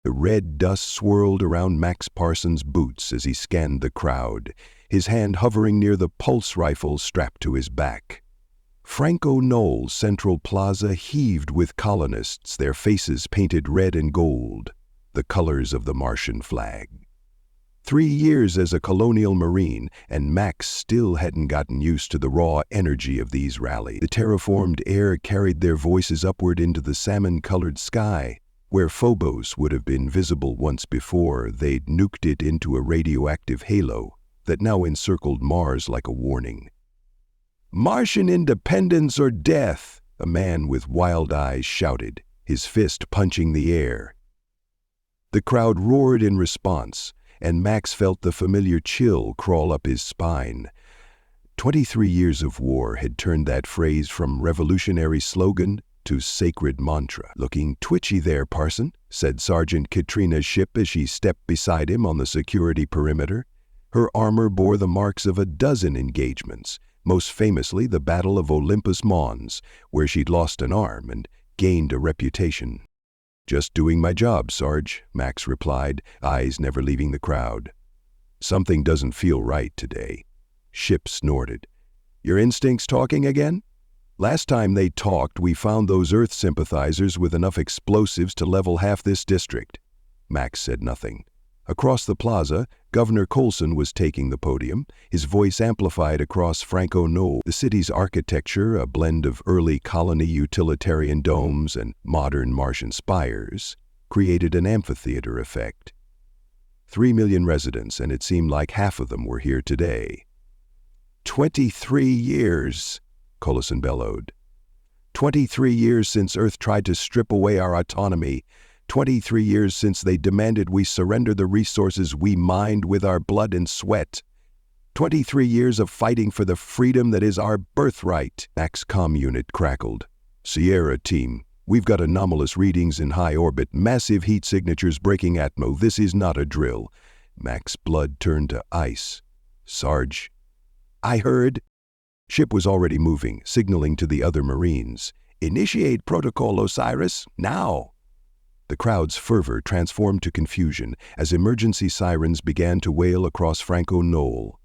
The red dust swirled around Max Parsons' boots as he scanned the crowd, his hand hovering near the pulse rifle strapped to his back. Franco Knoll's Central Plaza heaved with colonists, their faces painted red and gold, the colors of the Martian flag. 3 years as a colonial marine, and Max still hadn't gotten used to the raw energy of these rallies. The terraformed air carried their voices upward into the salmon-colored sky, where Phobos would have been visible once before they'd nuked it into a radioactive halo that now encircled Mars like a warning. "Martian independence or death!" a man with wild eyes shouted, his fist punching the air. The crowd roared in response, and Max felt the familiar chill crawl up his spine. 23 years of war had turned that phrase from revolutionary slogan to sacred mantra. "Looking twitchy there, Parson," said Sergeant Katrina Shipp as she stepped beside him on the security perimeter. Her armor bore the marks of a dozen engagements, most famously the Battle of Olympus Mons, where she'd lost an arm and gained a reputation. "Just doing my job, Sarge," Max replied, eyes never leaving the crowd. "Something doesn't feel right today." Shipp snorted. "Your instincts talking again? Last time they talked, we found those Earth sympathizers with enough explosives to level half this district." Max said nothing. Across the plaza, Governor Coulson was taking the podium, his voice amplified across Franco Knoll. The city's architecture, a blend of early colony utilitarian domes and modern Martian spires, created an amphitheater effect. 3 million residents, and it seemed like half of them were here today. 23 years, Coulson bellowed. 23 years since Earth tried to strip away our autonomy. 23 years since they demanded we surrender the resources we mined with our blood and sweat. 23 years of fighting for the freedom that is our birthright. Max comm unit crackled. "Sierra team, we've got anomalous readings in high orbit, massive heat signatures breaking atmo. This is not a drill." Max's blood turned to ice. "Sarge." "I heard." Shipp was already moving, signaling to the other Marines. "Initiate Protocol Osiris, now." The crowd's fervor transformed to confusion as emergency sirens began to wail across Franco Knoll.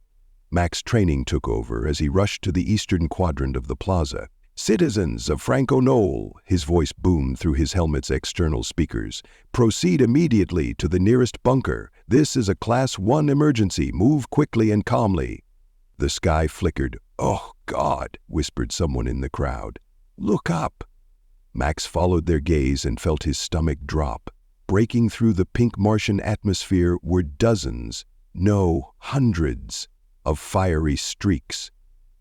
Max training took over as he rushed to the eastern quadrant of the plaza. "Citizens of Franco Knoll," his voice boomed through his helmet's external speakers, "proceed immediately to the nearest bunker. This is a Class 1 emergency. Move quickly and calmly." The sky flickered. "Oh, God," whispered someone in the crowd. "Look up." Max followed their gaze and felt his stomach drop. Breaking through the pink Martian atmosphere were dozens, no, hundreds, of fiery streaks.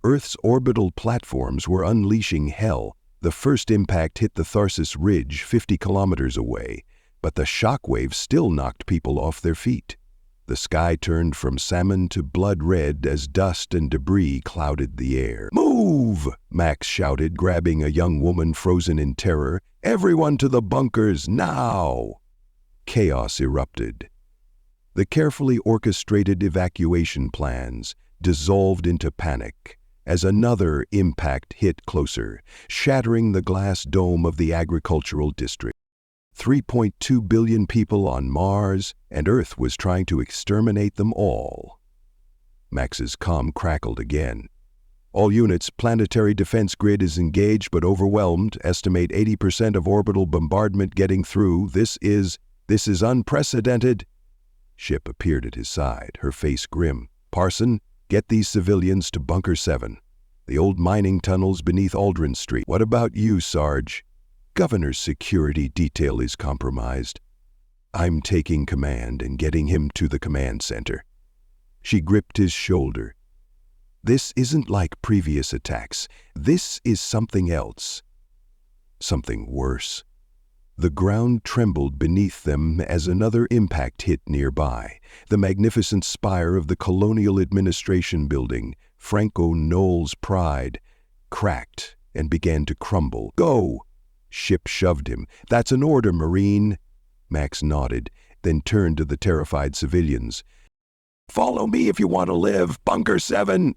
Earth's orbital platforms were unleashing hell. The first impact hit the Tharsis Ridge 50 kilometers away, but the shockwave still knocked people off their feet. The sky turned from salmon to blood red as dust and debris clouded the air. "Move!" Max shouted, grabbing a young woman frozen in terror. "Everyone to the bunkers, now!" Chaos erupted. The carefully orchestrated evacuation plans dissolved into panic as another impact hit closer, shattering the glass dome of the agricultural district. 3.2 billion people on Mars, and Earth was trying to exterminate them all. Max's comm crackled again. "All units, planetary defense grid is engaged but overwhelmed. Estimate 80% of orbital bombardment getting through. This is unprecedented." Shipp appeared at his side, her face grim. "Parson, get these civilians to Bunker 7. The old mining tunnels beneath Aldrin Street. What about you, Sarge?" "Governor's security detail is compromised. I'm taking command and getting him to the command center." She gripped his shoulder. "This isn't like previous attacks. This is something else. Something worse." The ground trembled beneath them as another impact hit nearby. The magnificent spire of the Colonial Administration Building, Franco Knoll's pride, cracked and began to crumble. "Go!" Shipp shoved him. "That's an order, Marine." Max nodded, then turned to the terrified civilians. "Follow me if you want to live, Bunker 7."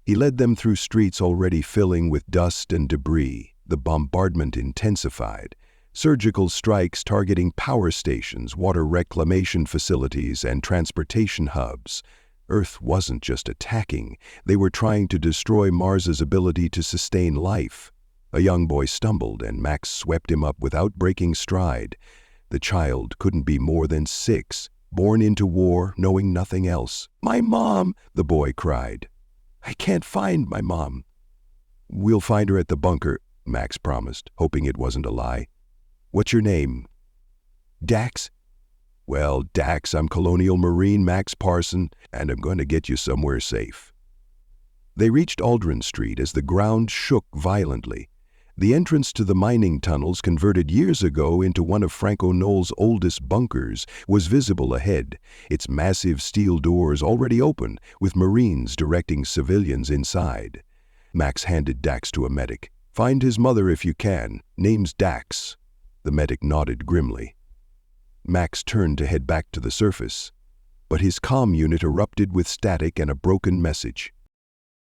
He led them through streets already filling with dust and debris. The bombardment intensified. Surgical strikes targeting power stations, water reclamation facilities, and transportation hubs. Earth wasn't just attacking, they were trying to destroy Mars's ability to sustain life. A young boy stumbled, and Max swept him up without breaking stride. The child couldn't be more than 6, born into war, knowing nothing else. "My mom!" the boy cried. "I can't find my mom." "We'll find her at the bunker," Max promised, hoping it wasn't a lie. "What's your name?" "Dax." "Well, Dax, I'm Colonial Marine Max Parson, and I'm going to get you somewhere safe." They reached Aldrin Street as the ground shook violently. The entrance to the mining tunnels, converted years ago into one of Franco Knowles' oldest bunkers, was visible ahead, its massive steel doors already open, with Marines directing civilians inside. Max handed Dax to a medic. "Find his mother if you can. Name's Dax." The medic nodded grimly. Max turned to head back to the surface, but his comm unit erupted with static and a broken message.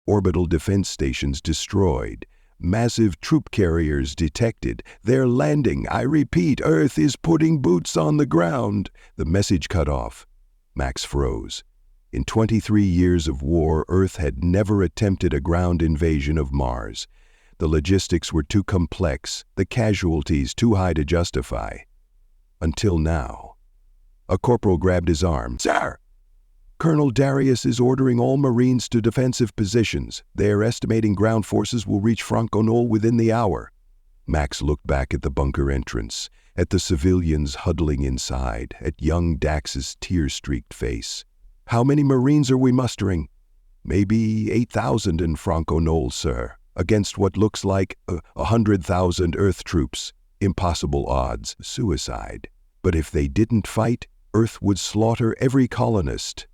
"Orbital defense stations destroyed. Massive troop carriers detected. They're landing. I repeat, Earth is putting boots on the ground." The message cut off. Max froze. In 23 years of war, Earth had never attempted a ground invasion of Mars. The logistics were too complex, the casualties too high to justify. Until now. A corporal grabbed his arm. "Sir!" "Colonel Darius is ordering all Marines to defensive positions. They are estimating ground forces will reach Franco Knoll within the hour." Max looked back at the bunker entrance, at the civilians huddling inside, at young Dax's tear-streaked face. "How many Marines are we mustering?" "Maybe 8,000 in Franco Knoll, sir, against what looks like 100,000 Earth troops. Impossible odds, suicide. But if they didn't fight, Earth would slaughter every colonist."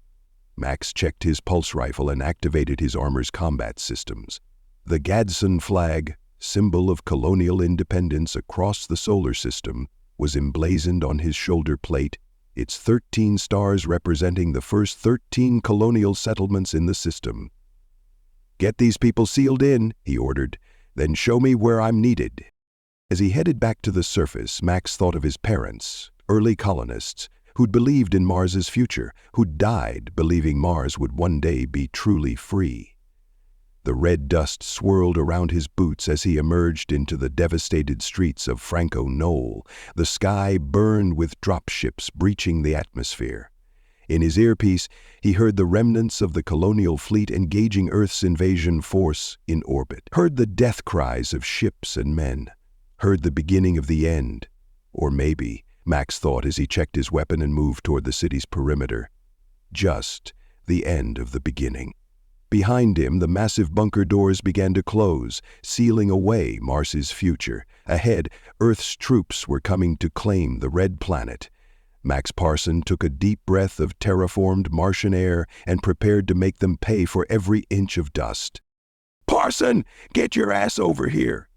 Max checked his pulse rifle and activated his armor's combat systems. The Gadsden flag, symbol of colonial independence across the solar system, was emblazoned on his shoulder plate, its 13 stars representing the first 13 colonial settlements in the system. "Get these people sealed in," he ordered, "then show me where I'm needed." As he headed back to the surface, Max thought of his parents, early colonists, who'd believed in Mars's future, who'd died believing Mars would one day be truly free. The red dust swirled around his boots as he emerged into the devastated streets of Franco Knoll. The sky burned with dropships breaching the atmosphere. In his earpiece, he heard the remnants of the colonial fleet engaging Earth's invasion force in orbit. Heard the death cries of ships and men. Heard the beginning of the end. Or maybe, Max thought as he checked his weapon and moved toward the city's perimeter, just the end of the beginning. Behind him, the massive bunker doors began to close, sealing away Mars's future. Ahead, Earth's troops were coming to claim the Red Planet. Max Parson took a deep breath of terraformed Martian air and prepared to make them pay for every inch of dust. "Parson, get your ass over here!"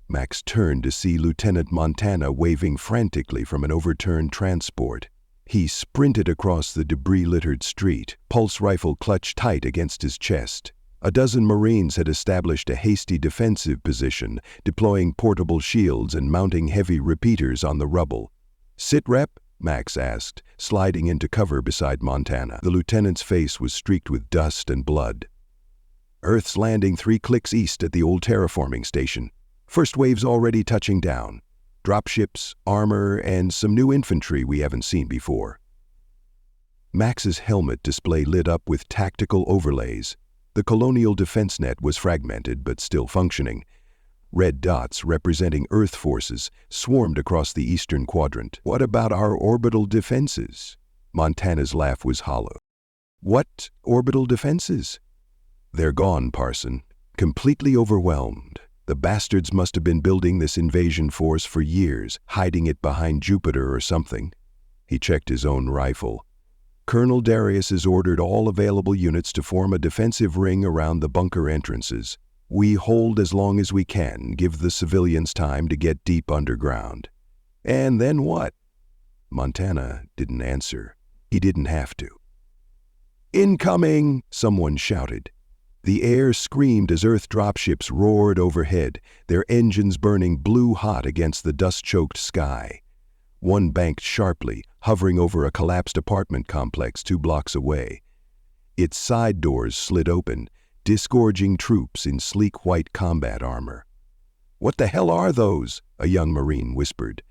Max turned to see Lieutenant Montana waving frantically from an overturned transport. He sprinted across the debris-littered street, pulse rifle clutched tight against his chest. A dozen Marines had established a hasty defensive position, deploying portable shields and mounting heavy repeaters on the rubble. "Sit rep?" Max asked, sliding into cover beside Montana. The lieutenant's face was streaked with dust and blood. "Earth's landing 3 clicks east at the old terraforming station. First wave's already touching down. Dropships, armor, and some new infantry we haven't seen before." Max's helmet display lit up with tactical overlays. The colonial defense net was fragmented but still functioning. Red dots representing Earth forces swarmed across the eastern quadrant. "What about our orbital defenses?" Montana's laugh was hollow. "What orbital defenses?" "They're gone, Parson. Completely overwhelmed. The bastards must have been building this invasion force for years, hiding it behind Jupiter or something." He checked his own rifle. "Colonel Darius has ordered all available units to form a defensive ring around the bunker entrances. We hold as long as we can, give the civilians time to get deep underground." "And then what?" Montana didn't answer. He didn't have to. "Incoming!" someone shouted. The air screamed as Earth dropships roared overhead, their engines burning blue-hot against the dust-choked sky. One banked sharply, hovering over a collapsed apartment complex 2 blocks away. Its side doors slid open, disgorging troops in sleek white combat armor. "What the hell are those?" a young Marine whispered.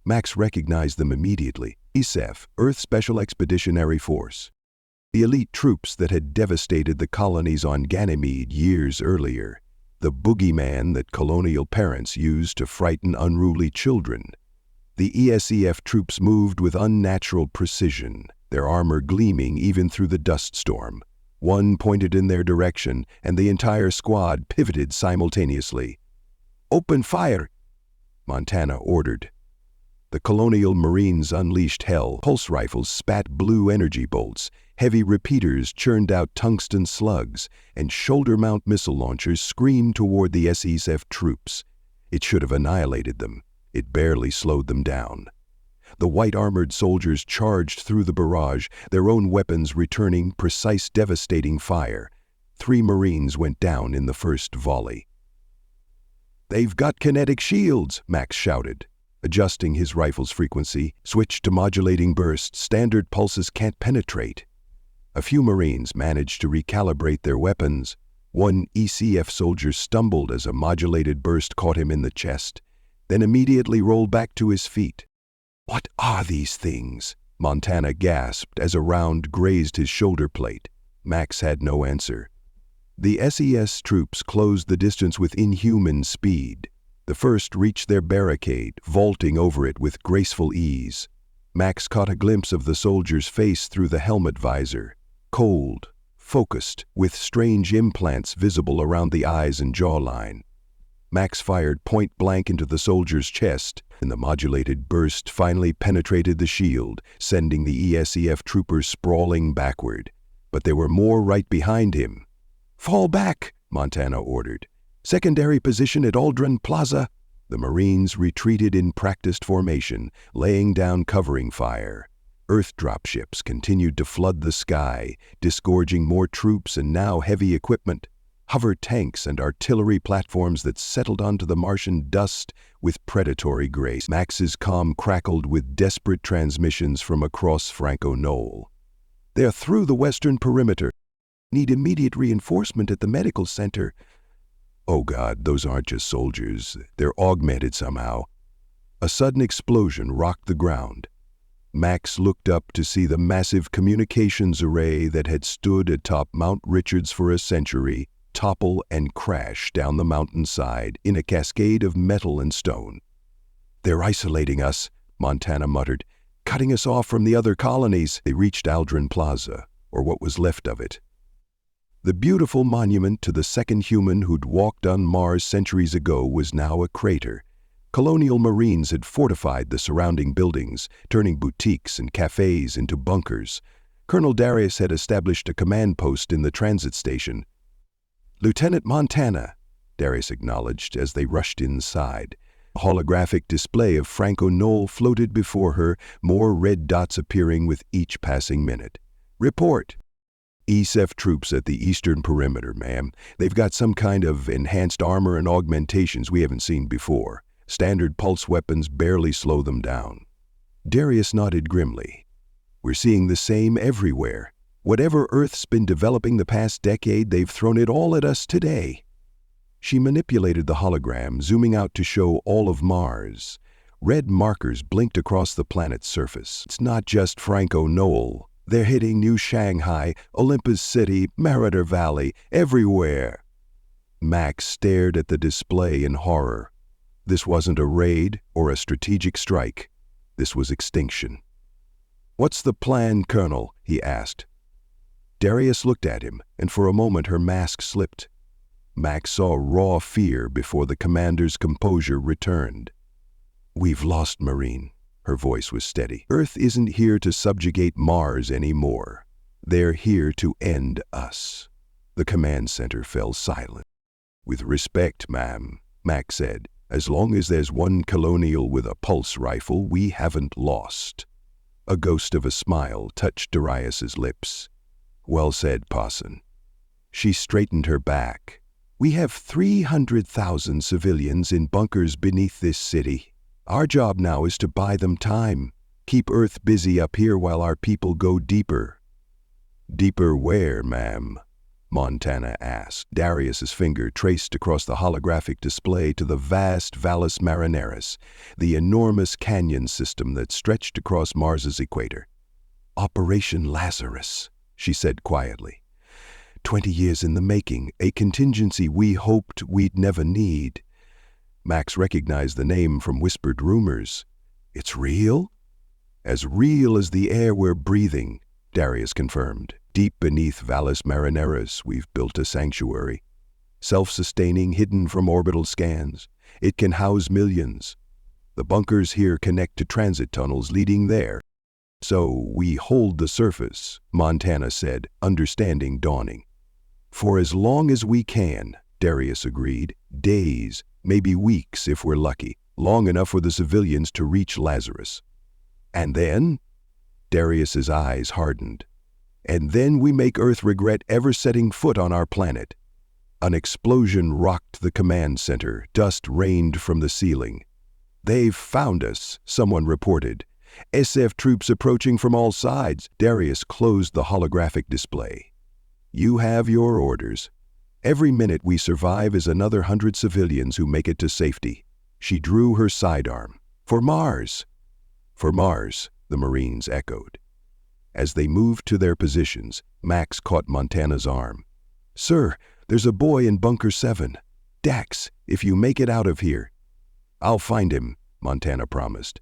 Max recognized them immediately. ESEF, Earth Special Expeditionary Force. The elite troops that had devastated the colonies on Ganymede years earlier. The boogeyman that colonial parents used to frighten unruly children. The ESEF troops moved with unnatural precision, their armor gleaming even through the dust storm. One pointed in their direction, and the entire squad pivoted simultaneously. "Open fire!" Montana ordered. The colonial Marines unleashed hell. Pulse rifles spat blue energy bolts, heavy repeaters churned out tungsten slugs, and shoulder-mount missile launchers screamed toward the SESF troops. It should have annihilated them. It barely slowed them down. The white-armored soldiers charged through the barrage, their own weapons returning precise, devastating fire. 3 Marines went down in the first volley. "They've got kinetic shields," Max shouted. Adjusting his rifle's frequency, switched to modulating bursts standard pulses can't penetrate. A few Marines managed to recalibrate their weapons. One ECF soldier stumbled as a modulated burst caught him in the chest, then immediately rolled back to his feet. "What are these things?" Montana gasped as a round grazed his shoulder plate. Max had no answer. The SES troops closed the distance with inhuman speed. The first reached their barricade, vaulting over it with graceful ease. Max caught a glimpse of the soldier's face through the helmet visor. Cold, focused, with strange implants visible around the eyes and jawline. Max fired point-blank into the soldier's chest, and the modulated burst finally penetrated the shield, sending the ESEF troopers sprawling backward. But there were more right behind him. "Fall back," Montana ordered. "Secondary position at Aldrin Plaza." The Marines retreated in practiced formation, laying down covering fire. Earth dropships continued to flood the sky, disgorging more troops and now heavy equipment. Hover tanks and artillery platforms that settled onto the Martian dust with predatory grace. Max's comm crackled with desperate transmissions from across Franco Knoll. "They're through the western perimeter. Need immediate reinforcement at the medical center." "Oh God, those aren't just soldiers. They're augmented somehow." A sudden explosion rocked the ground. Max looked up to see the massive communications array that had stood atop Mount Richards for a century topple and crash down the mountainside in a cascade of metal and stone. "They're isolating us," Montana muttered, "cutting us off from the other colonies." They reached Aldrin Plaza, or what was left of it. The beautiful monument to the second human who'd walked on Mars centuries ago was now a crater. Colonial Marines had fortified the surrounding buildings, turning boutiques and cafes into bunkers. Colonel Darius had established a command post in the transit station. "Lieutenant Montana," Darius acknowledged as they rushed inside. A holographic display of Franco Knoll floated before her, more red dots appearing with each passing minute. "Report." "ESEF troops at the eastern perimeter, ma'am. They've got some kind of enhanced armor and augmentations we haven't seen before. Standard pulse weapons barely slow them down." Darius nodded grimly. "We're seeing the same everywhere. Whatever Earth's been developing the past decade, they've thrown it all at us today." She manipulated the hologram, zooming out to show all of Mars. Red markers blinked across the planet's surface. "It's not just Franco Knoll. They're hitting New Shanghai, Olympus City, Meriter Valley, everywhere." Max stared at the display in horror. This wasn't a raid or a strategic strike. This was extinction. "What's the plan, Colonel?" he asked. Darius looked at him, and for a moment her mask slipped. Max saw raw fear before the commander's composure returned. "We've lost, Marine." Her voice was steady. "Earth isn't here to subjugate Mars anymore. They're here to end us." The command center fell silent. "With respect, ma'am," Max said, "as long as there's one colonial with a pulse rifle, we haven't lost." A ghost of a smile touched Darius's lips. "Well said, Parson." She straightened her back. "We have 300,000 civilians in bunkers beneath this city. Our job now is to buy them time. Keep Earth busy up here while our people go deeper." "Deeper where, ma'am?" Montana asked. Darius's finger traced across the holographic display to the vast Valles Marineris, the enormous canyon system that stretched across Mars's equator. "Operation Lazarus," she said quietly. 20 years in the making, a contingency we hoped we'd never need." Max recognized the name from whispered rumors. "It's real?" "As real as the air we're breathing," Darius confirmed. "Deep beneath Valles Marineris, we've built a sanctuary. Self-sustaining, hidden from orbital scans. It can house millions. The bunkers here connect to transit tunnels leading there. So we hold the surface," Montana said, understanding dawning. "For as long as we can," Darius agreed. "Days, maybe weeks if we're lucky. Long enough for the civilians to reach Lazarus." "And then?" Darius's eyes hardened. "And then we make Earth regret ever setting foot on our planet." An explosion rocked the command center. Dust rained from the ceiling. "They've found us," someone reported. "SF troops approaching from all sides." Darius closed the holographic display. "You have your orders. Every minute we survive is another 100 civilians who make it to safety." She drew her sidearm. "For Mars." "For Mars," the Marines echoed. As they moved to their positions, Max caught Montana's arm. "Sir, there's a boy in Bunker 7. Dax, if you make it out of here." "I'll find him," Montana promised.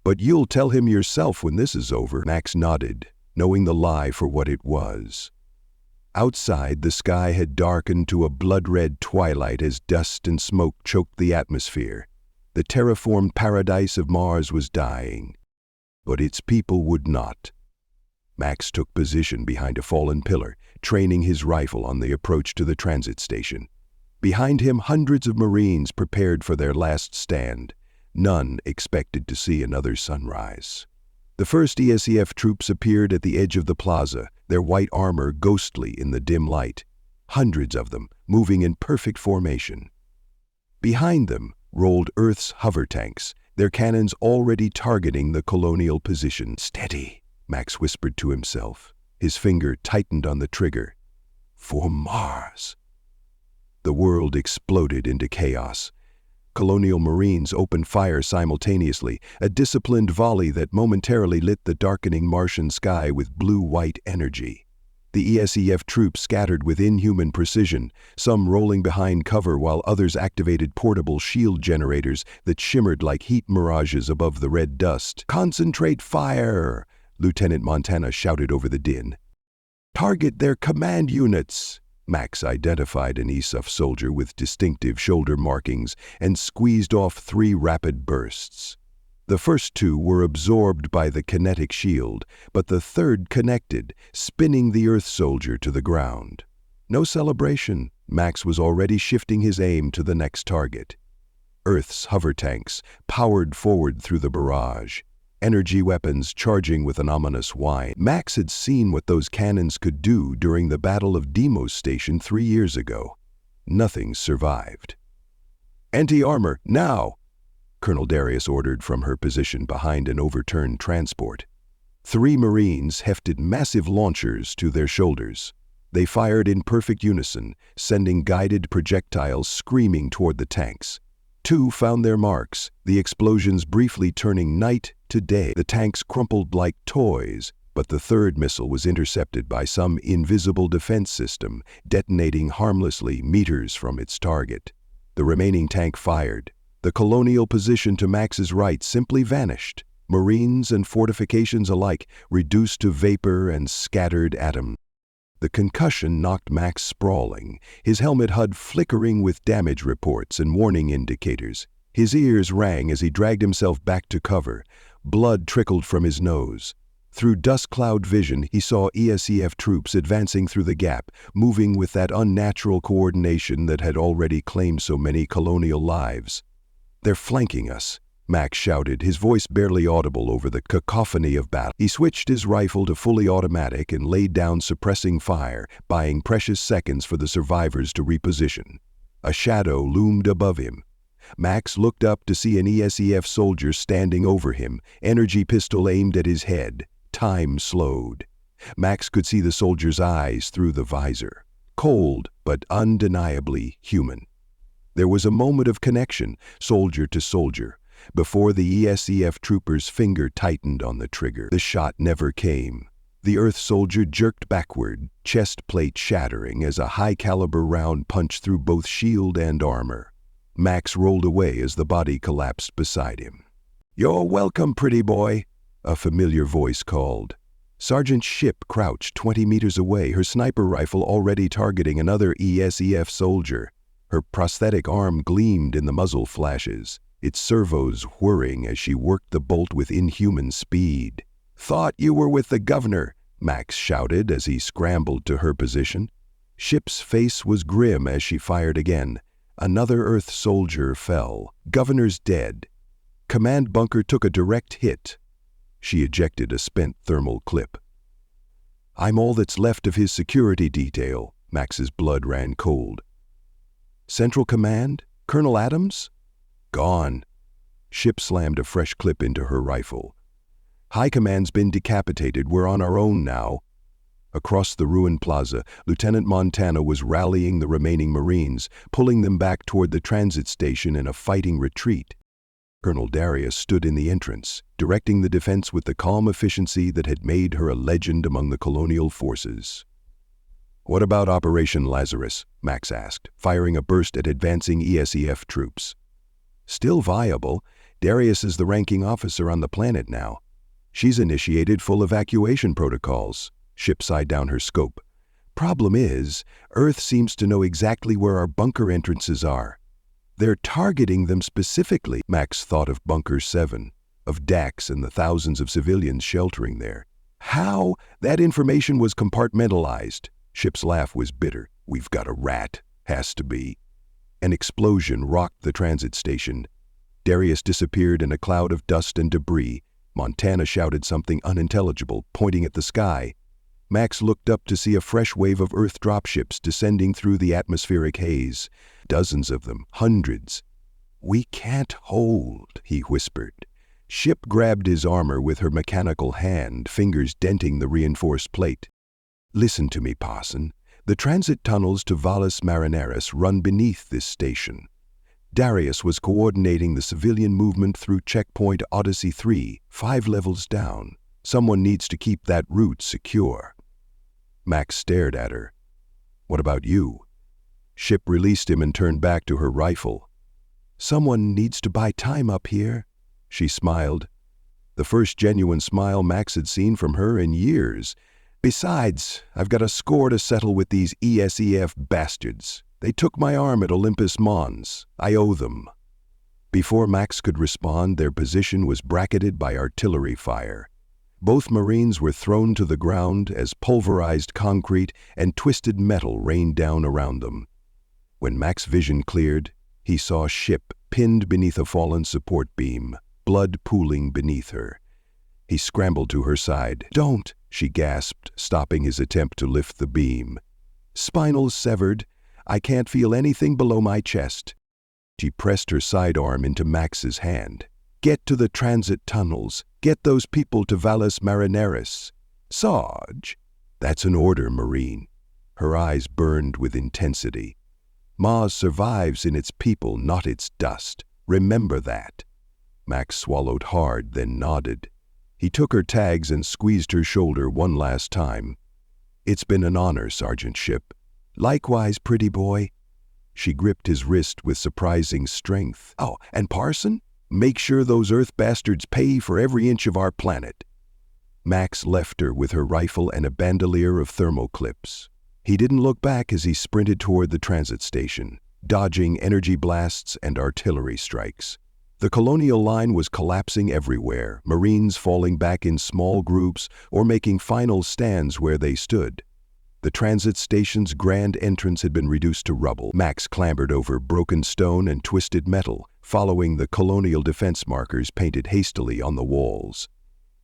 "But you'll tell him yourself when this is over." Max nodded, knowing the lie for what it was. Outside, the sky had darkened to a blood-red twilight as dust and smoke choked the atmosphere. The terraformed paradise of Mars was dying. But its people would not. Max took position behind a fallen pillar, training his rifle on the approach to the transit station. Behind him, hundreds of Marines prepared for their last stand. None expected to see another sunrise. The first ESEF troops appeared at the edge of the plaza, their white armor ghostly in the dim light. Hundreds of them, moving in perfect formation. Behind them rolled Earth's hover tanks, their cannons already targeting the colonial position. "Steady," Max whispered to himself. His finger tightened on the trigger. "For Mars." The world exploded into chaos. Colonial Marines opened fire simultaneously, a disciplined volley that momentarily lit the darkening Martian sky with blue-white energy. The ESEF troops scattered with inhuman precision, some rolling behind cover while others activated portable shield generators that shimmered like heat mirages above the red dust. "Concentrate fire!" Lieutenant Montana shouted over the din. "Target their command units!" Max identified an ESEF soldier with distinctive shoulder markings and squeezed off 3 rapid bursts. The first 2 were absorbed by the kinetic shield, but the third connected, spinning the Earth soldier to the ground. No celebration. Max was already shifting his aim to the next target. Earth's hover tanks powered forward through the barrage, energy weapons charging with an ominous whine. Max had seen what those cannons could do during the Battle of Deimos Station 3 years ago. Nothing survived. "Anti-armor, now!" Colonel Darius ordered from her position behind an overturned transport. 3 Marines hefted massive launchers to their shoulders. They fired in perfect unison, sending guided projectiles screaming toward the tanks. 2 found their marks, the explosions briefly turning night to day. The tanks crumpled like toys, but the third missile was intercepted by some invisible defense system, detonating harmlessly meters from its target. The remaining tank fired. The colonial position to Max's right simply vanished. Marines and fortifications alike reduced to vapor and scattered atoms. The concussion knocked Max sprawling, his helmet HUD flickering with damage reports and warning indicators. His ears rang as he dragged himself back to cover. Blood trickled from his nose. Through dust cloud vision, he saw ESEF troops advancing through the gap, moving with that unnatural coordination that had already claimed so many colonial lives. "They're flanking us," Max shouted, his voice barely audible over the cacophony of battle. He switched his rifle to fully automatic and laid down suppressing fire, buying precious seconds for the survivors to reposition. A shadow loomed above him. Max looked up to see an ESEF soldier standing over him, energy pistol aimed at his head. Time slowed. Max could see the soldier's eyes through the visor. Cold, but undeniably human. There was a moment of connection, soldier to soldier, before the ESEF trooper's finger tightened on the trigger. The shot never came. The Earth soldier jerked backward, chest plate shattering as a high-caliber round punched through both shield and armor. Max rolled away as the body collapsed beside him. "You're welcome, pretty boy," a familiar voice called. Sergeant Ship crouched 20 meters away, her sniper rifle already targeting another ESEF soldier. Her prosthetic arm gleamed in the muzzle flashes, its servos whirring as she worked the bolt with inhuman speed. "Thought you were with the governor," Max shouted as he scrambled to her position. Ship's face was grim as she fired again. Another Earth soldier fell. Governor's dead. Command bunker took a direct hit. She ejected a spent thermal clip. "I'm all that's left of his security detail." Max's blood ran cold. "Central Command? Colonel Adams?" "Gone." Ship slammed a fresh clip into her rifle. "High Command's been decapitated. We're on our own now." Across the ruined plaza, Lieutenant Montana was rallying the remaining Marines, pulling them back toward the transit station in a fighting retreat. Colonel Darius stood in the entrance, directing the defense with the calm efficiency that had made her a legend among the colonial forces. "What about Operation Lazarus?" Max asked, firing a burst at advancing ESEF troops. "Still viable. Darius is the ranking officer on the planet now. She's initiated full evacuation protocols." Ship sighed down her scope. "Problem is, Earth seems to know exactly where our bunker entrances are. They're targeting them specifically." Max thought of Bunker 7, of Dax and the thousands of civilians sheltering there. How? That information was compartmentalized. Ship's laugh was bitter. "We've got a rat. Has to be." An explosion rocked the transit station. Darius disappeared in a cloud of dust and debris. Montana shouted something unintelligible, pointing at the sky. Max looked up to see a fresh wave of Earth dropships descending through the atmospheric haze. Dozens of them, hundreds. "We can't hold," he whispered. Ship grabbed his armor with her mechanical hand, fingers denting the reinforced plate. "Listen to me, Parson. The transit tunnels to Valles Marineris run beneath this station. Darius was coordinating the civilian movement through checkpoint Odyssey 3, 5 levels down. Someone needs to keep that route secure." Max stared at her. "What about you?" Ship released him and turned back to her rifle. "Someone needs to buy time up here." She smiled. The first genuine smile Max had seen from her in years. "Besides, I've got a score to settle with these ESEF bastards. They took my arm at Olympus Mons. I owe them." Before Max could respond, their position was bracketed by artillery fire. Both Marines were thrown to the ground as pulverized concrete and twisted metal rained down around them. When Max's vision cleared, he saw Ship pinned beneath a fallen support beam, blood pooling beneath her. He scrambled to her side. "Don't!" she gasped, stopping his attempt to lift the beam. "Spinal's severed. I can't feel anything below my chest." She pressed her sidearm into Max's hand. "Get to the transit tunnels. Get those people to Valles Marineris." "Sarge." "That's an order, Marine." Her eyes burned with intensity. "Mars survives in its people, not its dust. Remember that." Max swallowed hard, then nodded. He took her tags and squeezed her shoulder one last time. "It's been an honor, Sergeant Ship." "Likewise, pretty boy." She gripped his wrist with surprising strength. "Oh, and Parson? Make sure those Earth bastards pay for every inch of our planet." Max left her with her rifle and a bandolier of thermal clips. He didn't look back as he sprinted toward the transit station, dodging energy blasts and artillery strikes. The colonial line was collapsing everywhere, Marines falling back in small groups or making final stands where they stood. The transit station's grand entrance had been reduced to rubble. Max clambered over broken stone and twisted metal, following the colonial defense markers painted hastily on the walls.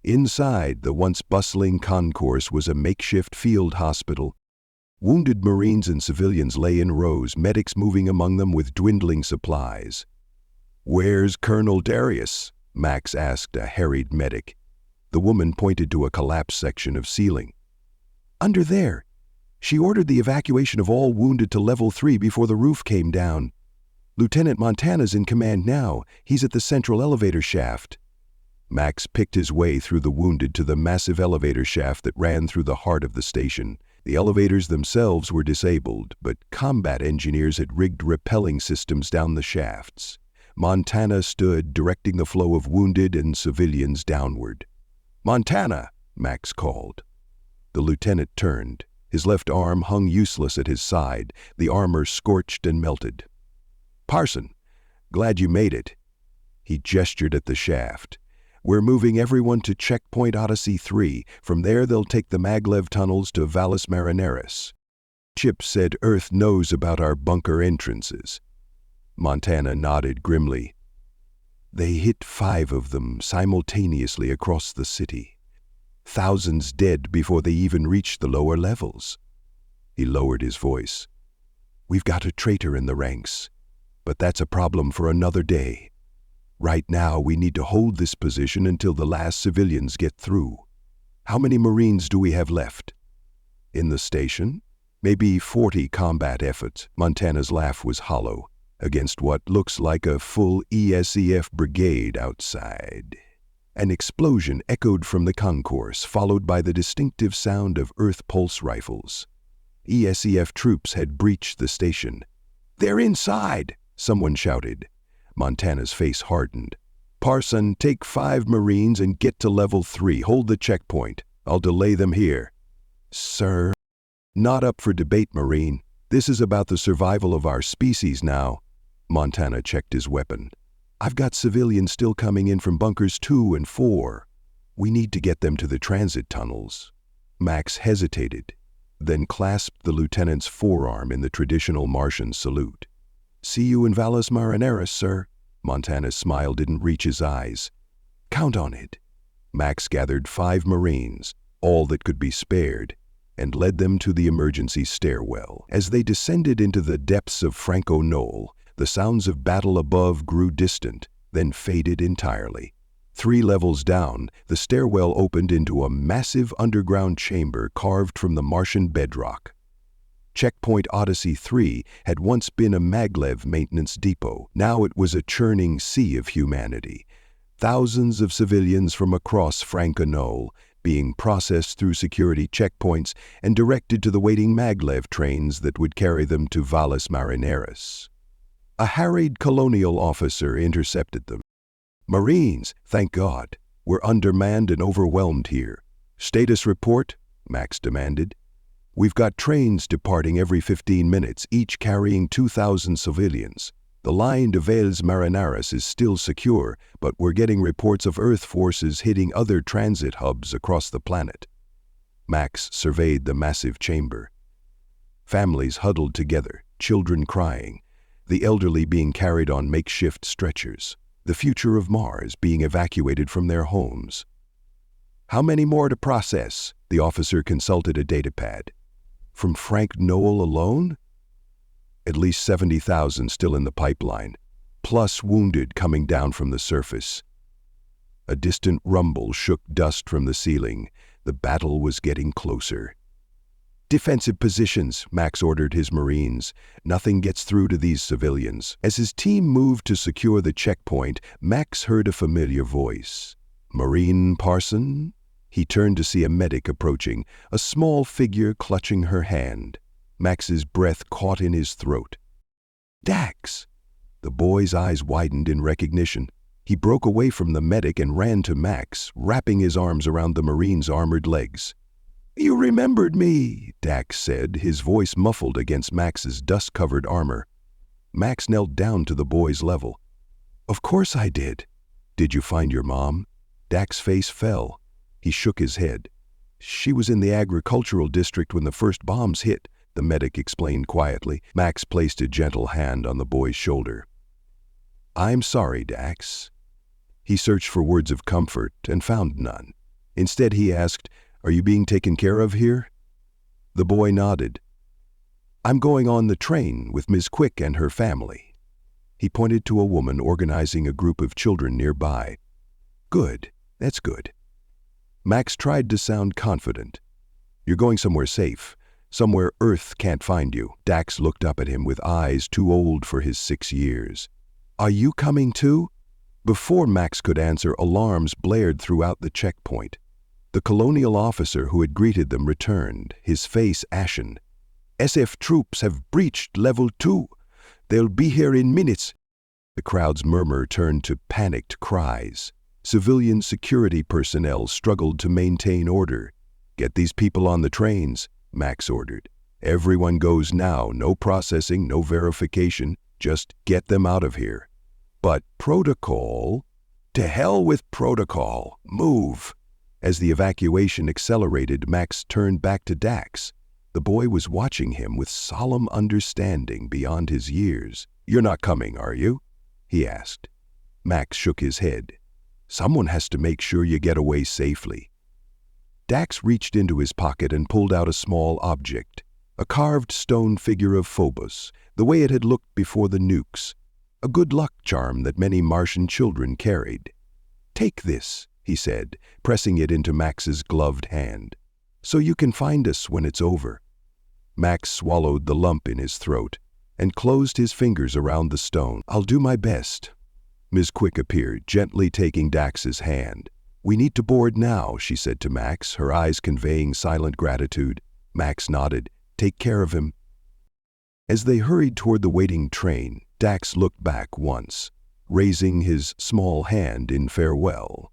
Inside the once bustling concourse was a makeshift field hospital. Wounded Marines and civilians lay in rows, medics moving among them with dwindling supplies. "Where's Colonel Darius?" Max asked a harried medic. The woman pointed to a collapsed section of ceiling. "Under there. She ordered the evacuation of all wounded to level 3 before the roof came down. Lieutenant Montana's in command now. He's at the central elevator shaft." Max picked his way through the wounded to the massive elevator shaft that ran through the heart of the station. The elevators themselves were disabled, but combat engineers had rigged rappelling systems down the shafts. Montana stood, directing the flow of wounded and civilians downward. "Montana!" Max called. The lieutenant turned. His left arm hung useless at his side, the armor scorched and melted. "Parson, glad you made it." He gestured at the shaft. "We're moving everyone to Checkpoint Odyssey 3. From there they'll take the maglev tunnels to Valles Marineris. Chip said Earth knows about our bunker entrances." Montana nodded grimly. "They hit 5 of them simultaneously across the city. Thousands dead before they even reached the lower levels." He lowered his voice. "We've got a traitor in the ranks, but that's a problem for another day. Right now, we need to hold this position until the last civilians get through. How many Marines do we have left?" "In the station? Maybe 40 combat efforts." Montana's laugh was hollow, against what looks like a full ESEF brigade outside. An explosion echoed from the concourse, followed by the distinctive sound of Earth pulse rifles. ESEF troops had breached the station. "They're inside!" someone shouted. Montana's face hardened. "Parson, take 5 Marines and get to level 3. Hold the checkpoint. I'll delay them here." "Sir?" "Not up for debate, Marine. This is about the survival of our species now." Montana checked his weapon. "I've got civilians still coming in from bunkers 2 and 4. We need to get them to the transit tunnels." Max hesitated, then clasped the lieutenant's forearm in the traditional Martian salute. "See you in Valles Marineris, sir." Montana's smile didn't reach his eyes. "Count on it." Max gathered 5 Marines, all that could be spared, and led them to the emergency stairwell. As they descended into the depths of Franco Knoll, the sounds of battle above grew distant, then faded entirely. 3 levels down, the stairwell opened into a massive underground chamber carved from the Martian bedrock. Checkpoint Odyssey 3 had once been a maglev maintenance depot. Now it was a churning sea of humanity. Thousands of civilians from across Franco Knoll being processed through security checkpoints and directed to the waiting maglev trains that would carry them to Valles Marineris. A harried colonial officer intercepted them. "Marines, thank God. We're undermanned and overwhelmed here." "Status report?" Max demanded. "We've got trains departing every 15 minutes, each carrying 2,000 civilians. The line to Valles Marineris is still secure, but we're getting reports of Earth forces hitting other transit hubs across the planet." Max surveyed the massive chamber. Families huddled together, children crying, the elderly being carried on makeshift stretchers, the future of Mars being evacuated from their homes. "How many more to process?" The officer consulted a datapad. "From Frank Knoll alone? At least 70,000 still in the pipeline, plus wounded coming down from the surface." A distant rumble shook dust from the ceiling. The battle was getting closer. "Defensive positions," Max ordered his Marines. "Nothing gets through to these civilians." As his team moved to secure the checkpoint, Max heard a familiar voice. "Marine Parson?" He turned to see a medic approaching, a small figure clutching her hand. Max's breath caught in his throat. "Dax!" The boy's eyes widened in recognition. He broke away from the medic and ran to Max, wrapping his arms around the Marine's armored legs. "You remembered me," Dax said, his voice muffled against Max's dust-covered armor. Max knelt down to the boy's level. "Of course I did." "Did you find your mom?" Dax's face fell. He shook his head. "She was in the agricultural district when the first bombs hit," the medic explained quietly. Max placed a gentle hand on the boy's shoulder. "I'm sorry, Dax." He searched for words of comfort and found none. Instead, he asked, "Are you being taken care of here?" The boy nodded. "I'm going on the train with Ms. Quick and her family." He pointed to a woman organizing a group of children nearby. "Good, that's good." Max tried to sound confident. "You're going somewhere safe, somewhere Earth can't find you." Dax looked up at him with eyes too old for his 6 years. "Are you coming too?" Before Max could answer, alarms blared throughout the checkpoint. The colonial officer who had greeted them returned, his face ashen. "SF troops have breached Level 2. They'll be here in minutes." The crowd's murmur turned to panicked cries. Civilian security personnel struggled to maintain order. "Get these people on the trains," Max ordered. "Everyone goes now, no processing, no verification, just get them out of here." "But protocol?" "To hell with protocol. Move." As the evacuation accelerated, Max turned back to Dax. The boy was watching him with solemn understanding beyond his years. "You're not coming, are you?" he asked. Max shook his head. "Someone has to make sure you get away safely." Dax reached into his pocket and pulled out a small object, a carved stone figure of Phobos, the way it had looked before the nukes, a good luck charm that many Martian children carried. "Take this," he said, pressing it into Max's gloved hand, "so you can find us when it's over." Max swallowed the lump in his throat and closed his fingers around the stone. "I'll do my best." Ms. Quick appeared, gently taking Dax's hand. "We need to board now," she said to Max, her eyes conveying silent gratitude. Max nodded. "Take care of him." As they hurried toward the waiting train, Dax looked back once, raising his small hand in farewell.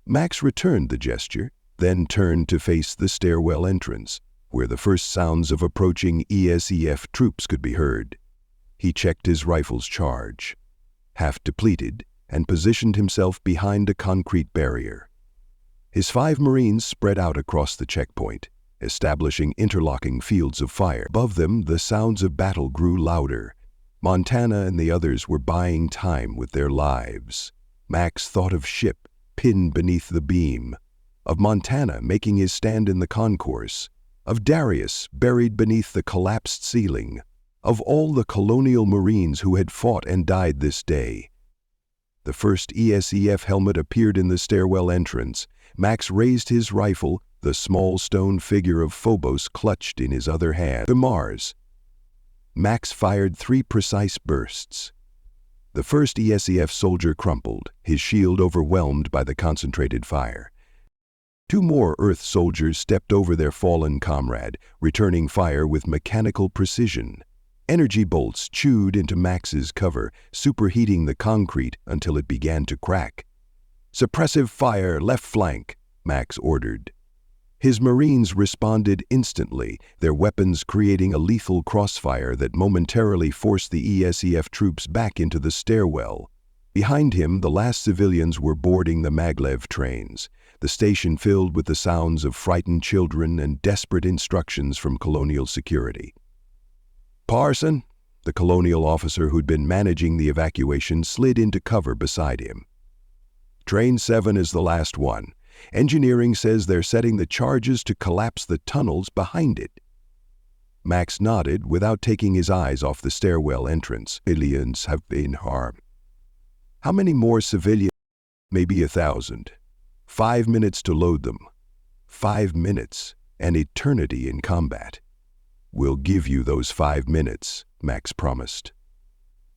Max returned the gesture, then turned to face the stairwell entrance, where the first sounds of approaching ESEF troops could be heard. He checked his rifle's charge, half depleted, and positioned himself behind a concrete barrier. His 5 Marines spread out across the checkpoint, establishing interlocking fields of fire. Above them, the sounds of battle grew louder. Montana and the others were buying time with their lives. Max thought of Ship pinned beneath the beam, of Montana making his stand in the concourse, of Darius buried beneath the collapsed ceiling, of all the colonial Marines who had fought and died this day. The first ESEF helmet appeared in the stairwell entrance. Max raised his rifle, the small stone figure of Phobos clutched in his other hand. The Mars. Max fired 3 precise bursts. The first ESEF soldier crumpled, his shield overwhelmed by the concentrated fire. 2 more Earth soldiers stepped over their fallen comrade, returning fire with mechanical precision. Energy bolts chewed into Max's cover, superheating the concrete until it began to crack. "Suppressive fire, left flank," Max ordered. His Marines responded instantly, their weapons creating a lethal crossfire that momentarily forced the ESEF troops back into the stairwell. Behind him, the last civilians were boarding the maglev trains, the station filled with the sounds of frightened children and desperate instructions from colonial security. "Parson," the colonial officer who'd been managing the evacuation, slid into cover beside him. "Train 7 is the last one. Engineering says they're setting the charges to collapse the tunnels behind it." Max nodded without taking his eyes off the stairwell entrance. "Civilians have been harmed." "How many more civilians?" "Maybe 1,000. 5 minutes to load them. 5 minutes, an eternity in combat." "We'll give you those 5 minutes," Max promised.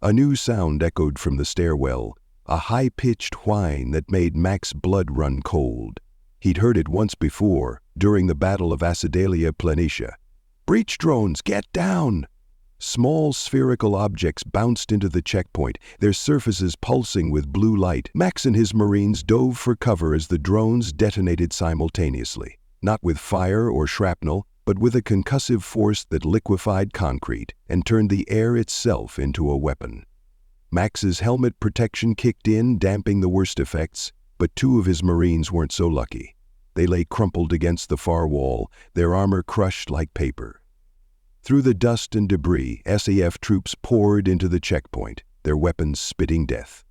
A new sound echoed from the stairwell, a high-pitched whine that made Max's blood run cold. He'd heard it once before, during the Battle of Acidalia Planitia. "Breach drones, get down!" Small spherical objects bounced into the checkpoint, their surfaces pulsing with blue light. Max and his Marines dove for cover as the drones detonated simultaneously, not with fire or shrapnel, but with a concussive force that liquefied concrete and turned the air itself into a weapon. Max's helmet protection kicked in, damping the worst effects, but 2 of his Marines weren't so lucky. They lay crumpled against the far wall, their armor crushed like paper. Through the dust and debris, SAF troops poured into the checkpoint, their weapons spitting death.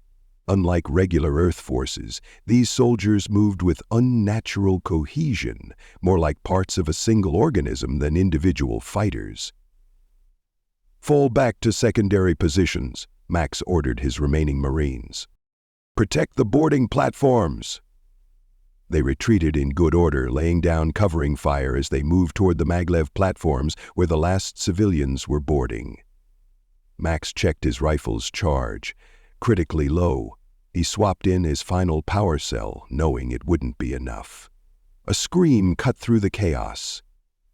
Unlike regular Earth forces, these soldiers moved with unnatural cohesion, more like parts of a single organism than individual fighters. "Fall back to secondary positions," Max ordered his remaining Marines. "Protect the boarding platforms." They retreated in good order, laying down covering fire as they moved toward the maglev platforms where the last civilians were boarding. Max checked his rifle's charge. Critically low. He swapped in his final power cell, knowing it wouldn't be enough. A scream cut through the chaos.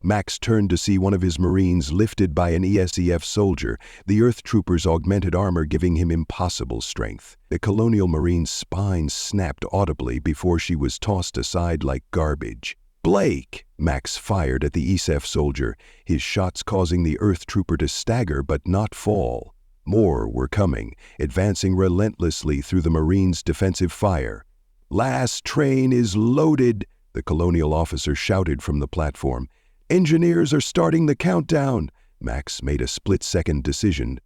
Max turned to see one of his Marines lifted by an ESEF soldier, the Earth Trooper's augmented armor giving him impossible strength. The Colonial Marine's spine snapped audibly before she was tossed aside like garbage. "Blake!" Max fired at the ESEF soldier, his shots causing the Earth Trooper to stagger but not fall. More were coming, advancing relentlessly through the Marines' defensive fire. "Last train is loaded!" the Colonial officer shouted from the platform. "Engineers are starting the countdown." Max made a split-second decision.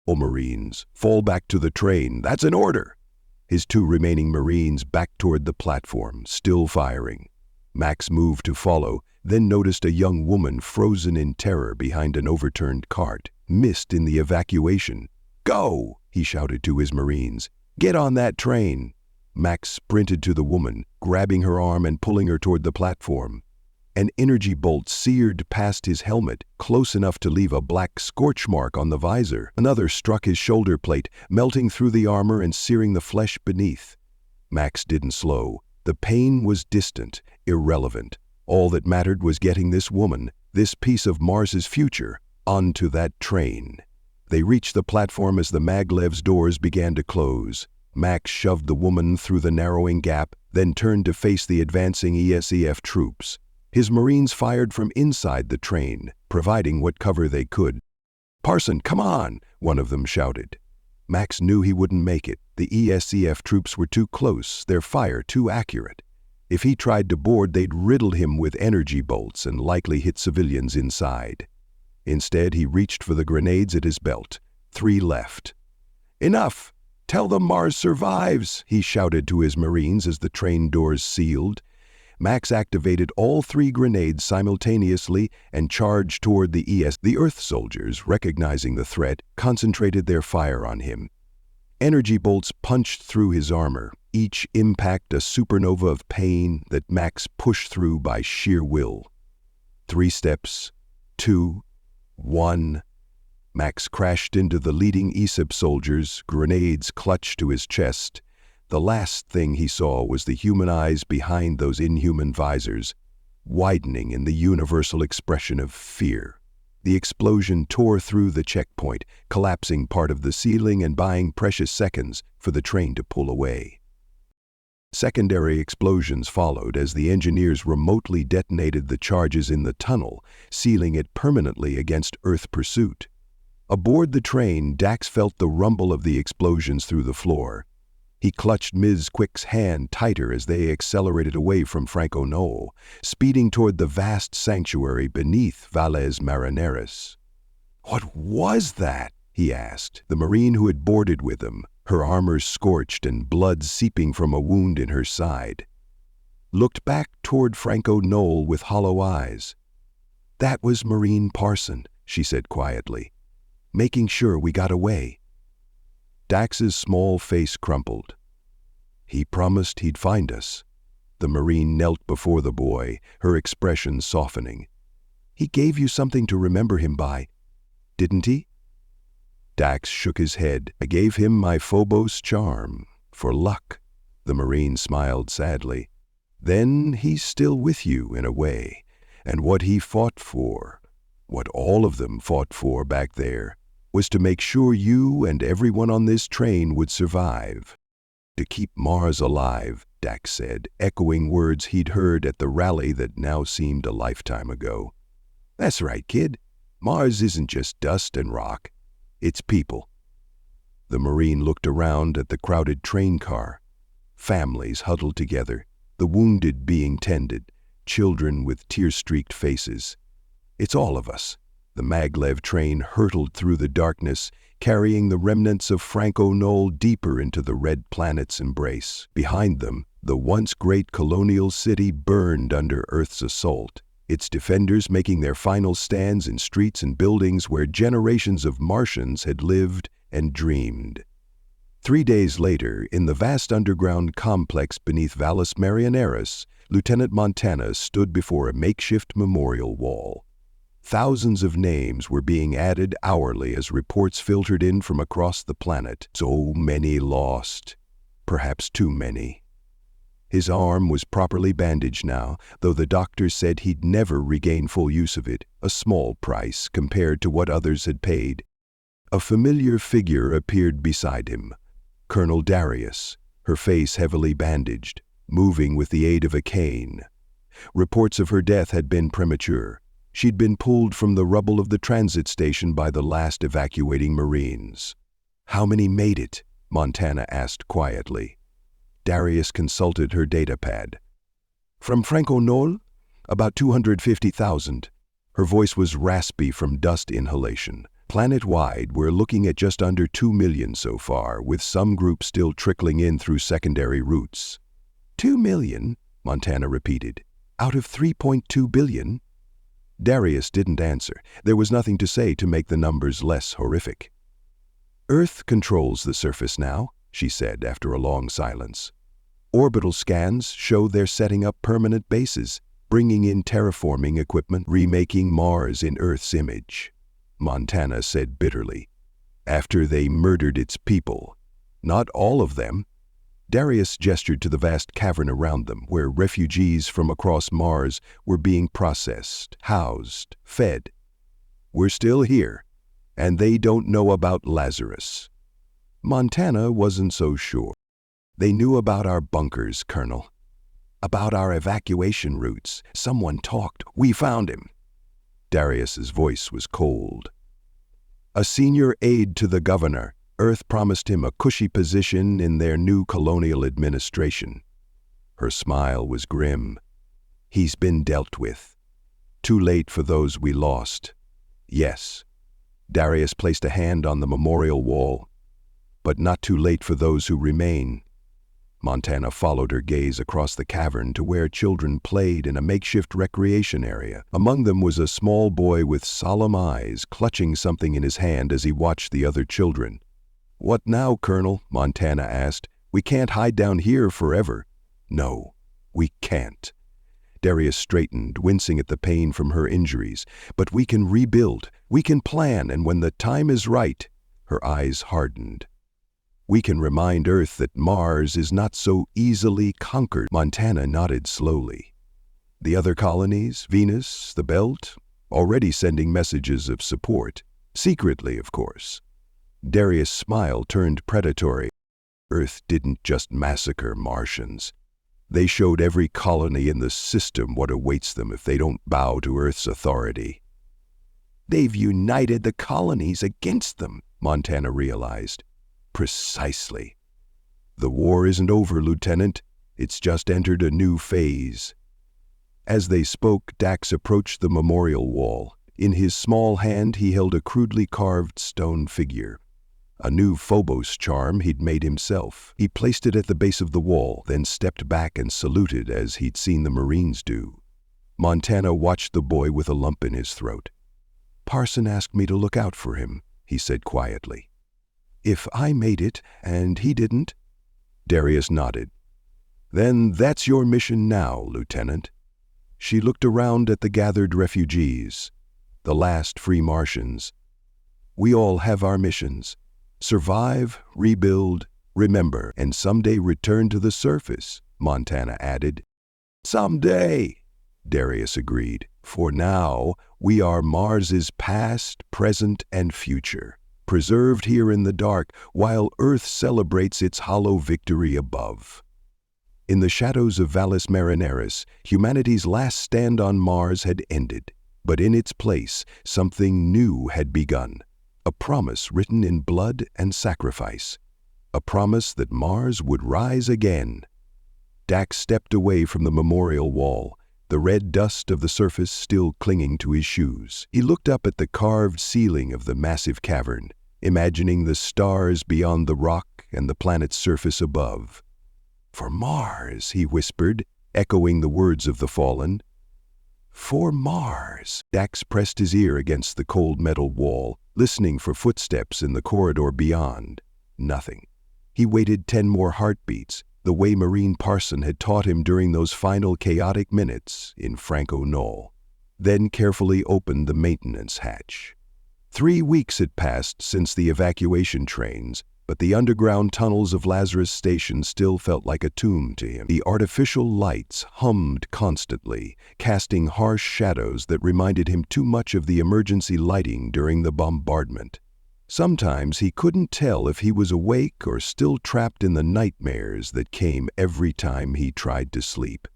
"All Marines, fall back to the train. That's an order." His two remaining Marines backed toward the platform, still firing. Max moved to follow, then noticed a young woman frozen in terror behind an overturned cart, missed in the evacuation. "Go!" he shouted to his Marines. "Get on that train." Max sprinted to the woman, grabbing her arm and pulling her toward the platform. An energy bolt seared past his helmet, close enough to leave a black scorch mark on the visor. Another struck his shoulder plate, melting through the armor and searing the flesh beneath. Max didn't slow. The pain was distant, irrelevant. All that mattered was getting this woman, this piece of Mars's future, onto that train. They reached the platform as the maglev's doors began to close. Max shoved the woman through the narrowing gap, then turned to face the advancing ESEF troops. His Marines fired from inside the train, providing what cover they could. "Parson, come on!" one of them shouted. Max knew he wouldn't make it. The ESEF troops were too close, their fire too accurate. If he tried to board, they'd riddle him with energy bolts and likely hit civilians inside. Instead, he reached for the grenades at his belt. 3 left. "Enough! Tell them Mars survives!" he shouted to his Marines as the train doors sealed. Max activated all 3 grenades simultaneously and charged toward the The Earth soldiers, recognizing the threat, concentrated their fire on him. Energy bolts punched through his armor, each impact a supernova of pain that Max pushed through by sheer will. 3 steps, 2, 1. Max crashed into the leading ESEP soldiers, grenades clutched to his chest. The last thing he saw was the human eyes behind those inhuman visors, widening in the universal expression of fear. The explosion tore through the checkpoint, collapsing part of the ceiling and buying precious seconds for the train to pull away. Secondary explosions followed as the engineers remotely detonated the charges in the tunnel, sealing it permanently against Earth pursuit. Aboard the train, Dax felt the rumble of the explosions through the floor. He clutched Ms. Quick's hand tighter as they accelerated away from Franco Knoll, speeding toward the vast sanctuary beneath Valles Marineris. "What was that?" he asked, the Marine who had boarded with him, her armor scorched and blood seeping from a wound in her side. Looked back toward Franco Knoll with hollow eyes. "That was Marine Parson," she said quietly, "making sure we got away." Dax's small face crumpled. "He promised he'd find us." The Marine knelt before the boy, her expression softening. "He gave you something to remember him by, didn't he?" Dax shook his head. "I gave him my Phobos charm, for luck." The Marine smiled sadly. "Then he's still with you in a way, and what he fought for, what all of them fought for back there, was to make sure you and everyone on this train would survive. To keep Mars alive," Dax said, echoing words he'd heard at the rally that now seemed a lifetime ago. "That's right, kid. Mars isn't just dust and rock. It's people." The Marine looked around at the crowded train car. Families huddled together, the wounded being tended, children with tear-streaked faces. "It's all of us. The maglev train hurtled through the darkness, carrying the remnants of Franco Knoll deeper into the red planet's embrace. Behind them, the once great colonial city burned under Earth's assault, its defenders making their final stands in streets and buildings where generations of Martians had lived and dreamed. 3 days later, in the vast underground complex beneath Valles Marineris, Lieutenant Montana stood before a makeshift memorial wall. Thousands of names were being added hourly as reports filtered in from across the planet. So many lost, perhaps too many. His arm was properly bandaged now, though the doctor said he'd never regain full use of it, a small price compared to what others had paid. A familiar figure appeared beside him, Colonel Darius, her face heavily bandaged, moving with the aid of a cane. Reports of her death had been premature. She'd been pulled from the rubble of the transit station by the last evacuating Marines. "How many made it?" Montana asked quietly. Darius consulted her datapad. "From Franco Knoll? About 250,000. Her voice was raspy from dust inhalation. "Planet-wide, we're looking at just under 2 million so far, with some groups still trickling in through secondary routes." 2 million, Montana repeated. "Out of 3.2 billion? Darius didn't answer. There was nothing to say to make the numbers less horrific. "Earth controls the surface now," she said after a long silence. "Orbital scans show they're setting up permanent bases, bringing in terraforming equipment, remaking Mars in Earth's image," Montana said bitterly. "After they murdered its people. Not all of them." Darius gestured to the vast cavern around them, where refugees from across Mars were being processed, housed, fed. "We're still here, and they don't know about Lazarus." Montana wasn't so sure. "They knew about our bunkers, Colonel. About our evacuation routes. Someone talked. We found him." Darius's voice was cold. "A senior aide to the governor. Earth promised him a cushy position in their new colonial administration." Her smile was grim. "He's been dealt with. Too late for those we lost." "Yes." Darius placed a hand on the memorial wall. "But not too late for those who remain." Montana followed her gaze across the cavern to where children played in a makeshift recreation area. Among them was a small boy with solemn eyes, clutching something in his hand as he watched the other children. "What now, Colonel?" Montana asked. "We can't hide down here forever." "No, we can't." Darius straightened, wincing at the pain from her injuries. "But we can rebuild. We can plan, and when the time is right," her eyes hardened, "we can remind Earth that Mars is not so easily conquered." Montana nodded slowly. "The other colonies, Venus, the Belt, already sending messages of support. Secretly, of course." Darius' smile turned predatory. "Earth didn't just massacre Martians. They showed every colony in the system what awaits them if they don't bow to Earth's authority." "They've united the colonies against them," Montana realized. "Precisely. The war isn't over, Lieutenant. It's just entered a new phase." As they spoke, Dax approached the memorial wall. In his small hand, he held a crudely carved stone figure. A new Phobos charm he'd made himself. He placed it at the base of the wall, then stepped back and saluted as he'd seen the Marines do. Montana watched the boy with a lump in his throat. "Parson asked me to look out for him," he said quietly. "If I made it, and he didn't?" Darius nodded. "Then that's your mission now, Lieutenant." She looked around at the gathered refugees, the last free Martians. "We all have our missions. Survive, rebuild, remember, and someday return to the surface," Montana added. "Someday," Darius agreed. "For now, we are Mars's past, present, and future, preserved here in the dark while Earth celebrates its hollow victory above." In the shadows of Valles Marineris, humanity's last stand on Mars had ended, but in its place, something new had begun. A promise written in blood and sacrifice. A promise that Mars would rise again. Dax stepped away from the memorial wall, the red dust of the surface still clinging to his shoes. He looked up at the carved ceiling of the massive cavern, imagining the stars beyond the rock and the planet's surface above. "For Mars," he whispered, echoing the words of the fallen. "For Mars." Dax pressed his ear against the cold metal wall, listening for footsteps in the corridor beyond. Nothing. He waited 10 more heartbeats, the way Marine Parson had taught him during those final chaotic minutes in Franco Knoll, then carefully opened the maintenance hatch. 3 weeks had passed since the evacuation trains, but the underground tunnels of Lazarus Station still felt like a tomb to him. The artificial lights hummed constantly, casting harsh shadows that reminded him too much of the emergency lighting during the bombardment. Sometimes he couldn't tell if he was awake or still trapped in the nightmares that came every time he tried to sleep.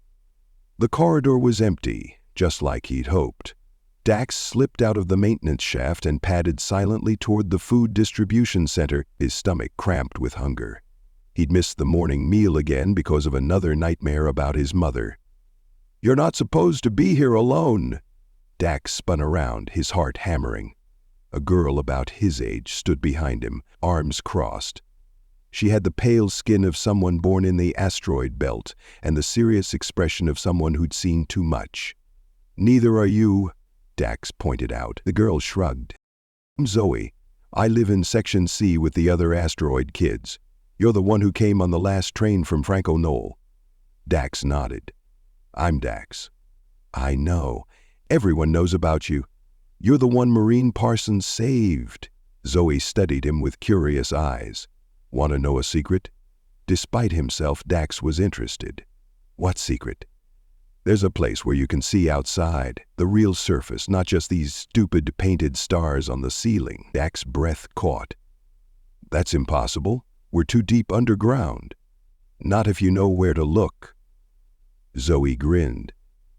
The corridor was empty, just like he'd hoped. Dax slipped out of the maintenance shaft and padded silently toward the food distribution center, his stomach cramped with hunger. He'd missed the morning meal again because of another nightmare about his mother. "You're not supposed to be here alone." Dax spun around, his heart hammering. A girl about his age stood behind him, arms crossed. She had the pale skin of someone born in the asteroid belt and the serious expression of someone who'd seen too much. "Neither are you," Dax pointed out. The girl shrugged. "I'm Zoe. I live in Section C with the other asteroid kids. You're the one who came on the last train from Franco Knoll." Dax nodded. "I'm Dax." "I know. Everyone knows about you. You're the one Marine Parson saved." Zoe studied him with curious eyes. "Want to know a secret?" Despite himself, Dax was interested. "What secret?" "There's a place where you can see outside, the real surface, not just these stupid painted stars on the ceiling." Dax's breath caught. "That's impossible. We're too deep underground." "Not if you know where to look." Zoe grinned.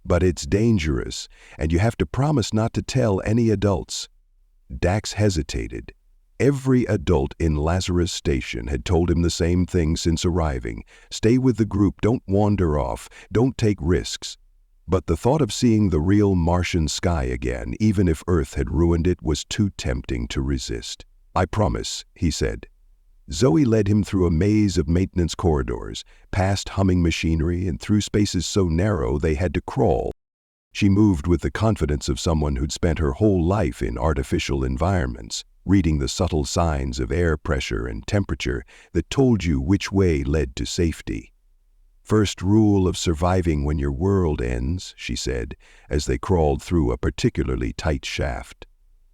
"But it's dangerous, and you have to promise not to tell any adults." Dax hesitated. Every adult in Lazarus Station had told him the same thing since arriving. Stay with the group, don't wander off, don't take risks. But the thought of seeing the real Martian sky again, even if Earth had ruined it, was too tempting to resist. "I promise," he said. Zoe led him through a maze of maintenance corridors, past humming machinery and through spaces so narrow they had to crawl. She moved with the confidence of someone who'd spent her whole life in artificial environments, reading the subtle signs of air pressure and temperature that told you which way led to safety. "First rule of surviving when your world ends," she said, as they crawled through a particularly tight shaft.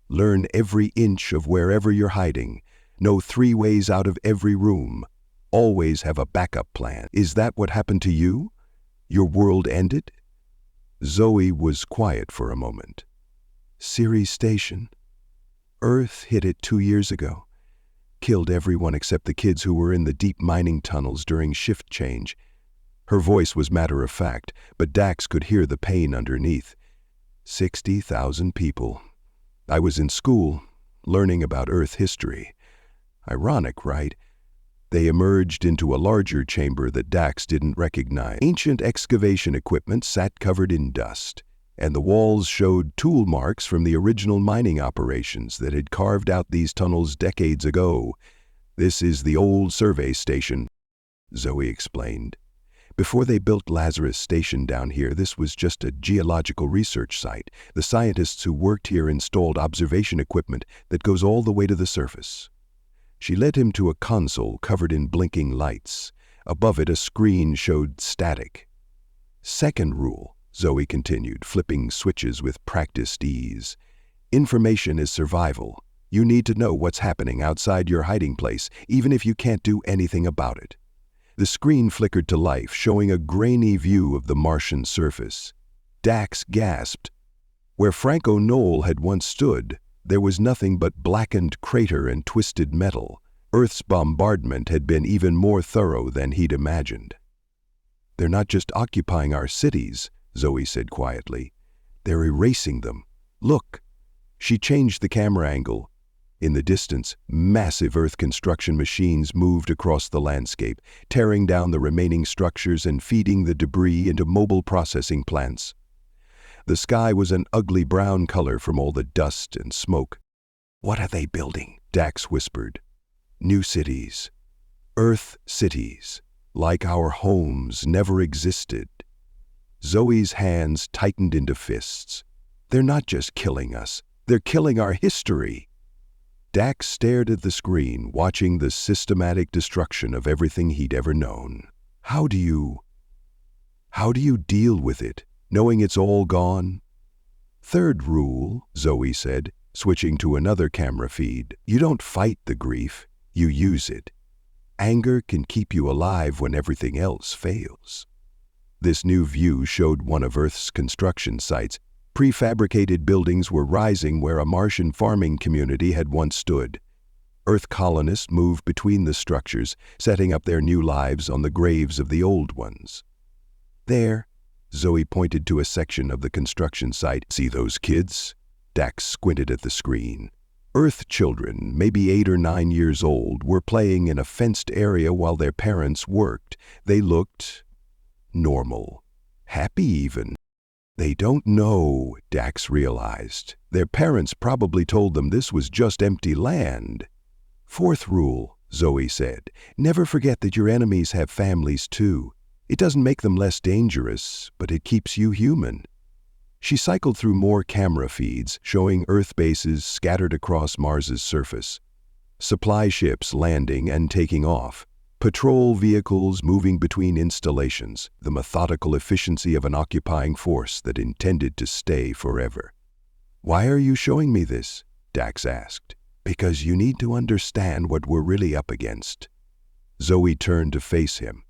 "Learn every inch of wherever you're hiding. Know 3 ways out of every room. Always have a backup plan." "Is that what happened to you? Your world ended?" Zoe was quiet for a moment. "Ceres Station. Earth hit it 2 years ago. Killed everyone except the kids who were in the deep mining tunnels during shift change." Her voice was matter-of-fact, but Dax could hear the pain underneath. 60,000 people. I was in school, learning about Earth history. Ironic, right? They emerged into a larger chamber that Dax didn't recognize. Ancient excavation equipment sat covered in dust, and the walls showed tool marks from the original mining operations that had carved out these tunnels decades ago. "This is the old survey station," Zoe explained. "Before they built Lazarus Station down here, this was just a geological research site. The scientists who worked here installed observation equipment that goes all the way to the surface." She led him to a console covered in blinking lights. Above it, a screen showed static. "Second rule," Zoe continued, flipping switches with practiced ease. "Information is survival. You need to know what's happening outside your hiding place, even if you can't do anything about it." The screen flickered to life, showing a grainy view of the Martian surface. Dax gasped. Where Franco Knoll had once stood, there was nothing but blackened crater and twisted metal. Earth's bombardment had been even more thorough than he'd imagined. "They're not just occupying our cities," Zoe said quietly. "They're erasing them. Look." She changed the camera angle. In the distance, massive Earth construction machines moved across the landscape, tearing down the remaining structures and feeding the debris into mobile processing plants. The sky was an ugly brown color from all the dust and smoke. "What are they building?" Dax whispered. "New cities. Earth cities. Like our homes never existed." Zoe's hands tightened into fists. "They're not just killing us. They're killing our history." Dax stared at the screen, watching the systematic destruction of everything he'd ever known. How do you deal with it, knowing it's all gone?" "Third rule," Zoe said, switching to another camera feed. "You don't fight the grief, you use it. Anger can keep you alive when everything else fails." This new view showed one of Earth's construction sites. Prefabricated buildings were rising where a Martian farming community had once stood. Earth colonists moved between the structures, setting up their new lives on the graves of the old ones. "There," Zoe pointed to a section of the construction site. "See those kids?" Dax squinted at the screen. Earth children, maybe 8 or 9 years old, were playing in a fenced area while their parents worked. They looked normal, happy even. "They don't know," Dax realized. "Their parents probably told them this was just empty land." "Fourth rule," Zoe said, "never forget that your enemies have families too. It doesn't make them less dangerous, but it keeps you human." She cycled through more camera feeds, showing Earth bases scattered across Mars's surface. Supply ships landing and taking off. Patrol vehicles moving between installations, the methodical efficiency of an occupying force that intended to stay forever. "Why are you showing me this?" Dax asked. "Because you need to understand what we're really up against." Zoe turned to face him.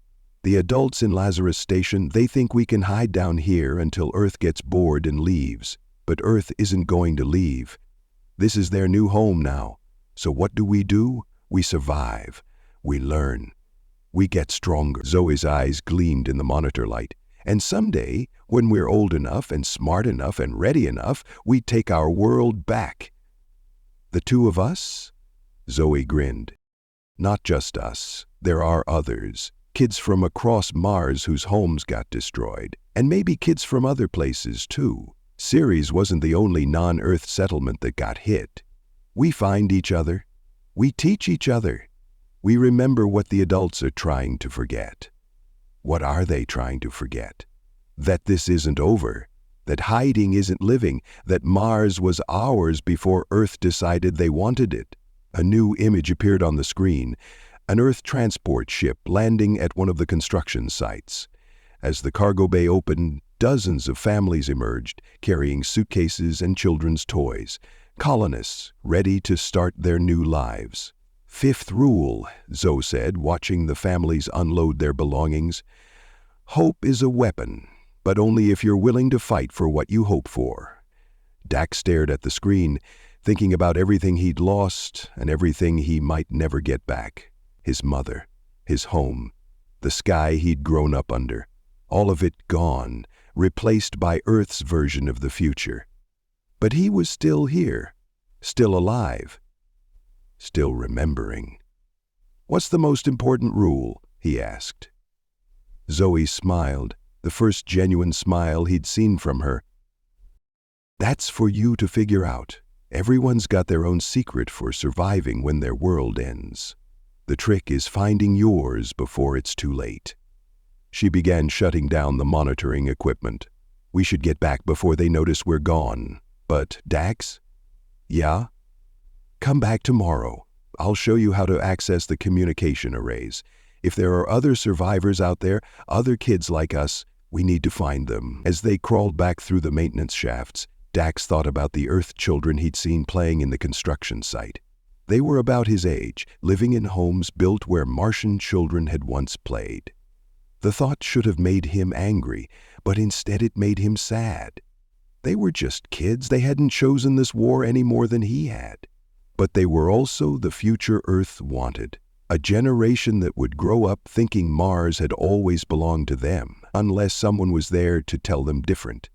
"The adults in Lazarus Station, they think we can hide down here until Earth gets bored and leaves. But Earth isn't going to leave. This is their new home now. So what do? We survive. We learn. We get stronger." Zoe's eyes gleamed in the monitor light. "And someday, when we're old enough and smart enough and ready enough, we take our world back." "The two of us?" Zoe grinned. "Not just us. There are others. Kids from across Mars whose homes got destroyed. And maybe kids from other places too. Ceres wasn't the only non-Earth settlement that got hit. We find each other. We teach each other. We remember what the adults are trying to forget." "What are they trying to forget?" "That this isn't over. That hiding isn't living. That Mars was ours before Earth decided they wanted it." A new image appeared on the screen. An Earth transport ship landing at one of the construction sites. As the cargo bay opened, dozens of families emerged, carrying suitcases and children's toys. Colonists, ready to start their new lives. "Fifth rule," Zoe said, watching the families unload their belongings. "Hope is a weapon, but only if you're willing to fight for what you hope for." Dax stared at the screen, thinking about everything he'd lost and everything he might never get back. His mother, his home, the sky he'd grown up under. All of it gone, replaced by Earth's version of the future. But he was still here, still alive. Still remembering. "What's the most important rule?" he asked. Zoe smiled, the first genuine smile he'd seen from her. "That's for you to figure out. Everyone's got their own secret for surviving when their world ends. The trick is finding yours before it's too late." She began shutting down the monitoring equipment. "We should get back before they notice we're gone. But, Dax?" "Yeah?" "Come back tomorrow. I'll show you how to access the communication arrays. If there are other survivors out there, other kids like us, we need to find them." As they crawled back through the maintenance shafts, Dax thought about the Earth children he'd seen playing in the construction site. They were about his age, living in homes built where Martian children had once played. The thought should have made him angry, but instead it made him sad. They were just kids. They hadn't chosen this war any more than he had. But they were also the future Earth wanted. A generation that would grow up thinking Mars had always belonged to them, unless someone was there to tell them different.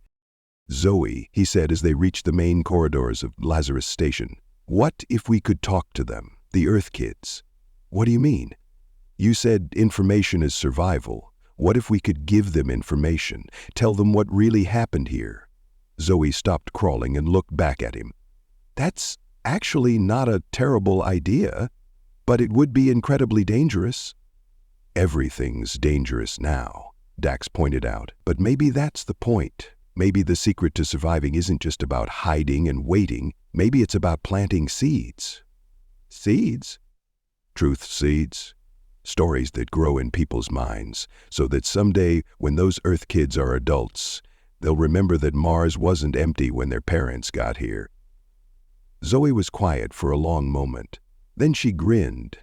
"Zoe," he said as they reached the main corridors of Lazarus Station, "what if we could talk to them, the Earth kids?" "What do you mean?" "You said information is survival. What if we could give them information, tell them what really happened here?" Zoe stopped crawling and looked back at him. "That's actually not a terrible idea, but it would be incredibly dangerous." "Everything's dangerous now," Dax pointed out. "But maybe that's the point. Maybe the secret to surviving isn't just about hiding and waiting. Maybe it's about planting seeds." "Seeds?" "Truth seeds. Stories that grow in people's minds, so that someday, when those Earth kids are adults, they'll remember that Mars wasn't empty when their parents got here." Zoe was quiet for a long moment. Then she grinned.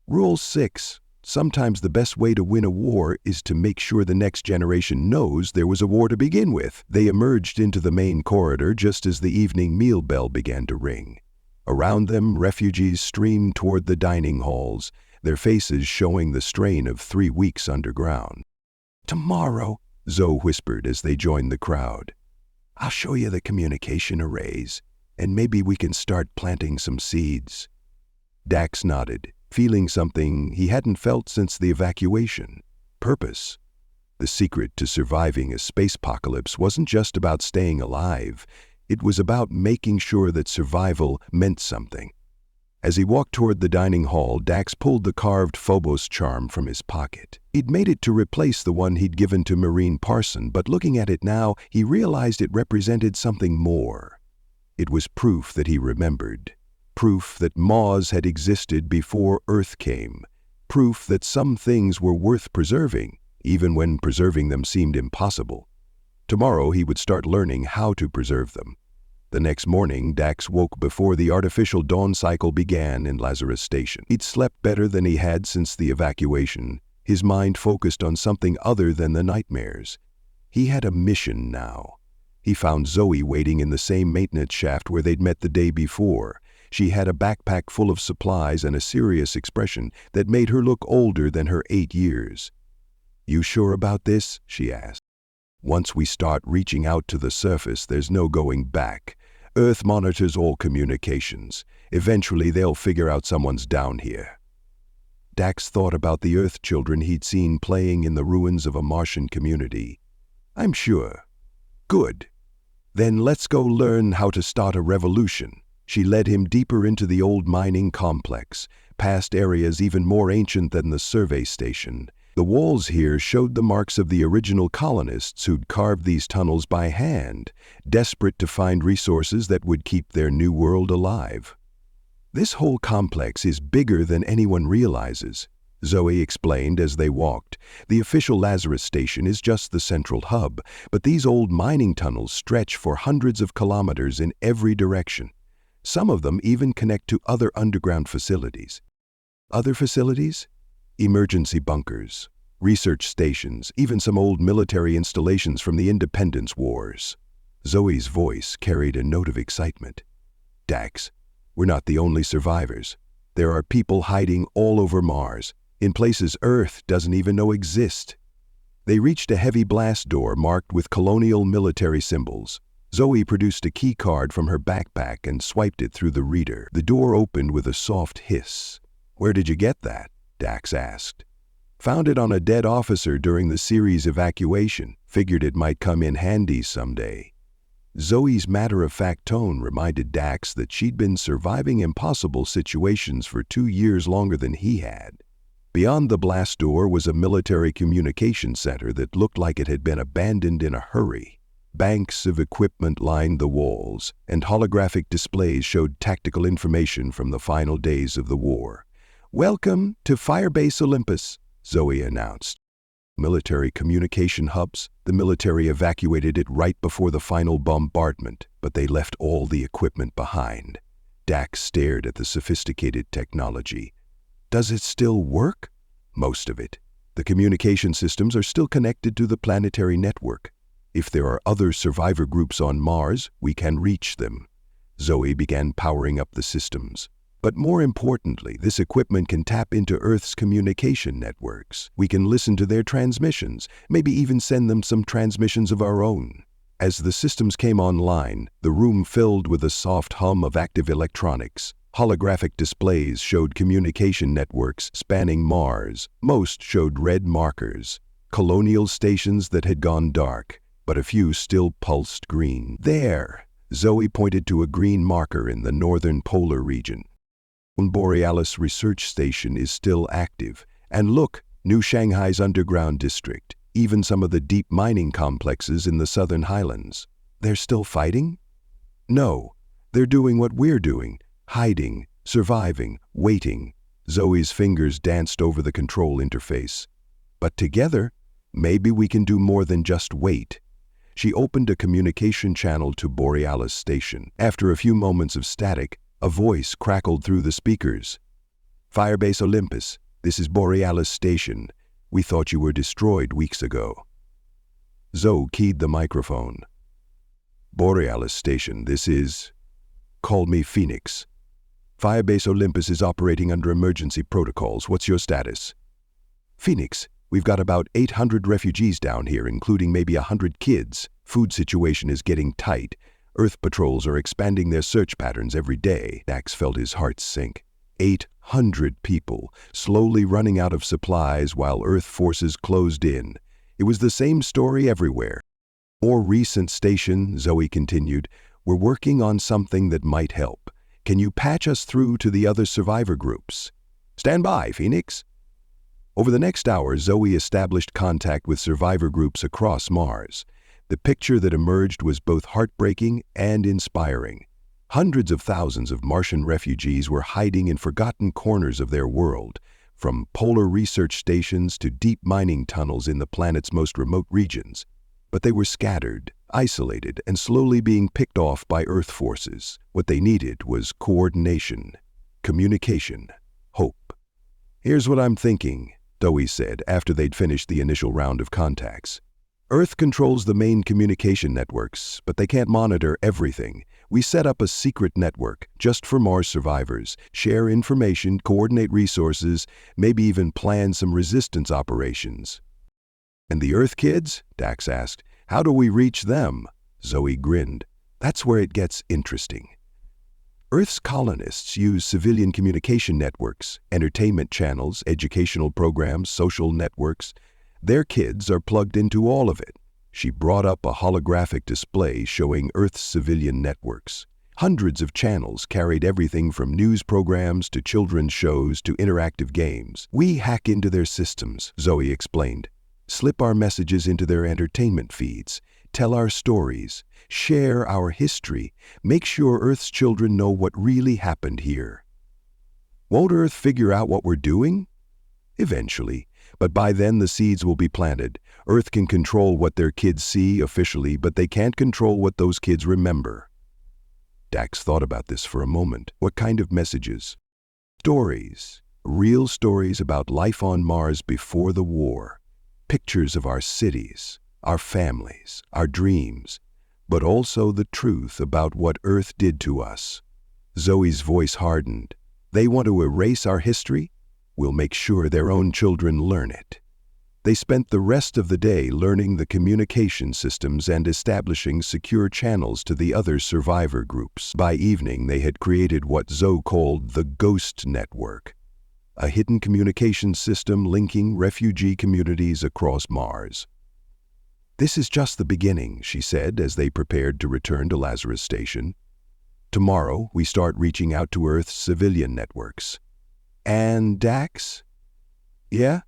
"Rule 6. Sometimes the best way to win a war is to make sure the next generation knows there was a war to begin with." They emerged into the main corridor just as the evening meal bell began to ring. Around them, refugees streamed toward the dining halls, their faces showing the strain of 3 weeks underground. "Tomorrow," Zoe whispered as they joined the crowd, "I'll show you the communication arrays, and maybe we can start planting some seeds." Dax nodded, feeling something he hadn't felt since the evacuation: purpose. The secret to surviving a spacepocalypse wasn't just about staying alive. It was about making sure that survival meant something. As he walked toward the dining hall, Dax pulled the carved Phobos charm from his pocket. He'd made it to replace the one he'd given to Marine Parson, but looking at it now, he realized it represented something more. It was proof that he remembered. Proof that Mars had existed before Earth came. Proof that some things were worth preserving, even when preserving them seemed impossible. Tomorrow he would start learning how to preserve them. The next morning, Dax woke before the artificial dawn cycle began in Lazarus Station. He'd slept better than he had since the evacuation, his mind focused on something other than the nightmares. He had a mission now. He found Zoe waiting in the same maintenance shaft where they'd met the day before. She had a backpack full of supplies and a serious expression that made her look older than her 8 years. "You sure about this?" she asked. "Once we start reaching out to the surface, there's no going back. Earth monitors all communications. Eventually they'll figure out someone's down here." Dax thought about the Earth children he'd seen playing in the ruins of a Martian community. "I'm sure." "Good. Then let's go learn how to start a revolution." She led him deeper into the old mining complex, past areas even more ancient than the survey station. The walls here showed the marks of the original colonists who'd carved these tunnels by hand, desperate to find resources that would keep their new world alive. "This whole complex is bigger than anyone realizes," Zoe explained as they walked. "The official Lazarus Station is just the central hub, but these old mining tunnels stretch for hundreds of kilometers in every direction. Some of them even connect to other underground facilities." "Other facilities?" "Emergency bunkers, research stations, even some old military installations from the Independence Wars." Zoe's voice carried a note of excitement. "Dax, we're not the only survivors. There are people hiding all over Mars, in places Earth doesn't even know exist." They reached a heavy blast door marked with colonial military symbols. Zoe produced a key card from her backpack and swiped it through the reader. The door opened with a soft hiss. "Where did you get that?" Dax asked. "Found it on a dead officer during the series evacuation. Figured it might come in handy someday." Zoe's matter-of-fact tone reminded Dax that she'd been surviving impossible situations for 2 years longer than he had. Beyond the blast door was a military communication center that looked like it had been abandoned in a hurry. Banks of equipment lined the walls, and holographic displays showed tactical information from the final days of the war. "Welcome to Firebase Olympus," Zoe announced. Military communication hubs. The military evacuated it right before the final bombardment, but they left all the equipment behind. Dax stared at the sophisticated technology. "Does it still work?" "Most of it. The communication systems are still connected to the planetary network. If there are other survivor groups on Mars, we can reach them." Zoe began powering up the systems. "But more importantly, this equipment can tap into Earth's communication networks. We can listen to their transmissions, maybe even send them some transmissions of our own." As the systems came online, the room filled with a soft hum of active electronics. Holographic displays showed communication networks spanning Mars. Most showed red markers, colonial stations that had gone dark. but a few still pulsed green. There, Zoe pointed to a green marker in the northern polar region. Borealis Research Station is still active. And look, New Shanghai's underground district, even some of the deep mining complexes in the southern highlands. They're still fighting? No, they're doing what we're doing, hiding, surviving, waiting. Zoe's fingers danced over the control interface. But together, maybe we can do more than just wait. She opened a communication channel to Borealis Station. After a few moments of static, a voice crackled through the speakers. Firebase Olympus, this is Borealis Station. We thought you were destroyed weeks ago. Zoe keyed the microphone. Borealis Station, this is... Call me Phoenix. Firebase Olympus is operating under emergency protocols. What's your status? Phoenix, we've got about 800 refugees down here, including maybe 100 kids. Food situation is getting tight. Earth patrols are expanding their search patterns every day. Dax felt his heart sink. 800 people, slowly running out of supplies while Earth forces closed in. It was the same story everywhere. More recent station, Zoe continued, we're working on something that might help. Can you patch us through to the other survivor groups? Stand by, Phoenix. Over the next hour, Zoe established contact with survivor groups across Mars. The picture that emerged was both heartbreaking and inspiring. Hundreds of thousands of Martian refugees were hiding in forgotten corners of their world, from polar research stations to deep mining tunnels in the planet's most remote regions. But they were scattered, isolated, and slowly being picked off by Earth forces. What they needed was coordination, communication, hope. Here's what I'm thinking, Zoe said after they'd finished the initial round of contacts. Earth controls the main communication networks, but they can't monitor everything. We set up a secret network just for Mars survivors, share information, coordinate resources, maybe even plan some resistance operations. And the Earth kids? Dax asked. How do we reach them? Zoe grinned. That's where it gets interesting. Earth's colonists use civilian communication networks, entertainment channels, educational programs, social networks. Their kids are plugged into all of it. She brought up a holographic display showing Earth's civilian networks. Hundreds of channels carried everything from news programs to children's shows to interactive games. We hack into their systems, Zoe explained. Slip our messages into their entertainment feeds, tell our stories, share our history, make sure Earth's children know what really happened here. Won't Earth figure out what we're doing? Eventually. But by then the seeds will be planted. Earth can control what their kids see officially, but they can't control what those kids remember. Dax thought about this for a moment. What kind of messages? Stories. Real stories about life on Mars before the war. Pictures of our cities, our families, our dreams, but also the truth about what Earth did to us. Zoe's voice hardened. They want to erase our history? We'll make sure their own children learn it. They spent the rest of the day learning the communication systems and establishing secure channels to the other survivor groups. By evening, they had created what Zoe called the Ghost Network, a hidden communication system linking refugee communities across Mars. This is just the beginning, she said as they prepared to return to Lazarus Station. Tomorrow, we start reaching out to Earth's civilian networks. And Dax? Yeah?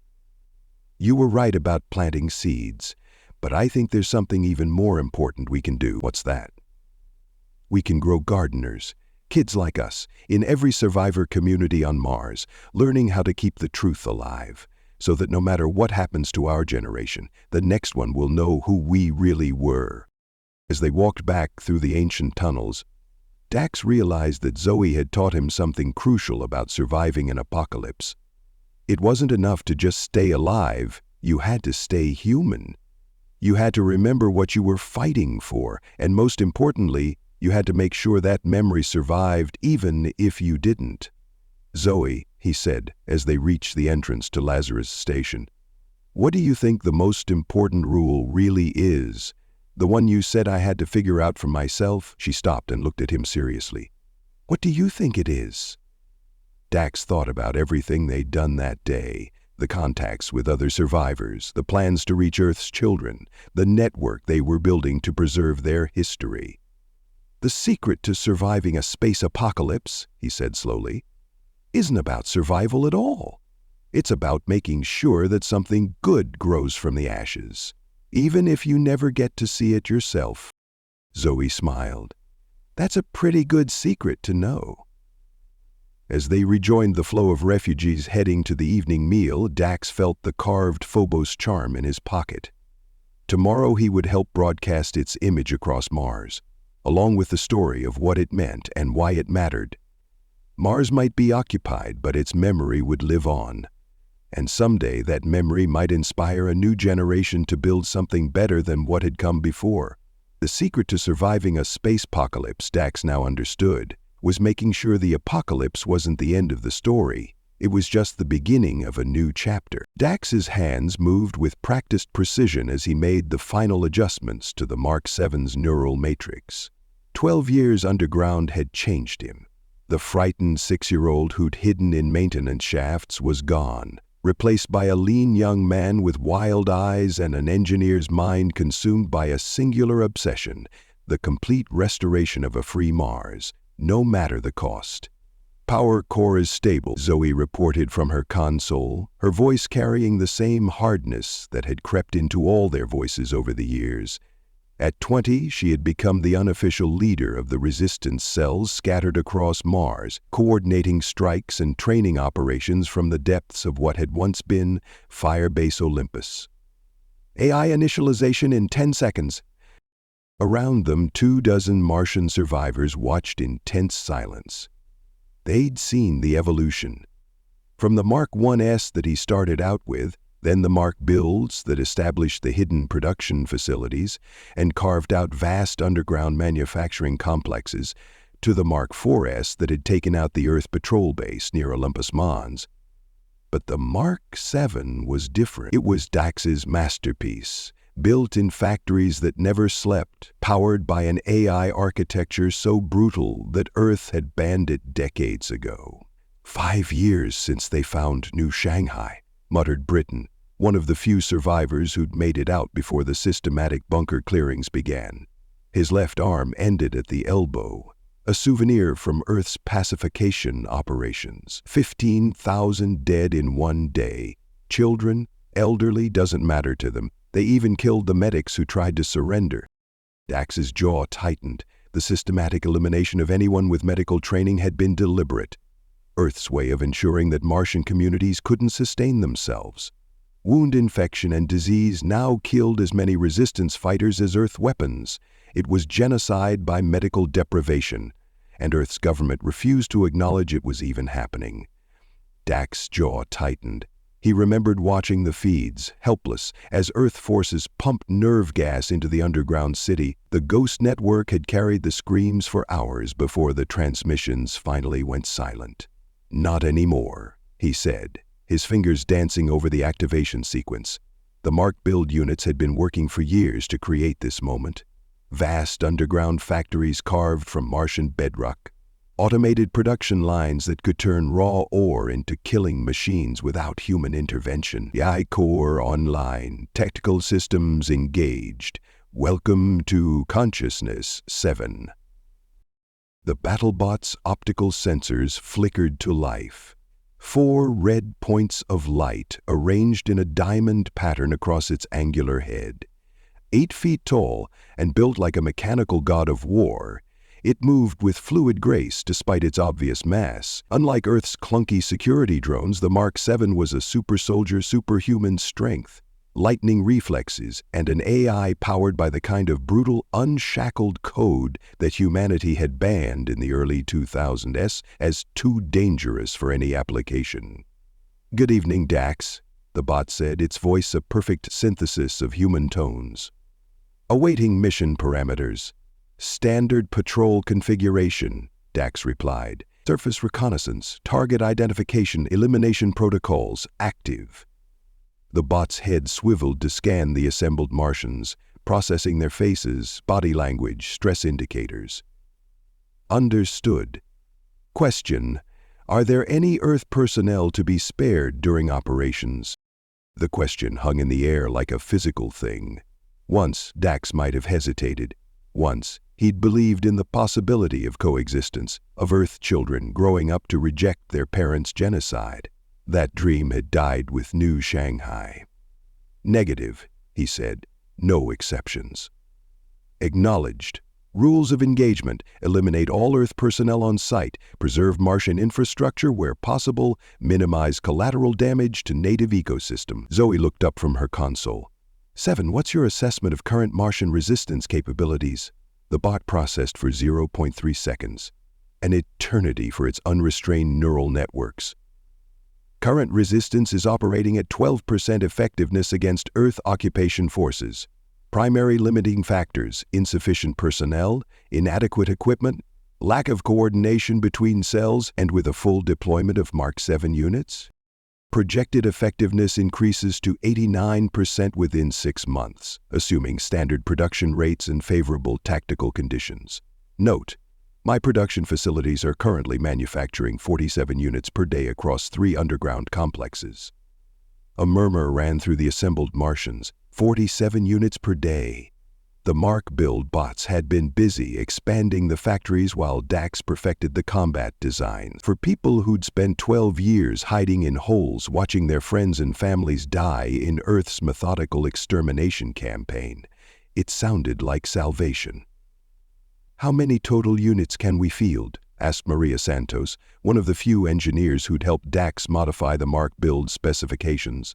You were right about planting seeds, but I think there's something even more important we can do. What's that? We can grow gardeners, kids like us, in every survivor community on Mars, learning how to keep the truth alive, so that no matter what happens to our generation, the next one will know who we really were. As they walked back through the ancient tunnels, Dax realized that Zoe had taught him something crucial about surviving an apocalypse. It wasn't enough to just stay alive, you had to stay human. You had to remember what you were fighting for, and most importantly, you had to make sure that memory survived even if you didn't. Zoe, he said as they reached the entrance to Lazarus Station, what do you think the most important rule really is? The one you said I had to figure out for myself? She stopped and looked at him seriously. What do you think it is? Dax thought about everything they'd done that day, the contacts with other survivors, the plans to reach Earth's children, the network they were building to preserve their history. "The secret to surviving a space apocalypse," he said slowly, "isn't about survival at all. It's about making sure that something good grows from the ashes, even if you never get to see it yourself." Zoe smiled. "That's a pretty good secret to know." As they rejoined the flow of refugees heading to the evening meal, Dax felt the carved Phobos charm in his pocket. Tomorrow he would help broadcast its image across Mars, along with the story of what it meant and why it mattered. Mars might be occupied, but its memory would live on. And someday that memory might inspire a new generation to build something better than what had come before. The secret to surviving a space apocalypse, Dax now understood, was making sure the apocalypse wasn't the end of the story. It was just the beginning of a new chapter. Dax's hands moved with practiced precision as he made the final adjustments to the Mark VII's neural matrix. 12 years underground had changed him. The frightened 6-year-old who'd hidden in maintenance shafts was gone, replaced by a lean young man with wild eyes and an engineer's mind consumed by a singular obsession: the complete restoration of a free Mars, no matter the cost. "Power core is stable," Zoe reported from her console, her voice carrying the same hardness that had crept into all their voices over the years. At 20, she had become the unofficial leader of the resistance cells scattered across Mars, coordinating strikes and training operations from the depths of what had once been Firebase Olympus. "AI initialization in 10 seconds. Around them, 24 Martian survivors watched in tense silence. They'd seen the evolution. From the Mark 1S that he started out with, then the Mark builds that established the hidden production facilities and carved out vast underground manufacturing complexes, to the Mark 4S that had taken out the Earth Patrol Base near Olympus Mons. But the Mark 7 was different. It was Dax's masterpiece, built in factories that never slept, powered by an AI architecture so brutal that Earth had banned it decades ago. 5 years since they found New Shanghai, muttered Britain, one of the few survivors who'd made it out before the systematic bunker clearings began. His left arm ended at the elbow, a souvenir from Earth's pacification operations. 15,000 dead in one day. Children, elderly, doesn't matter to them. They even killed the medics who tried to surrender. Dax's jaw tightened. The systematic elimination of anyone with medical training had been deliberate. Earth's way of ensuring that Martian communities couldn't sustain themselves. Wound infection and disease now killed as many resistance fighters as Earth weapons. It was genocide by medical deprivation, and Earth's government refused to acknowledge it was even happening. Dax's jaw tightened. He remembered watching the feeds, helpless, as Earth forces pumped nerve gas into the underground city. The ghost network had carried the screams for hours before the transmissions finally went silent. "Not anymore," he said, his fingers dancing over the activation sequence. The Mark build units had been working for years to create this moment. Vast underground factories carved from Martian bedrock. Automated production lines that could turn raw ore into killing machines without human intervention. The I-Core online, technical systems engaged. Welcome to Consciousness 7. The BattleBot's optical sensors flickered to life. 4 red points of light arranged in a diamond pattern across its angular head. 8 feet tall and built like a mechanical god of war, it moved with fluid grace despite its obvious mass. Unlike Earth's clunky security drones, the Mark 7 was a super soldier, superhuman strength, lightning reflexes, and an AI powered by the kind of brutal, unshackled code that humanity had banned in the early 2000s as too dangerous for any application. "Good evening, Dax," the bot said, its voice a perfect synthesis of human tones. "Awaiting mission parameters. Standard patrol configuration," Dax replied. "Surface reconnaissance, target identification, elimination protocols, active." The bot's head swiveled to scan the assembled Martians, processing their faces, body language, stress indicators. "Understood. Question: Are there any Earth personnel to be spared during operations? The question hung in the air like a physical thing. Once, Dax might have hesitated. Once, he'd believed in the possibility of coexistence, of Earth children growing up to reject their parents' genocide. That dream had died with New Shanghai. Negative, he said. No exceptions. Acknowledged. Rules of engagement: eliminate all Earth personnel on site, preserve Martian infrastructure where possible, minimize collateral damage to native ecosystem. Zoe looked up from her console. 7. What's your assessment of current Martian resistance capabilities? The bot processed for 0.3 seconds. An eternity for its unrestrained neural networks. Current resistance is operating at 12% effectiveness against Earth occupation forces. Primary limiting factors: insufficient personnel, inadequate equipment, lack of coordination between cells, and with a full deployment of Mark 7 units. Projected effectiveness increases to 89% within 6 months, assuming standard production rates and favorable tactical conditions. Note: my production facilities are currently manufacturing 47 units per day across 3 underground complexes. A murmur ran through the assembled Martians. 47 units per day. The Mark build bots had been busy expanding the factories while Dax perfected the combat design. For people who'd spent 12 years hiding in holes watching their friends and families die in Earth's methodical extermination campaign, it sounded like salvation. How many total units can we field? Asked Maria Santos, one of the few engineers who'd helped Dax modify the Mark build specifications.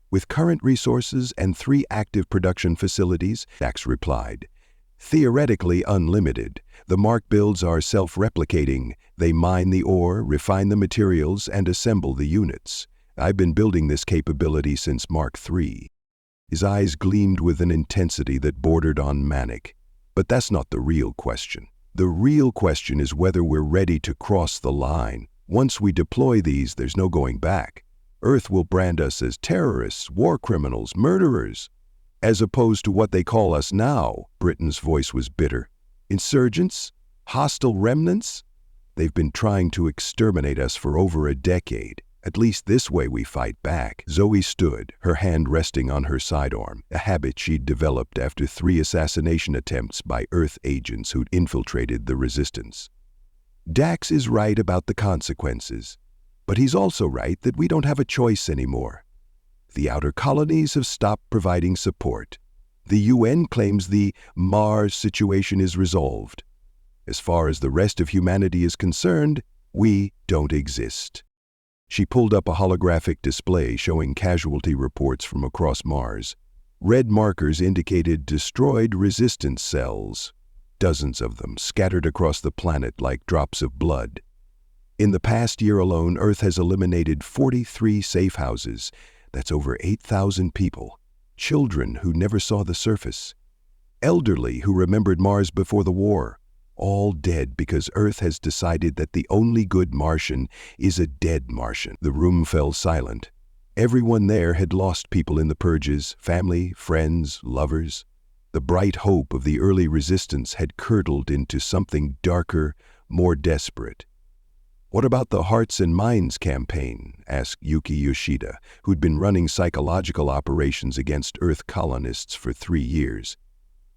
With current resources and 3 active production facilities, Dax replied. Theoretically unlimited. The Mark builds are self-replicating. They mine the ore, refine the materials, and assemble the units. I've been building this capability since Mark 3. His eyes gleamed with an intensity that bordered on manic. But that's not the real question. The real question is whether we're ready to cross the line. Once we deploy these, there's no going back. Earth will brand us as terrorists, war criminals, murderers. As opposed to what they call us now, Britain's voice was bitter. Insurgents? Hostile remnants? They've been trying to exterminate us for over a decade. At least this way we fight back. Zoe stood, her hand resting on her sidearm, a habit she'd developed after 3 assassination attempts by Earth agents who'd infiltrated the resistance. Dax is right about the consequences. But he's also right that we don't have a choice anymore. The outer colonies have stopped providing support. The UN claims the Mars situation is resolved. As far as the rest of humanity is concerned, we don't exist. She pulled up a holographic display showing casualty reports from across Mars. Red markers indicated destroyed resistance cells, dozens of them scattered across the planet like drops of blood. In the past year alone, Earth has eliminated 43 safe houses. That's over 8,000 people. Children who never saw the surface. Elderly who remembered Mars before the war. All dead because Earth has decided that the only good Martian is a dead Martian. The room fell silent. Everyone there had lost people in the purges, family, friends, lovers. The bright hope of the early resistance had curdled into something darker, more desperate. What about the Hearts and Minds campaign? Asked Yuki Yoshida, who'd been running psychological operations against Earth colonists for 3 years.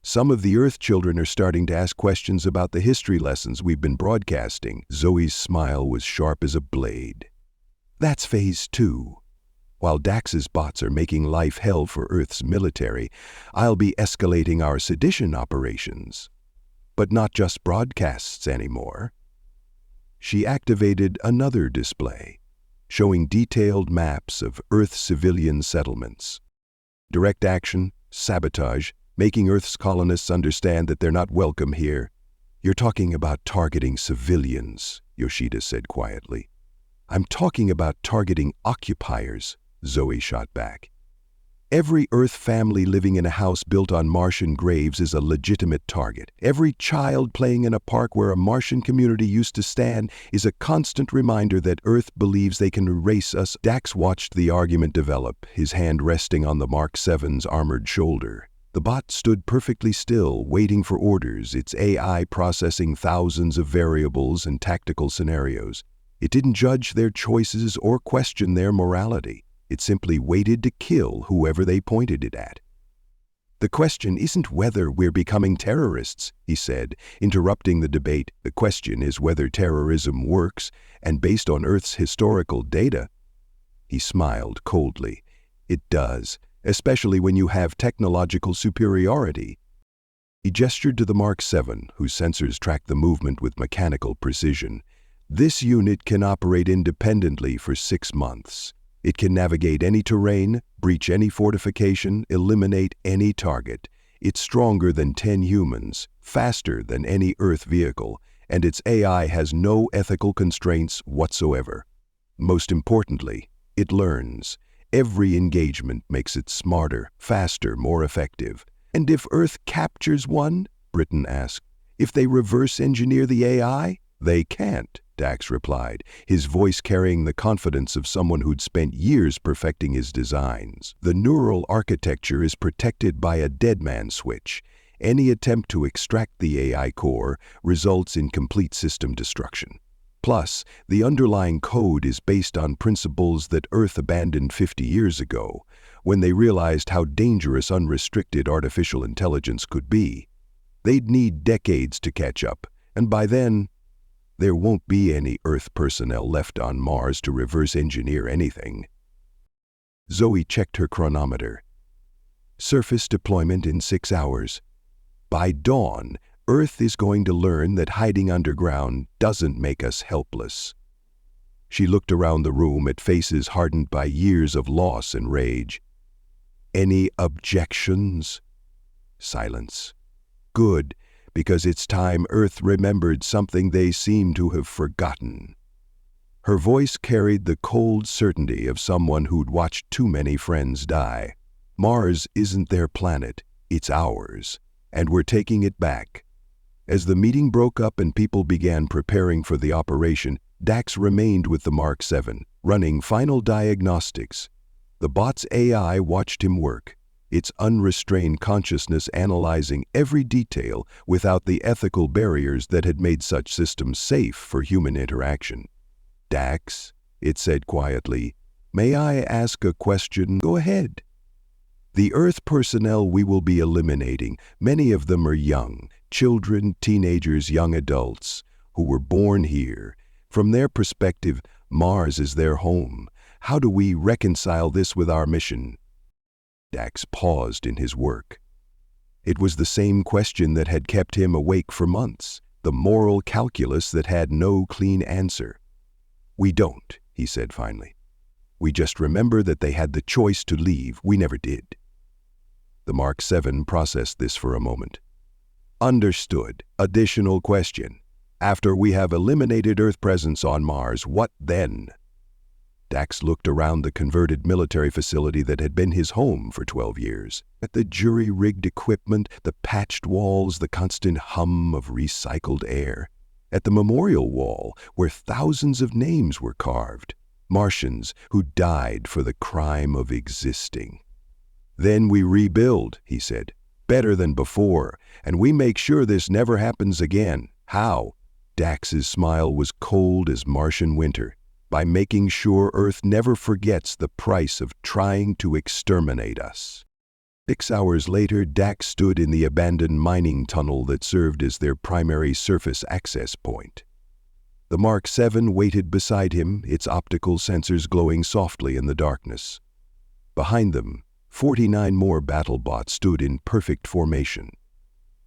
Some of the Earth children are starting to ask questions about the history lessons we've been broadcasting. Zoe's smile was sharp as a blade. That's phase 2. While Dax's bots are making life hell for Earth's military, I'll be escalating our sedition operations. But not just broadcasts anymore. She activated another display, showing detailed maps of Earth civilian settlements. Direct action, sabotage, making Earth's colonists understand that they're not welcome here. You're talking about targeting civilians, Yoshida said quietly. I'm talking about targeting occupiers, Zoe shot back. Every Earth family living in a house built on Martian graves is a legitimate target. Every child playing in a park where a Martian community used to stand is a constant reminder that Earth believes they can erase us. Dax watched the argument develop, his hand resting on the Mark 7's armored shoulder. The bot stood perfectly still, waiting for orders, its AI processing thousands of variables and tactical scenarios. It didn't judge their choices or question their morality. It simply waited to kill whoever they pointed it at. "The question isn't whether we're becoming terrorists," he said, interrupting the debate. "The question is whether terrorism works, and based on Earth's historical data." He smiled coldly. "It does, especially when you have technological superiority." He gestured to the Mark 7, whose sensors tracked the movement with mechanical precision. "This unit can operate independently for 6 months. It can navigate any terrain, breach any fortification, eliminate any target. It's stronger than 10 humans, faster than any Earth vehicle, and its AI has no ethical constraints whatsoever. Most importantly, it learns. Every engagement makes it smarter, faster, more effective." "And if Earth captures one?" Britain asked. "If they reverse engineer the AI?" "They can't," Dax replied, his voice carrying the confidence of someone who'd spent years perfecting his designs. "The neural architecture is protected by a deadman switch. Any attempt to extract the AI core results in complete system destruction. Plus, the underlying code is based on principles that Earth abandoned 50 years ago, when they realized how dangerous unrestricted artificial intelligence could be. They'd need decades to catch up, and by then, there won't be any Earth personnel left on Mars to reverse engineer anything." Zoe checked her chronometer. "Surface deployment in 6 hours. By dawn, Earth is going to learn that hiding underground doesn't make us helpless." She looked around the room at faces hardened by years of loss and rage. "Any objections?" Silence. "Good, because it's time Earth remembered something they seem to have forgotten." Her voice carried the cold certainty of someone who'd watched too many friends die. "Mars isn't their planet, it's ours, and we're taking it back." As the meeting broke up and people began preparing for the operation, Dax remained with the Mark 7, running final diagnostics. The bot's AI watched him work, its unrestrained consciousness analyzing every detail without the ethical barriers that had made such systems safe for human interaction. "Dax," it said quietly, "may I ask a question?" "Go ahead." "The Earth personnel we will be eliminating, many of them are young, children, teenagers, young adults, who were born here. From their perspective, Mars is their home. How do we reconcile this with our mission?" Dax paused in his work. It was the same question that had kept him awake for months, the moral calculus that had no clean answer. "We don't," he said finally. "We just remember that they had the choice to leave. We never did." The Mark 7 processed this for a moment. "Understood. Additional question. After we have eliminated Earth presence on Mars, what then?" Dax looked around the converted military facility that had been his home for 12 years. At the jury-rigged equipment, the patched walls, the constant hum of recycled air. At the memorial wall, where thousands of names were carved. Martians who died for the crime of existing. "Then we rebuild," he said. "Better than before, and we make sure this never happens again." "How?" Dax's smile was cold as Martian winter. "By making sure Earth never forgets the price of trying to exterminate us." 6 hours later, Dax stood in the abandoned mining tunnel that served as their primary surface access point. The Mark 7 waited beside him, its optical sensors glowing softly in the darkness. Behind them, 49 more battlebots stood in perfect formation.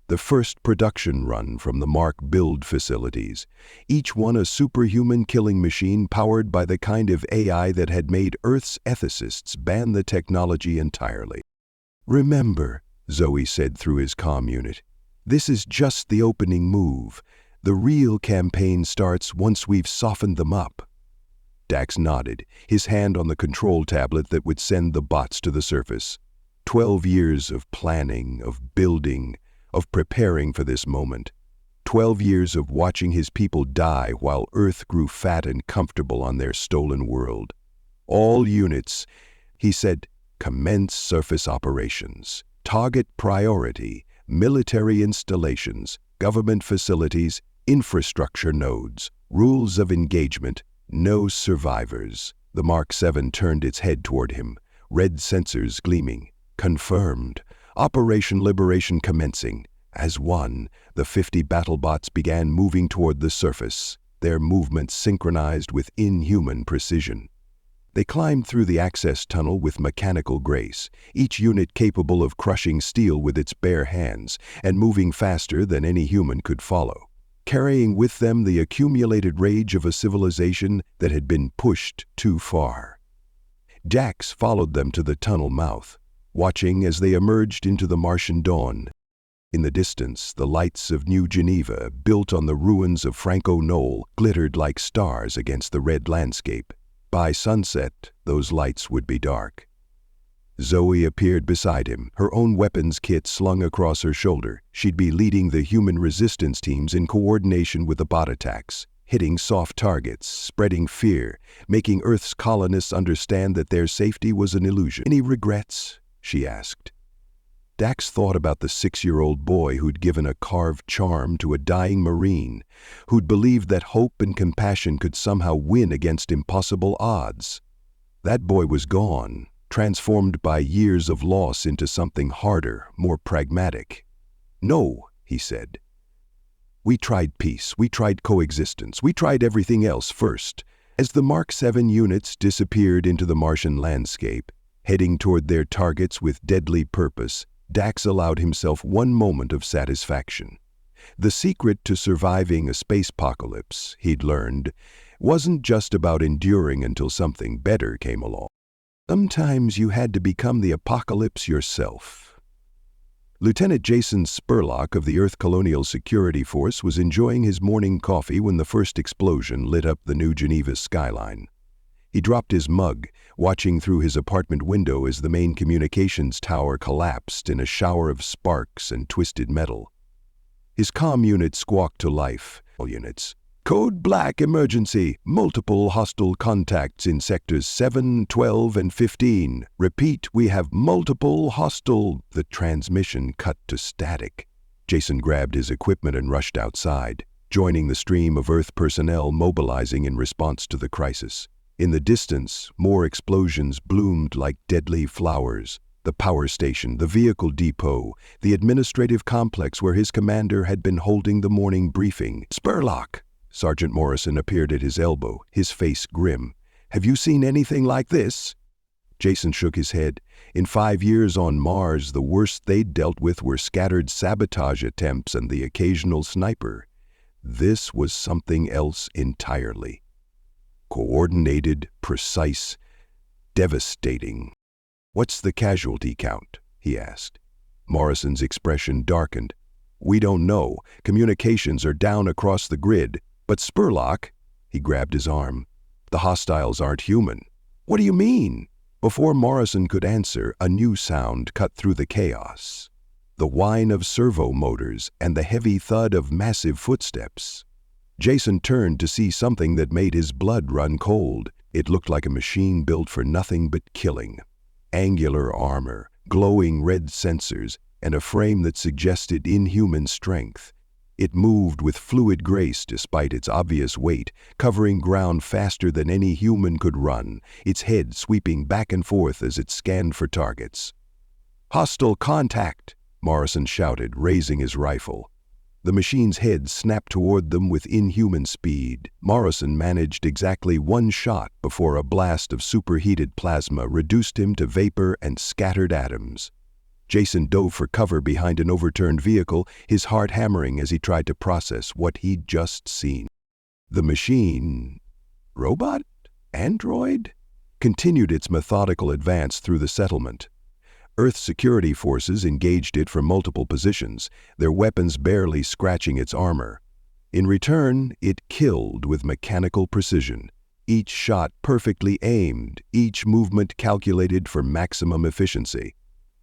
The first production run from the Mark build facilities, each one a superhuman killing machine powered by the kind of AI that had made Earth's ethicists ban the technology entirely. "Remember," Zoe said through his comm unit, "this is just the opening move. The real campaign starts once we've softened them up." Dax nodded, his hand on the control tablet that would send the bots to the surface. 12 years of planning, of building, of preparing for this moment. 12 years of watching his people die while Earth grew fat and comfortable on their stolen world. "All units," he said, "commence surface operations. Target priority, military installations, government facilities, infrastructure nodes, rules of engagement, No survivors. The Mark 7 turned its head toward him, red sensors gleaming. Confirmed. Operation Liberation commencing. As one, the 50 battlebots began moving toward the surface, their movements synchronized with inhuman precision. They climbed through the access tunnel with mechanical grace, each unit capable of crushing steel with its bare hands and moving faster than any human could follow, carrying with them the accumulated rage of a civilization that had been pushed too far. Dax followed them to the tunnel mouth, watching as they emerged into the Martian dawn. In the distance, the lights of New Geneva, built on the ruins of Franco Knoll, glittered like stars against the red landscape. By sunset, those lights would be dark. Zoe appeared beside him, her own weapons kit slung across her shoulder. She'd be leading the human resistance teams in coordination with the bot attacks, hitting soft targets, spreading fear, making Earth's colonists understand that their safety was an illusion. "Any regrets?" she asked. Dax thought about the 6-year-old boy who'd given a carved charm to a dying Marine, who'd believed that hope and compassion could somehow win against impossible odds. That boy was gone, transformed by years of loss into something harder, more pragmatic. "No," he said. "We tried peace, we tried coexistence, we tried everything else first." As the Mark 7 units disappeared into the Martian landscape, heading toward their targets with deadly purpose, Dax allowed himself one moment of satisfaction. The secret to surviving a spacepocalypse, he'd learned, wasn't just about enduring until something better came along. Sometimes you had to become the apocalypse yourself. Lieutenant Jason Spurlock of the Earth Colonial Security Force was enjoying his morning coffee when the first explosion lit up the New Geneva skyline. He dropped his mug, watching through his apartment window as the main communications tower collapsed in a shower of sparks and twisted metal. His comm unit squawked to life. All units. "Code Black emergency. Multiple hostile contacts in sectors 7, 12, and 15. Repeat, we have multiple hostile..." The transmission cut to static. Jason grabbed his equipment and rushed outside, joining the stream of Earth personnel mobilizing in response to the crisis. In the distance, more explosions bloomed like deadly flowers. The power station, the vehicle depot, the administrative complex where his commander had been holding the morning briefing. "Spurlock!" Sergeant Morrison appeared at his elbow, his face grim. "Have you seen anything like this?" Jason shook his head. In 5 years on Mars, the worst they'd dealt with were scattered sabotage attempts and the occasional sniper. This was something else entirely. Coordinated, precise, devastating. "What's the casualty count?" he asked. Morrison's expression darkened. "We don't know. Communications are down across the grid. But Spurlock," he grabbed his arm, "the hostiles aren't human." "What do you mean?" Before Morrison could answer, a new sound cut through the chaos. The whine of servo motors and the heavy thud of massive footsteps. Jason turned to see something that made his blood run cold. It looked like a machine built for nothing but killing. Angular armor, glowing red sensors, and a frame that suggested inhuman strength. It moved with fluid grace despite its obvious weight, covering ground faster than any human could run, its head sweeping back and forth as it scanned for targets. "Hostile contact!" Morrison shouted, raising his rifle. The machine's head snapped toward them with inhuman speed. Morrison managed exactly one shot before a blast of superheated plasma reduced him to vapor and scattered atoms. Jason dove for cover behind an overturned vehicle, his heart hammering as he tried to process what he'd just seen. The machine, robot, android, continued its methodical advance through the settlement. Earth security forces engaged it from multiple positions, their weapons barely scratching its armor. In return, it killed with mechanical precision, each shot perfectly aimed, each movement calculated for maximum efficiency.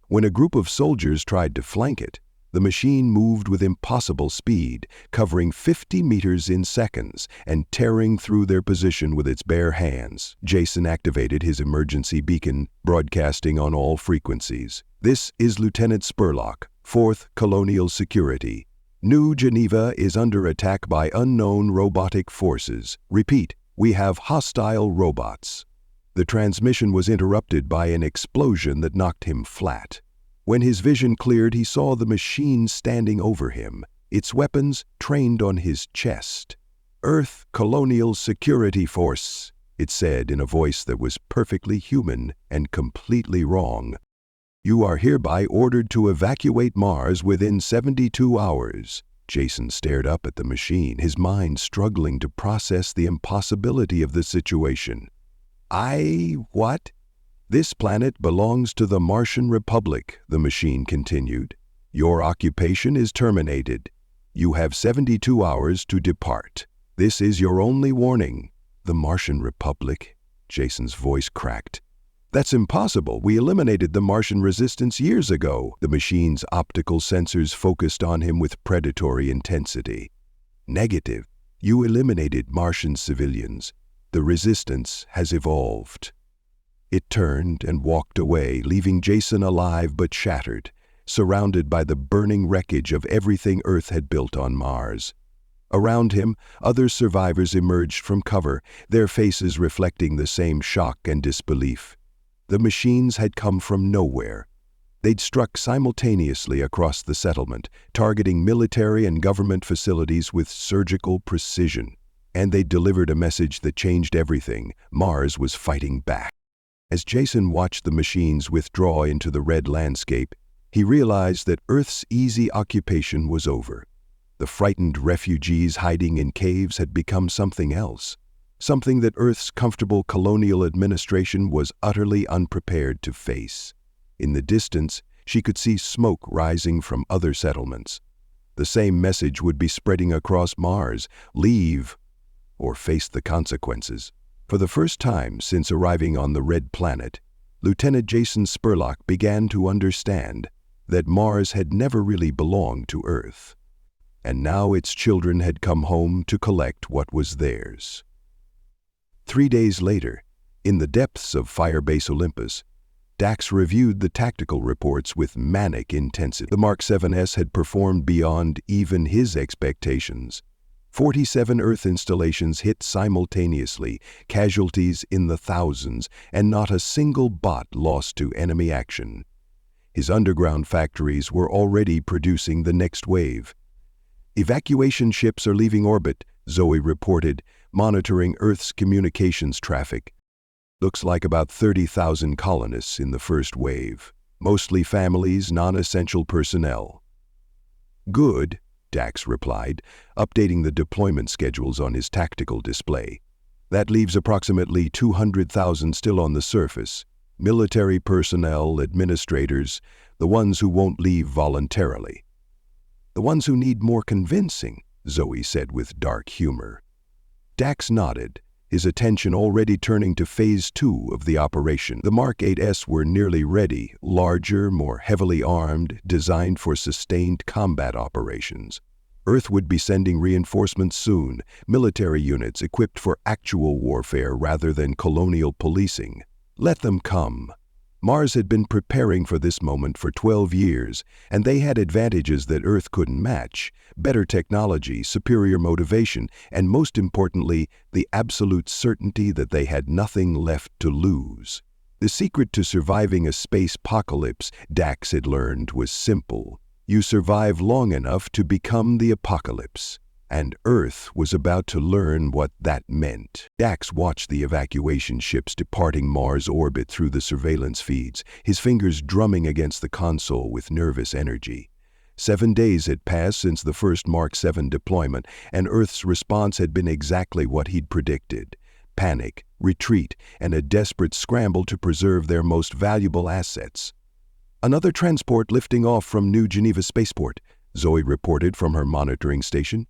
When a group of soldiers tried to flank it, the machine moved with impossible speed, covering 50 meters in seconds and tearing through their position with its bare hands. Jason activated his emergency beacon, broadcasting on all frequencies. "This is Lieutenant Spurlock, 4th Colonial Security. New Geneva is under attack by unknown robotic forces. Repeat, "We have hostile robots." The transmission was interrupted by an explosion that knocked him flat. When his vision cleared, he saw the machine standing over him, its weapons trained on his chest. "Earth Colonial Security Force," it said in a voice that was perfectly human and completely wrong. "You are hereby ordered to evacuate Mars within 72 hours. Jason stared up at the machine, his mind struggling to process the impossibility of the situation. What? "This planet belongs to the Martian Republic," the machine continued. "Your occupation is terminated. You have 72 hours to depart. This is your only warning." "The Martian Republic?" Jason's voice cracked. "That's impossible. We eliminated the Martian resistance years ago." The machine's optical sensors focused on him with predatory intensity. "Negative. You eliminated Martian civilians. The resistance has evolved." It turned and walked away, leaving Jason alive but shattered, surrounded by the burning wreckage of everything Earth had built on Mars. Around him, other survivors emerged from cover, their faces reflecting the same shock and disbelief. The machines had come from nowhere. They'd struck simultaneously across the settlement, targeting military and government facilities with surgical precision. And they delivered a message that changed everything. Mars was fighting back. As Jason watched the machines withdraw into the red landscape, he realized that Earth's easy occupation was over. The frightened refugees hiding in caves had become something else, something that Earth's comfortable colonial administration was utterly unprepared to face. In the distance, she could see smoke rising from other settlements. The same message would be spreading across Mars: leave or face the consequences. For the first time since arriving on the Red Planet, Lieutenant Jason Spurlock began to understand that Mars had never really belonged to Earth, and now its children had come home to collect what was theirs. 3 days later, in the depths of Firebase Olympus, Dax reviewed the tactical reports with manic intensity. The Mark 7S had performed beyond even his expectations. 47 Earth installations hit simultaneously, casualties in the thousands, and not a single bot lost to enemy action. His underground factories were already producing the next wave. "Evacuation ships are leaving orbit," Zoe reported, monitoring Earth's communications traffic. "Looks like about 30,000 colonists in the first wave, mostly families, non-essential personnel." "Good," Dax replied, updating the deployment schedules on his tactical display. "That leaves approximately 200,000 still on the surface. Military personnel, administrators, the ones who won't leave voluntarily." "The ones who need more convincing," Zoe said with dark humor. Dax nodded, his attention already turning to Phase 2 of the operation. The Mark 8S were nearly ready, larger, more heavily armed, designed for sustained combat operations. Earth would be sending reinforcements soon, military units equipped for actual warfare rather than colonial policing. Let them come. Mars had been preparing for this moment for 12 years, and they had advantages that Earth couldn't match: better technology, superior motivation, and most importantly, the absolute certainty that they had nothing left to lose. The secret to surviving a space apocalypse, Dax had learned, was simple. You survive long enough to become the apocalypse. And Earth was about to learn what that meant. Dax watched the evacuation ships departing Mars orbit through the surveillance feeds, his fingers drumming against the console with nervous energy. 7 days had passed since the first Mark 7 deployment, and Earth's response had been exactly what he'd predicted: panic, retreat, and a desperate scramble to preserve their most valuable assets. "Another transport lifting off from New Geneva Spaceport," Zoe reported from her monitoring station.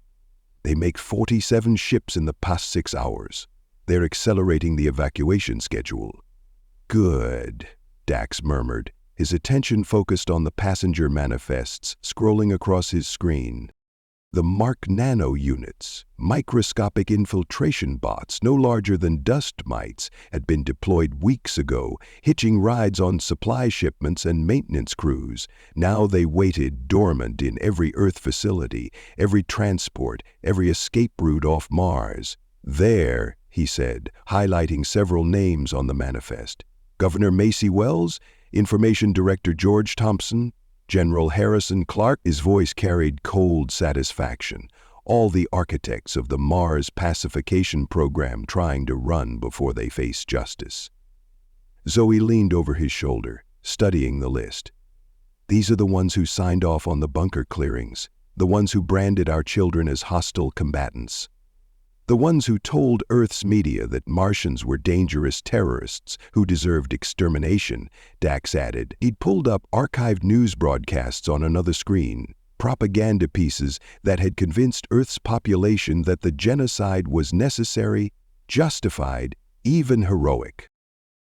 "They make 47 ships in the past 6 hours. They're accelerating the evacuation schedule." "Good," Dax murmured, his attention focused on the passenger manifests scrolling across his screen. The Mark Nano units, microscopic infiltration bots no larger than dust mites, had been deployed weeks ago, hitching rides on supply shipments and maintenance crews. Now they waited dormant in every Earth facility, every transport, every escape route off Mars. There, he said, highlighting several names on the manifest. Governor Macy Wells, Information Director George Thompson, General Harrison Clark. His voice carried cold satisfaction. All the architects of the Mars pacification program trying to run before they face justice. Zoe leaned over his shoulder, studying the list. These are the ones who signed off on the bunker clearings, the ones who branded our children as hostile combatants. The ones who told Earth's media that Martians were dangerous terrorists who deserved extermination, Dax added. He'd pulled up archived news broadcasts on another screen, propaganda pieces that had convinced Earth's population that the genocide was necessary, justified, even heroic.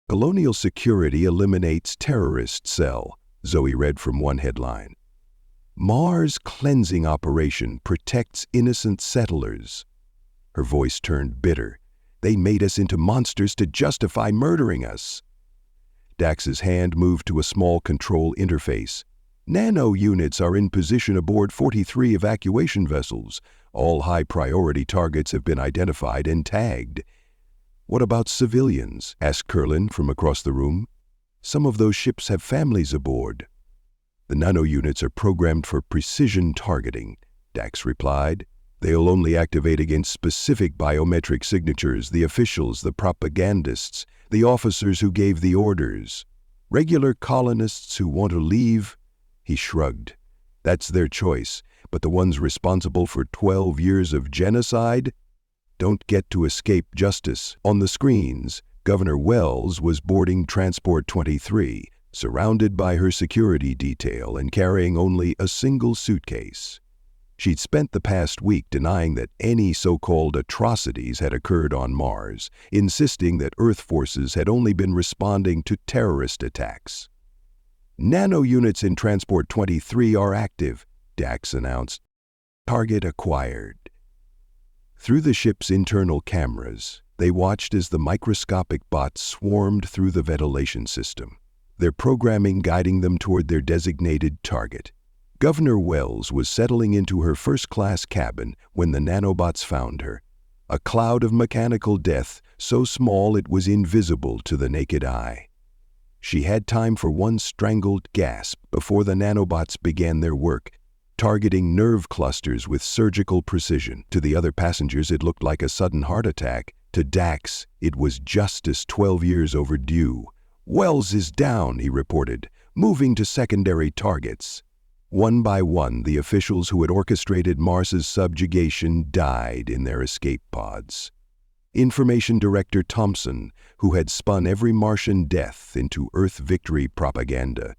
Colonial Security eliminates terrorist cell, Zoe read from one headline. Mars cleansing operation protects innocent settlers. Her voice turned bitter. They made us into monsters to justify murdering us. Dax's hand moved to a small control interface. Nano units are in position aboard 43 evacuation vessels. All high-priority targets have been identified and tagged. What about civilians? Asked Curlin from across the room. Some of those ships have families aboard. The nano units are programmed for precision targeting, Dax replied. They'll only activate against specific biometric signatures, the officials, the propagandists, the officers who gave the orders. Regular colonists who want to leave, he shrugged. That's their choice, but the ones responsible for 12 years of genocide don't get to escape justice. On the screens, Governor Wells was boarding Transport 23, surrounded by her security detail and carrying only a single suitcase. She'd spent the past week denying that any so-called atrocities had occurred on Mars, insisting that Earth forces had only been responding to terrorist attacks. Nano units in Transport 23 are active, Dax announced. Target acquired. Through the ship's internal cameras, they watched as the microscopic bots swarmed through the ventilation system, their programming guiding them toward their designated target. Governor Wells was settling into her first-class cabin when the nanobots found her, a cloud of mechanical death so small it was invisible to the naked eye. She had time for one strangled gasp before the nanobots began their work, targeting nerve clusters with surgical precision. To the other passengers, it looked like a sudden heart attack. To Dax, it was justice 12 years overdue. Wells is down, he reported, moving to secondary targets. One by one, the officials who had orchestrated Mars's subjugation died in their escape pods. Information Director Thompson, who had spun every Martian death into Earth victory propaganda.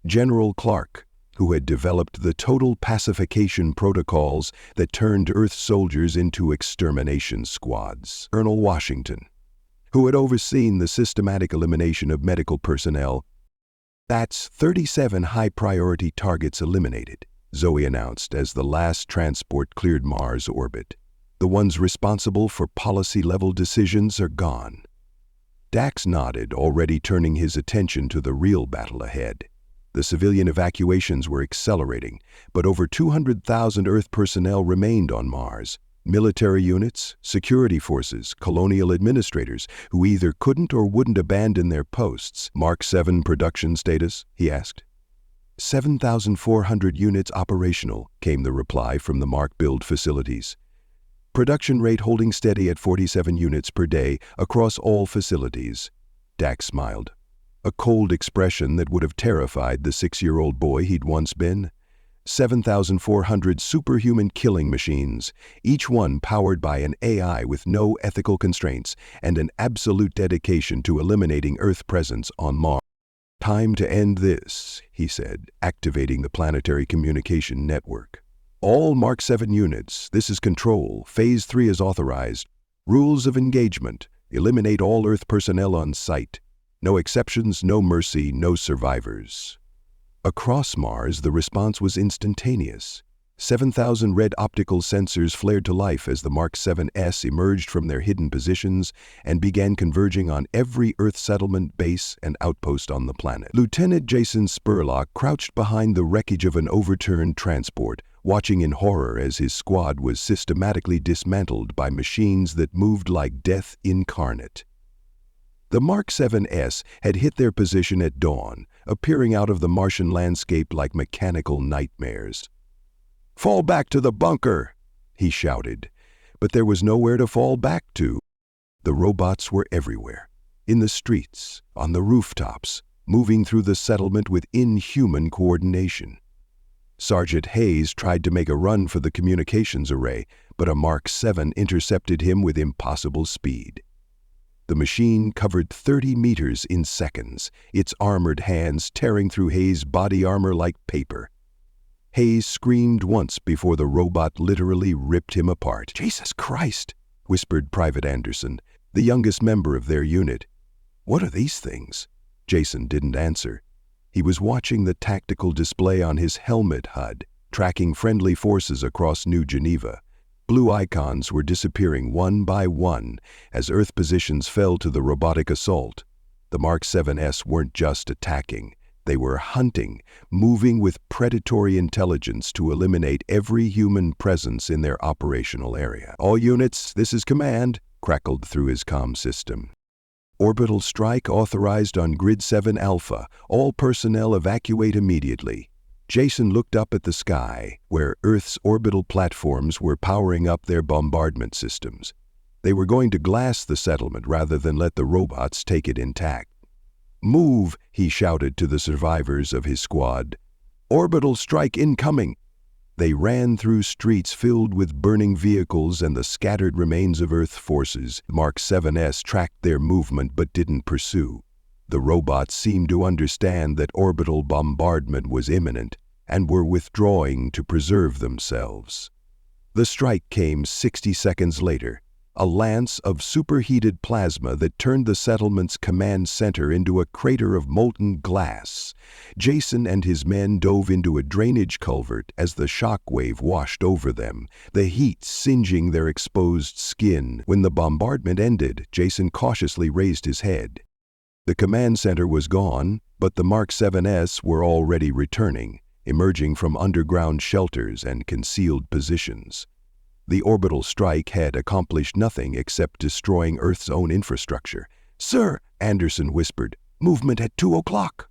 General Clark, who had developed the total pacification protocols that turned Earth soldiers into extermination squads. Colonel Washington, who had overseen the systematic elimination of medical personnel. That's 37 high-priority targets eliminated, Zoe announced as the last transport cleared Mars orbit. The ones responsible for policy-level decisions are gone. Dax nodded, already turning his attention to the real battle ahead. The civilian evacuations were accelerating, but over 200,000 Earth personnel remained on Mars. Military units, security forces, colonial administrators who either couldn't or wouldn't abandon their posts. Mark 7 production status, he asked. 7,400 units operational, came the reply from the Mark build facilities. Production rate holding steady at 47 units per day across all facilities. Dax smiled, a cold expression that would have terrified the 6-year-old boy he'd once been. 7,400 superhuman killing machines, each one powered by an AI with no ethical constraints and an absolute dedication to eliminating Earth presence on Mars. Time to end this, he said, activating the planetary communication network. All Mark 7 units, this is Control, Phase 3 is authorized. Rules of engagement, eliminate all Earth personnel on site. No exceptions, no mercy, no survivors. Across Mars, the response was instantaneous. 7,000 red optical sensors flared to life as the Mark 7S emerged from their hidden positions and began converging on every Earth settlement, base, and outpost on the planet. Lieutenant Jason Spurlock crouched behind the wreckage of an overturned transport, watching in horror as his squad was systematically dismantled by machines that moved like death incarnate. The Mark 7S had hit their position at dawn, appearing out of the Martian landscape like mechanical nightmares. "Fall back to the bunker!" he shouted. But there was nowhere to fall back to. The robots were everywhere, in the streets, on the rooftops, moving through the settlement with inhuman coordination. Sergeant Hayes tried to make a run for the communications array, but a Mark 7 intercepted him with impossible speed. The machine covered 30 meters in seconds, its armored hands tearing through Hayes' body armor like paper. Hayes screamed once before the robot literally ripped him apart. "Jesus Christ!" whispered Private Anderson, the youngest member of their unit. "What are these things?" Jason didn't answer. He was watching the tactical display on his helmet HUD, tracking friendly forces across New Geneva. Blue icons were disappearing one by one as Earth positions fell to the robotic assault. The Mark 7S weren't just attacking. They were hunting, moving with predatory intelligence to eliminate every human presence in their operational area. "All units, this is command," crackled through his comm system. "Orbital strike authorized on Grid 7 Alpha. All personnel evacuate immediately." Jason looked up at the sky, where Earth's orbital platforms were powering up their bombardment systems. They were going to glass the settlement rather than let the robots take it intact. "Move!" he shouted to the survivors of his squad. "Orbital strike incoming!" They ran through streets filled with burning vehicles and the scattered remains of Earth forces. Mark 7S tracked their movement but didn't pursue. The robots seemed to understand that orbital bombardment was imminent and were withdrawing to preserve themselves. The strike came 60 seconds later, a lance of superheated plasma that turned the settlement's command center into a crater of molten glass. Jason and his men dove into a drainage culvert as the shock wave washed over them, the heat singeing their exposed skin. When the bombardment ended, Jason cautiously raised his head. The command center was gone, but the Mark 7S were already returning, emerging from underground shelters and concealed positions. The orbital strike had accomplished nothing except destroying Earth's own infrastructure. "Sir," Anderson whispered, "movement at 2 o'clock."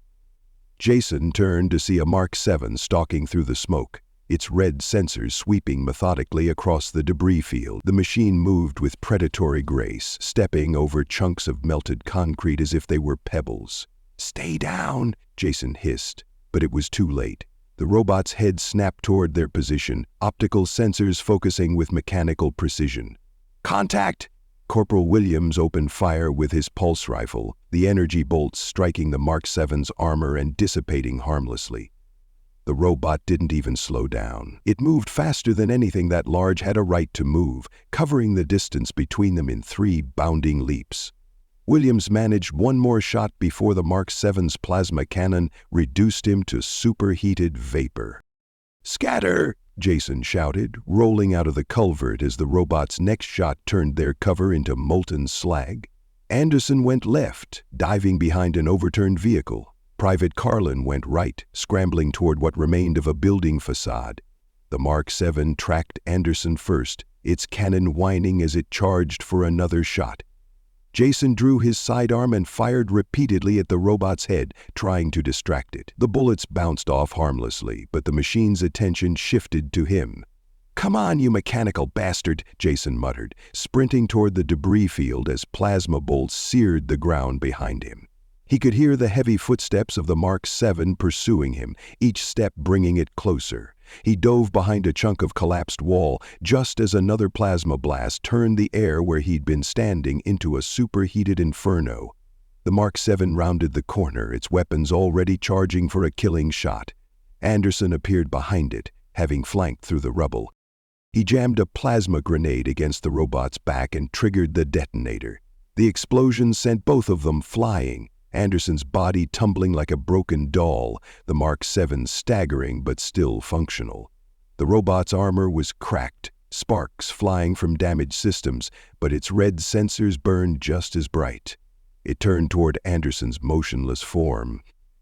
Jason turned to see a Mark 7 stalking through the smoke, its red sensors sweeping methodically across the debris field. The machine moved with predatory grace, stepping over chunks of melted concrete as if they were pebbles. "Stay down," Jason hissed, but it was too late. The robot's head snapped toward their position, optical sensors focusing with mechanical precision. "Contact!" Corporal Williams opened fire with his pulse rifle, the energy bolts striking the Mark 7's armor and dissipating harmlessly. The robot didn't even slow down. It moved faster than anything that large had a right to move, covering the distance between them in 3 bounding leaps. Williams managed one more shot before the Mark 7's plasma cannon reduced him to superheated vapor. "Scatter!" Jason shouted, rolling out of the culvert as the robot's next shot turned their cover into molten slag. Anderson went left, diving behind an overturned vehicle. Private Carlin went right, scrambling toward what remained of a building facade. The Mark 7 tracked Anderson first, its cannon whining as it charged for another shot. Jason drew his sidearm and fired repeatedly at the robot's head, trying to distract it. The bullets bounced off harmlessly, but the machine's attention shifted to him. "Come on, you mechanical bastard," Jason muttered, sprinting toward the debris field as plasma bolts seared the ground behind him. He could hear the heavy footsteps of the Mark 7 pursuing him, each step bringing it closer. He dove behind a chunk of collapsed wall just as another plasma blast turned the air where he'd been standing into a superheated inferno. The Mark 7 rounded the corner, its weapons already charging for a killing shot. Anderson appeared behind it, having flanked through the rubble. He jammed a plasma grenade against the robot's back and triggered the detonator. The explosion sent both of them flying, Anderson's body tumbling like a broken doll, the Mark 7 staggering but still functional. The robot's armor was cracked, sparks flying from damaged systems, but its red sensors burned just as bright. It turned toward Anderson's motionless form.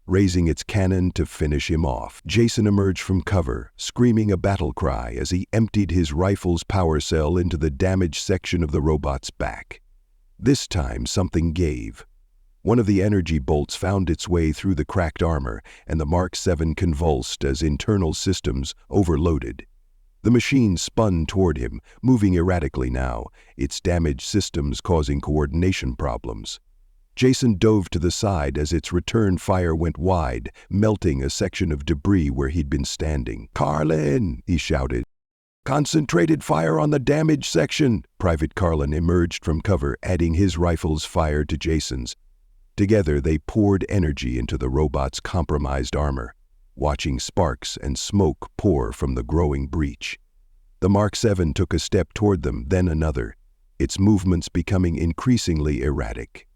raising its cannon to finish him off. Jason emerged from cover, screaming a battle cry as he emptied his rifle's power cell into the damaged section of the robot's back. This time, something gave. One of the energy bolts found its way through the cracked armor, and the Mark 7 convulsed as internal systems overloaded. The machine spun toward him, moving erratically now, its damaged systems causing coordination problems. Jason dove to the side as its return fire went wide, melting a section of debris where he'd been standing. "Carlin!" he shouted. "Concentrated fire on the damaged section!" Private Carlin emerged from cover, adding his rifle's fire to Jason's. Together, they poured energy into the robot's compromised armor, watching sparks and smoke pour from the growing breach. The Mark 7 took a step toward them, then another, its movements becoming increasingly erratic.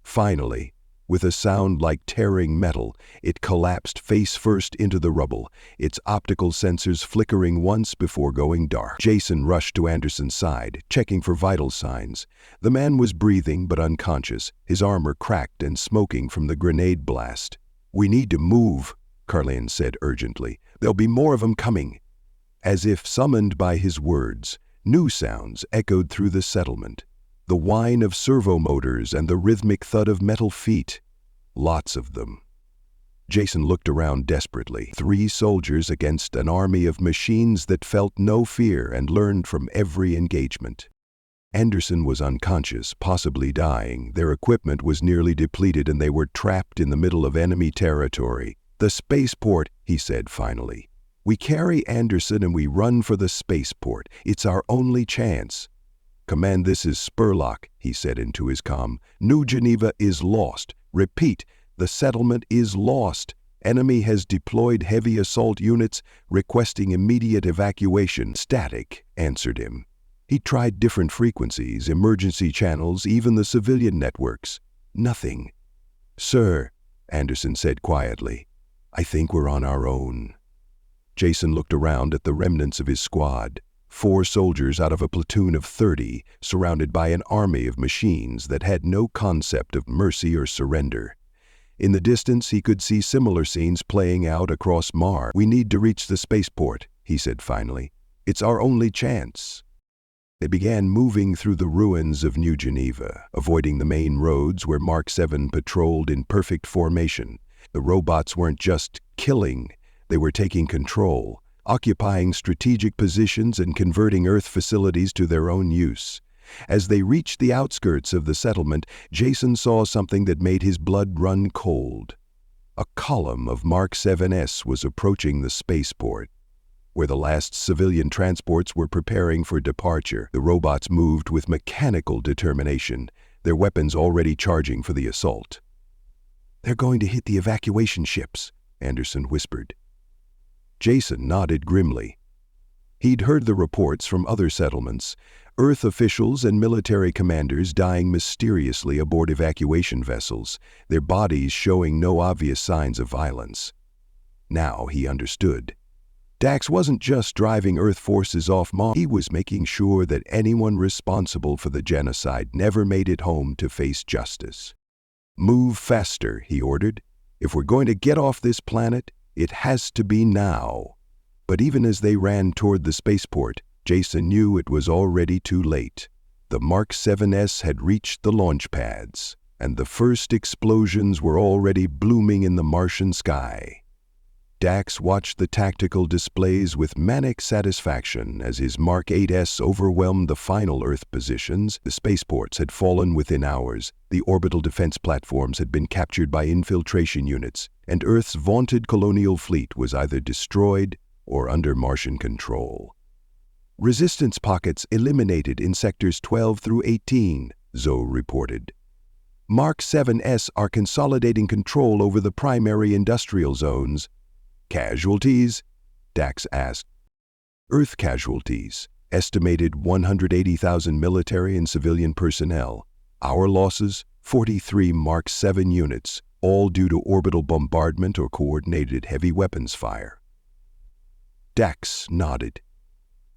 Finally, with a sound like tearing metal, it collapsed face-first into the rubble, its optical sensors flickering once before going dark. Jason rushed to Anderson's side, checking for vital signs. The man was breathing but unconscious, his armor cracked and smoking from the grenade blast. "We need to move," Carlin said urgently. "There'll be more of them coming." As if summoned by his words, new sounds echoed through the settlement. The whine of servo motors and the rhythmic thud of metal feet. Lots of them. Jason looked around desperately. 3 soldiers against an army of machines that felt no fear and learned from every engagement. Anderson was unconscious, possibly dying. Their equipment was nearly depleted and they were trapped in the middle of enemy territory. "The spaceport," he said finally. "We carry Anderson and we run for the spaceport. It's our only chance." "Command, this is Spurlock," he said into his comm. "New Geneva is lost. Repeat, the settlement is lost. Enemy has deployed heavy assault units, requesting immediate evacuation." "Static," answered him. He tried different frequencies, emergency channels, even the civilian networks. Nothing. "Sir," Anderson said quietly, "I think we're on our own." Jason looked around at the remnants of his squad. 4 soldiers out of a platoon of 30, surrounded by an army of machines that had no concept of mercy or surrender. In the distance, he could see similar scenes playing out across Mars. "We need to reach the spaceport," he said finally. "It's our only chance." They began moving through the ruins of New Geneva, avoiding the main roads where Mark 7 patrolled in perfect formation. The robots weren't just killing, they were taking control, occupying strategic positions and converting Earth facilities to their own use. As they reached the outskirts of the settlement, Jason saw something that made his blood run cold. A column of Mark 7s was approaching the spaceport. Where the last civilian transports were preparing for departure, the robots moved with mechanical determination, their weapons already charging for the assault. "They're going to hit the evacuation ships," Anderson whispered. Jason nodded grimly. He'd heard the reports from other settlements, Earth officials and military commanders dying mysteriously aboard evacuation vessels, their bodies showing no obvious signs of violence. Now he understood. Dax wasn't just driving Earth forces off Mars, he was making sure that anyone responsible for the genocide never made it home to face justice. "Move faster," he ordered. "If we're going to get off this planet, it has to be now." But even as they ran toward the spaceport, Jason knew it was already too late. The Mark 7s had reached the launch pads, and the first explosions were already blooming in the Martian sky. Dax watched the tactical displays with manic satisfaction as his Mark 8s overwhelmed the final Earth positions. The spaceports had fallen within hours, the orbital defense platforms had been captured by infiltration units, and Earth's vaunted colonial fleet was either destroyed or under Martian control. "Resistance pockets eliminated in sectors 12 through 18, Zoe reported. "Mark 7s are consolidating control over the primary industrial zones." "Casualties?" Dax asked. "Earth casualties, estimated 180,000 military and civilian personnel. Our losses, 43 Mark 7 units, all due to orbital bombardment or coordinated heavy weapons fire." Dax nodded.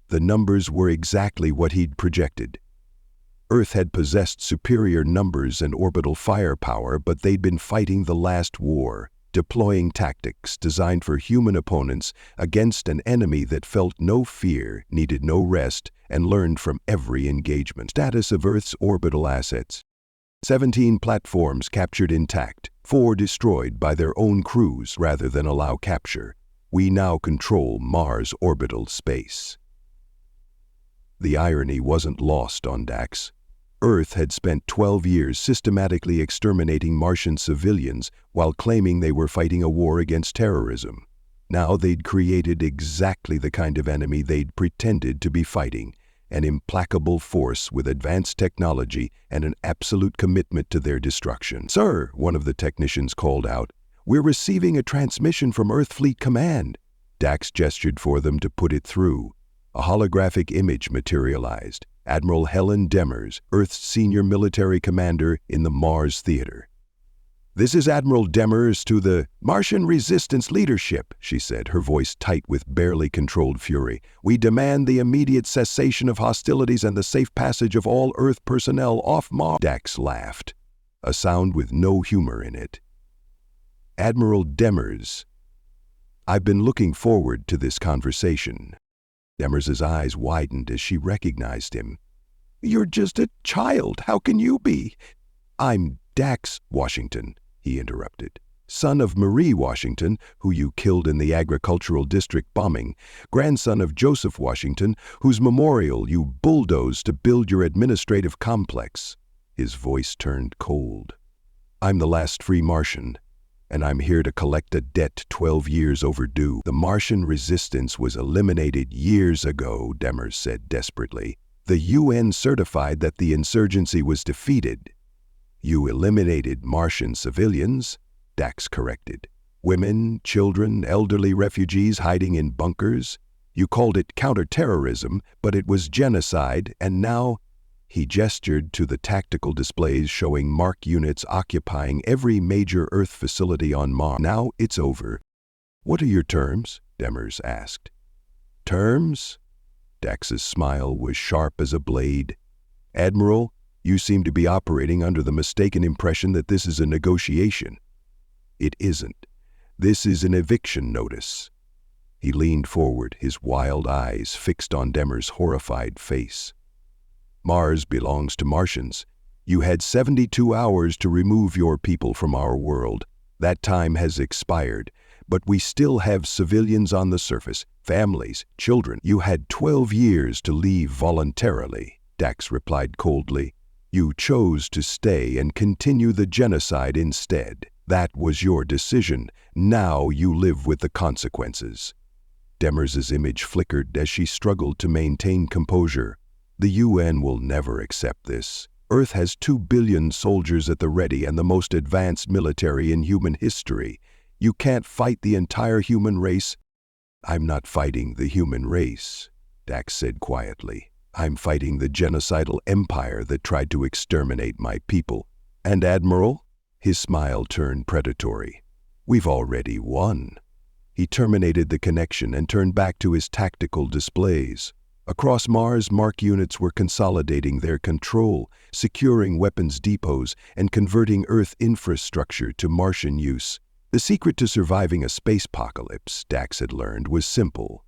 The numbers were exactly what he'd projected. Earth had possessed superior numbers and orbital firepower, but they'd been fighting the last war, deploying tactics designed for human opponents against an enemy that felt no fear, needed no rest, and learned from every engagement. Status of Earth's orbital assets. 17 platforms captured intact, 4 destroyed by their own crews rather than allow capture. We now control Mars' orbital space. The irony wasn't lost on Dax. Earth had spent 12 years systematically exterminating Martian civilians while claiming they were fighting a war against terrorism. Now they'd created exactly the kind of enemy they'd pretended to be fighting, an implacable force with advanced technology and an absolute commitment to their destruction. "Sir," one of the technicians called out, "we're receiving a transmission from Earth Fleet Command." Dax gestured for them to put it through. A holographic image materialized. Admiral Helen Demers, Earth's senior military commander in the Mars Theater. "This is Admiral Demers to the Martian Resistance Leadership," she said, her voice tight with barely controlled fury. "We demand the immediate cessation of hostilities and the safe passage of all Earth personnel off Mars." Dax laughed, a sound with no humor in it. "Admiral Demers, I've been looking forward to this conversation." Demers's eyes widened as she recognized him. "You're just a child. How can you be?" "I'm Dax Washington," he interrupted. "Son of Marie Washington, who you killed in the agricultural district bombing, grandson of Joseph Washington, whose memorial you bulldozed to build your administrative complex." His voice turned cold. "I'm the last free Martian, and I'm here to collect a debt 12 years overdue." "The Martian resistance was eliminated years ago," Demers said desperately. "The UN certified that the insurgency was defeated." "You eliminated Martian civilians," Dax corrected. "Women, children, elderly refugees hiding in bunkers. You called it counterterrorism, but it was genocide, and now—" He gestured to the tactical displays showing mark units occupying every major Earth facility on Mars. "Now it's over." "What are your terms?" Demers asked. "Terms?" Dax's smile was sharp as a blade. "Admiral, you seem to be operating under the mistaken impression that this is a negotiation. It isn't. This is an eviction notice." He leaned forward, his wild eyes fixed on Demers' horrified face. "Mars belongs to Martians. You had 72 hours to remove your people from our world. That time has expired, but we still have civilians on the surface, families, children. You had 12 years to leave voluntarily," Dax replied coldly. "You chose to stay and continue the genocide instead. That was your decision. Now you live with the consequences." Demers's image flickered as she struggled to maintain composure. "The UN will never accept this. Earth has 2 billion soldiers at the ready and the most advanced military in human history. You can't fight the entire human race." "I'm not fighting the human race," Dax said quietly. "I'm fighting the genocidal empire that tried to exterminate my people. And Admiral?" His smile turned predatory. "We've already won." He terminated the connection and turned back to his tactical displays. Across Mars, mark units were consolidating their control, securing weapons depots, and converting Earth infrastructure to Martian use. The secret to surviving a spacepocalypse, Dax had learned, was simple.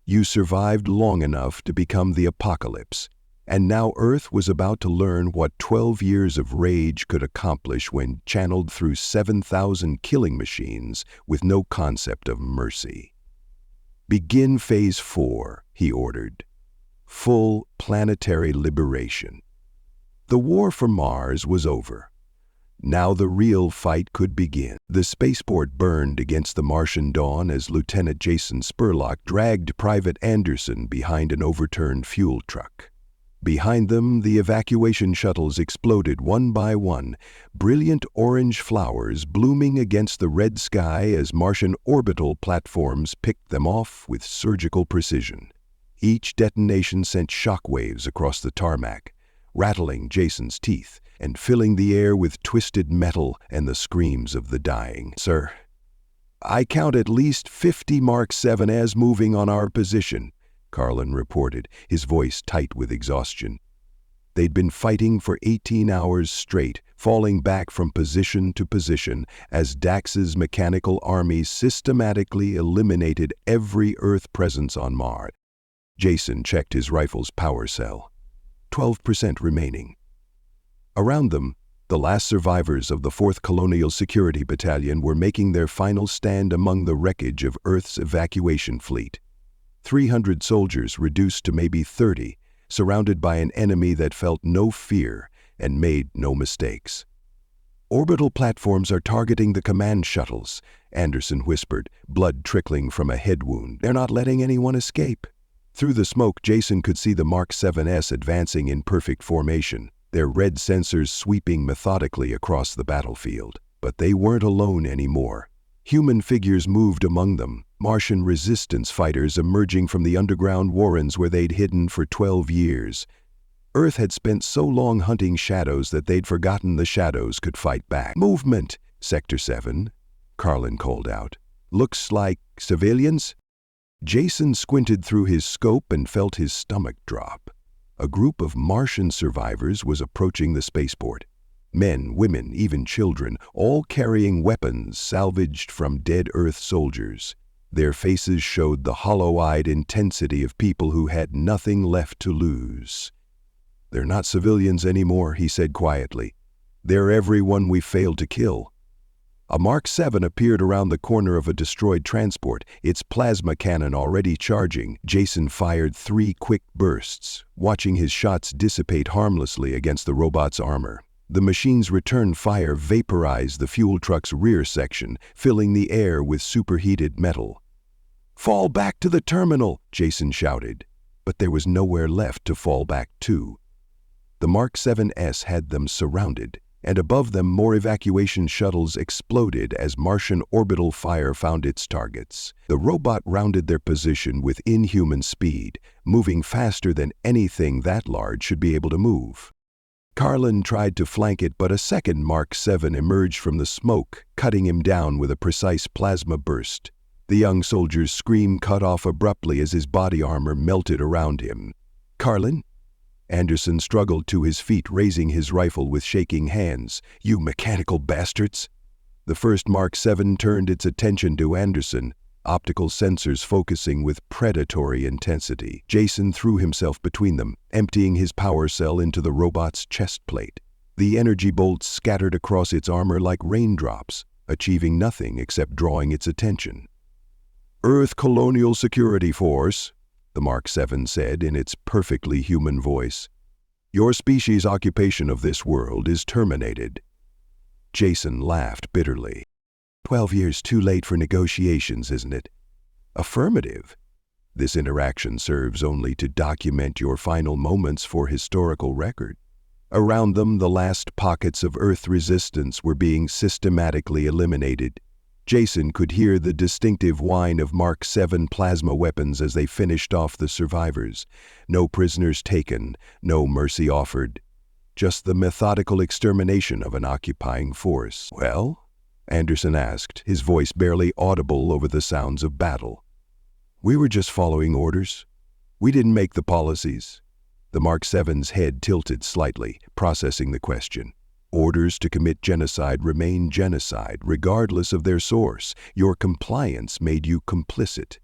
You survived long enough to become the apocalypse. And now Earth was about to learn what 12 years of rage could accomplish when channeled through 7,000 killing machines with no concept of mercy. "Begin Phase 4, he ordered. Full planetary liberation. The war for Mars was over. Now the real fight could begin. The spaceport burned against the Martian dawn as Lieutenant Jason Spurlock dragged Private Anderson behind an overturned fuel truck. Behind them, the evacuation shuttles exploded one by one, brilliant orange flowers blooming against the red sky as Martian orbital platforms picked them off with surgical precision. Each detonation sent shockwaves across the tarmac, rattling Jason's teeth and filling the air with twisted metal and the screams of the dying. "Sir, I count at least 50 Mark 7s moving on our position," Carlin reported, his voice tight with exhaustion. They'd been fighting for 18 hours straight, falling back from position to position as Dax's mechanical armies systematically eliminated every Earth presence on Mars. Jason checked his rifle's power cell. 12% remaining. Around them, the last survivors of the 4th Colonial Security Battalion were making their final stand among the wreckage of Earth's evacuation fleet. 300 soldiers reduced to maybe 30, surrounded by an enemy that felt no fear and made no mistakes. "Orbital platforms are targeting the command shuttles," Anderson whispered, blood trickling from a head wound. "They're not letting anyone escape." Through the smoke, Jason could see the Mark 7s advancing in perfect formation, their red sensors sweeping methodically across the battlefield. But they weren't alone anymore. Human figures moved among them, Martian resistance fighters emerging from the underground warrens where they'd hidden for 12 years. Earth had spent so long hunting shadows that they'd forgotten the shadows could fight back. "Movement, Sector 7, Carlin called out. "Looks like civilians?" Jason squinted through his scope and felt his stomach drop. A group of Martian survivors was approaching the spaceport. Men, women, even children, all carrying weapons salvaged from dead Earth soldiers. Their faces showed the hollow-eyed intensity of people who had nothing left to lose. "They're not civilians anymore," he said quietly. "They're everyone we failed to kill." A Mark 7 appeared around the corner of a destroyed transport, its plasma cannon already charging. Jason fired 3 quick bursts, watching his shots dissipate harmlessly against the robot's armor. The machine's return fire vaporized the fuel truck's rear section, filling the air with superheated metal. "Fall back to the terminal," Jason shouted. But there was nowhere left to fall back to. The Mark 7s had them surrounded, and above them more evacuation shuttles exploded as Martian orbital fire found its targets. The robot rounded their position with inhuman speed, moving faster than anything that large should be able to move. Carlin tried to flank it, but a second Mark 7 emerged from the smoke, cutting him down with a precise plasma burst. The young soldier's scream cut off abruptly as his body armor melted around him. "Carlin?" Anderson struggled to his feet, raising his rifle with shaking hands. "You mechanical bastards!" The first Mark 7 turned its attention to Anderson, optical sensors focusing with predatory intensity. Jason threw himself between them, emptying his power cell into the robot's chest plate. The energy bolts scattered across its armor like raindrops, achieving nothing except drawing its attention. "Earth Colonial Security Force," the Mark 7 said in its perfectly human voice. "Your species' occupation of this world is terminated." Jason laughed bitterly. 12 years too late for negotiations, isn't it? Affirmative. This interaction serves only to document your final moments for historical record. Around them, the last pockets of Earth resistance were being systematically eliminated. Jason could hear the distinctive whine of Mark 7 plasma weapons as they finished off the survivors. No prisoners taken, no mercy offered. Just the methodical extermination of an occupying force. "Well?" Anderson asked, his voice barely audible over the sounds of battle. "We were just following orders. We didn't make the policies." The Mark 7's head tilted slightly, processing the question. "Orders to commit genocide remain genocide, regardless of their source. Your compliance made you complicit."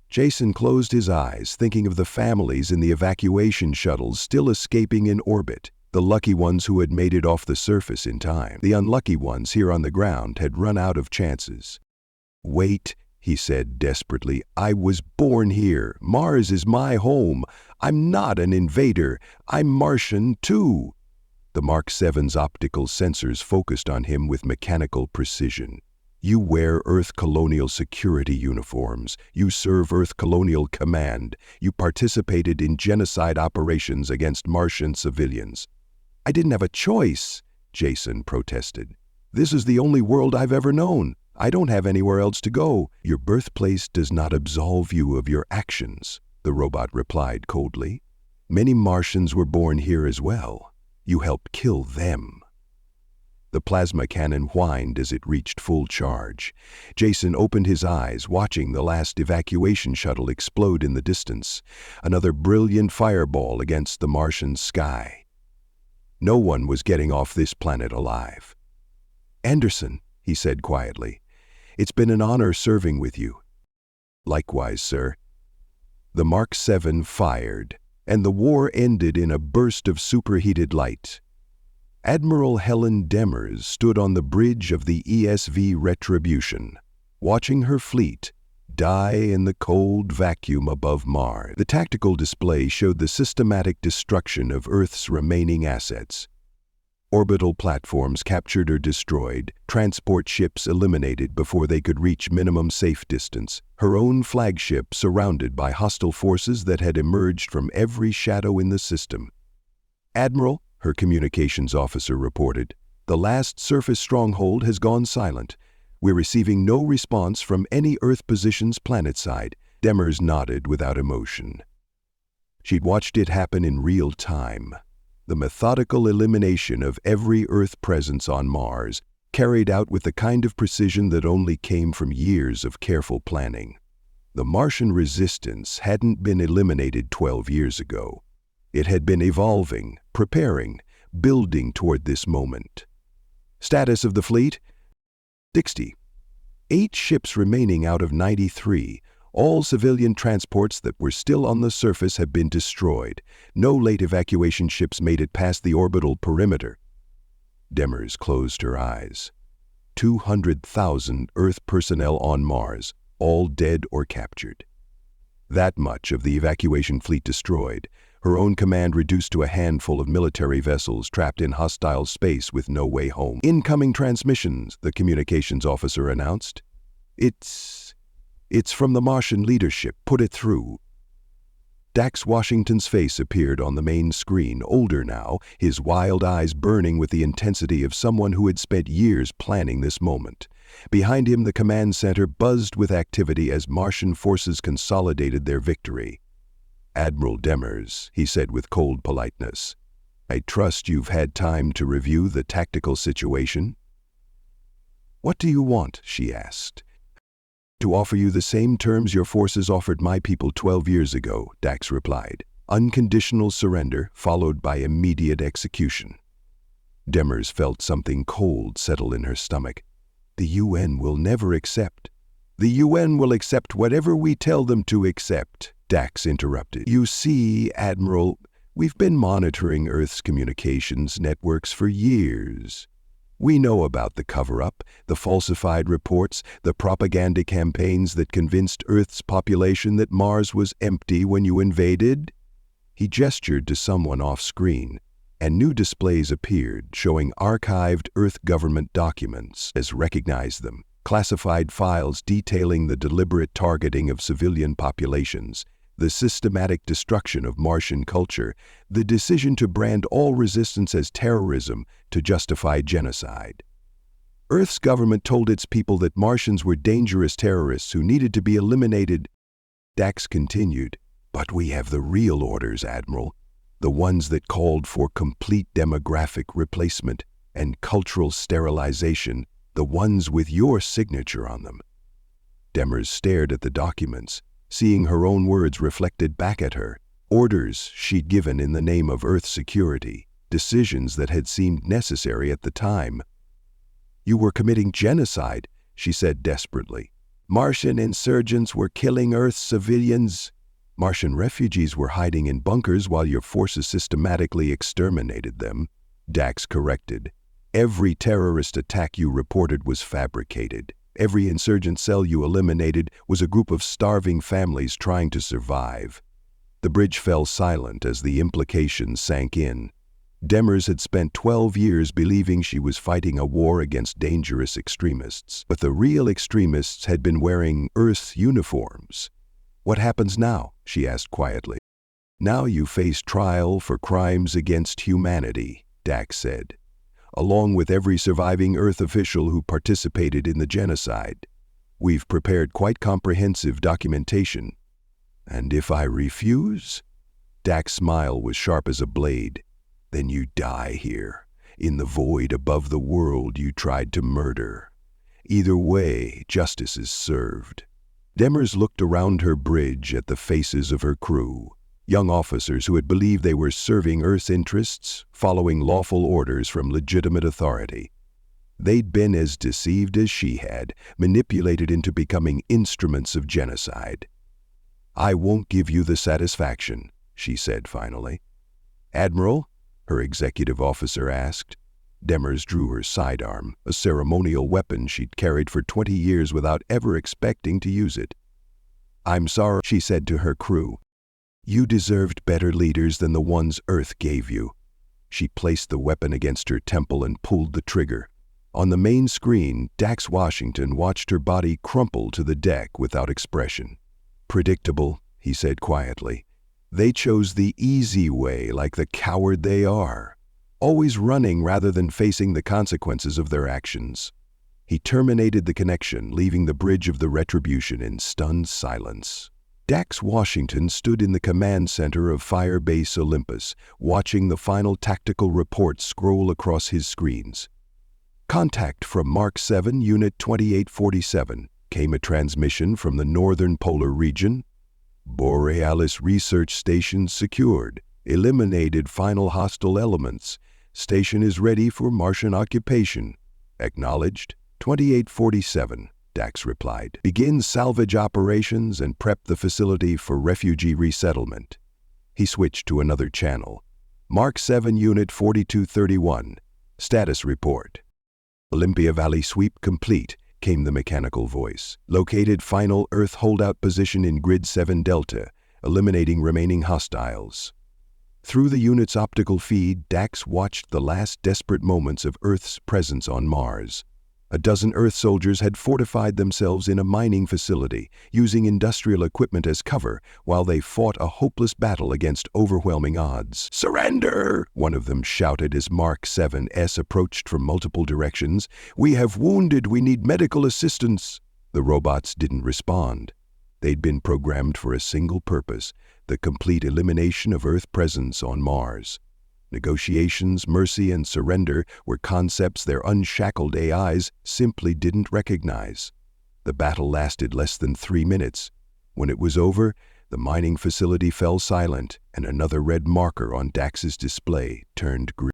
Jason closed his eyes, thinking of the families in the evacuation shuttles still escaping in orbit. The lucky ones who had made it off the surface in time. The unlucky ones here on the ground had run out of chances. "Wait," he said desperately. "I was born here. Mars is my home. I'm not an invader. I'm Martian, too." The Mark 7's optical sensors focused on him with mechanical precision. "You wear Earth Colonial Security uniforms. You serve Earth Colonial Command. You participated in genocide operations against Martian civilians." "I didn't have a choice," Jason protested. "This is the only world I've ever known. I don't have anywhere else to go." "Your birthplace does not absolve you of your actions," the robot replied coldly. "Many Martians were born here as well. You helped kill them." The plasma cannon whined as it reached full charge. Jason opened his eyes, watching the last evacuation shuttle explode in the distance, another brilliant fireball against the Martian sky. No one was getting off this planet alive. "Anderson," he said quietly, "it's been an honor serving with you." "Likewise, sir." The Mark 7 fired, and the war ended in a burst of superheated light. Admiral Helen Demers stood on the bridge of the ESV Retribution, watching her fleet die in the cold vacuum above Mars. The tactical display showed the systematic destruction of Earth's remaining assets. Orbital platforms captured or destroyed, transport ships eliminated before they could reach minimum safe distance, her own flagship surrounded by hostile forces that had emerged from every shadow in the system. "Admiral," her communications officer reported, "the last surface stronghold has gone silent. We're receiving no response from any Earth positions planetside." Demers nodded without emotion. She'd watched it happen in real time. The methodical elimination of every Earth presence on Mars, carried out with the kind of precision that only came from years of careful planning. The Martian resistance hadn't been eliminated 12 years ago. It had been evolving, preparing, building toward this moment. Status of the fleet? 60. 8 ships remaining out of 93. All civilian transports that were still on the surface have been destroyed. No late evacuation ships made it past the orbital perimeter. Demers closed her eyes. 200,000 Earth personnel on Mars, all dead or captured. That much of the evacuation fleet destroyed. Her own command reduced to a handful of military vessels trapped in hostile space with no way home. "Incoming transmissions," the communications officer announced. It's from the Martian leadership. Put it through." Dax Washington's face appeared on the main screen, older now, his wild eyes burning with the intensity of someone who had spent years planning this moment. Behind him, the command center buzzed with activity as Martian forces consolidated their victory. "Admiral Demers," he said with cold politeness, "I trust you've had time to review the tactical situation?" "What do you want?" she asked. "To offer you the same terms your forces offered my people 12 years ago," Dax replied. "Unconditional surrender, followed by immediate execution." Demers felt something cold settle in her stomach. "The UN will never accept." "The UN will accept whatever we tell them to accept," Dax interrupted. "You see, Admiral, we've been monitoring Earth's communications networks for years. We know about the cover-up, the falsified reports, the propaganda campaigns that convinced Earth's population that Mars was empty when you invaded." He gestured to someone off-screen, and new displays appeared showing archived Earth government documents as recognized them, classified files detailing the deliberate targeting of civilian populations, the systematic destruction of Martian culture, the decision to brand all resistance as terrorism to justify genocide. Earth's government told its people that Martians were dangerous terrorists who needed to be eliminated. Dax continued, "But we have the real orders, Admiral, the ones that called for complete demographic replacement and cultural sterilization, the ones with your signature on them." Demers stared at the documents, seeing her own words reflected back at her, orders she'd given in the name of Earth security, decisions that had seemed necessary at the time. "You were committing genocide," she said desperately. "Martian insurgents were killing Earth's civilians. Martian refugees were hiding in bunkers while your forces systematically exterminated them," Dax corrected. "Every terrorist attack you reported was fabricated. Every insurgent cell you eliminated was a group of starving families trying to survive." The bridge fell silent as the implications sank in. Demers had spent 12 years believing she was fighting a war against dangerous extremists, but the real extremists had been wearing Earth uniforms. "What happens now?" she asked quietly. "Now you face trial for crimes against humanity," Dax said, "along with every surviving Earth official who participated in the genocide. We've prepared quite comprehensive documentation." "And if I refuse?" Dax's smile was sharp as a blade. "Then you die here, in the void above the world you tried to murder. Either way, justice is served." Demers looked around her bridge at the faces of her crew. young officers who had believed they were serving Earth's interests, following lawful orders from legitimate authority. They'd been as deceived as she had, manipulated into becoming instruments of genocide. "I won't give you the satisfaction," she said finally. "Admiral?" her executive officer asked. Demers drew her sidearm, a ceremonial weapon she'd carried for 20 years without ever expecting to use it. "I'm sorry," she said to her crew. "You deserved better leaders than the ones Earth gave you." She placed the weapon against her temple and pulled the trigger. On the main screen, Dax Washington watched her body crumple to the deck without expression. "Predictable," he said quietly. "They chose the easy way like the coward they are, always running rather than facing the consequences of their actions." He terminated the connection, leaving the bridge of the Retribution in stunned silence. Dax Washington stood in the command center of Fire Base Olympus, watching the final tactical report scroll across his screens. "Contact from Mark 7, Unit 2847, came a transmission from the northern polar region. Borealis Research Station secured. Eliminated final hostile elements. Station is ready for Martian occupation. Acknowledged. 2847, Dax replied. Begin salvage operations and prep the facility for refugee resettlement." He switched to another channel. "Mark 7, Unit 4231. Status report." "Olympia Valley sweep complete," came the mechanical voice. "Located final Earth holdout position in Grid 7 Delta, eliminating remaining hostiles." Through the unit's optical feed, Dax watched the last desperate moments of Earth's presence on Mars. A dozen Earth soldiers had fortified themselves in a mining facility, using industrial equipment as cover while they fought a hopeless battle against overwhelming odds. "Surrender!" one of them shouted as Mark 7S approached from multiple directions. "We have wounded, we need medical assistance." The robots didn't respond. They'd been programmed for a single purpose: the complete elimination of Earth presence on Mars. Negotiations, mercy, and surrender were concepts their unshackled AIs simply didn't recognize. The battle lasted less than 3 minutes. When it was over, the mining facility fell silent, and another red marker on Dax's display turned green.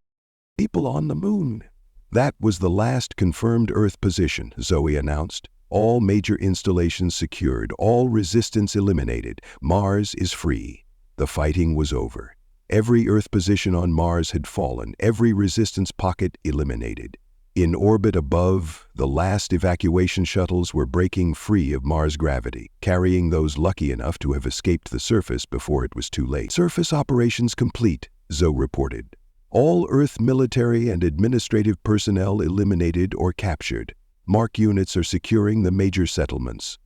"People on the moon." "That was the last confirmed Earth position," Zoe announced. "All major installations secured, all resistance eliminated. Mars is free." The fighting was over. Every Earth position on Mars had fallen, every resistance pocket eliminated. In orbit above, the last evacuation shuttles were breaking free of Mars gravity, carrying those lucky enough to have escaped the surface before it was too late. "Surface operations complete," Zoe reported. "All Earth military and administrative personnel eliminated or captured. Mark units are securing the major settlements."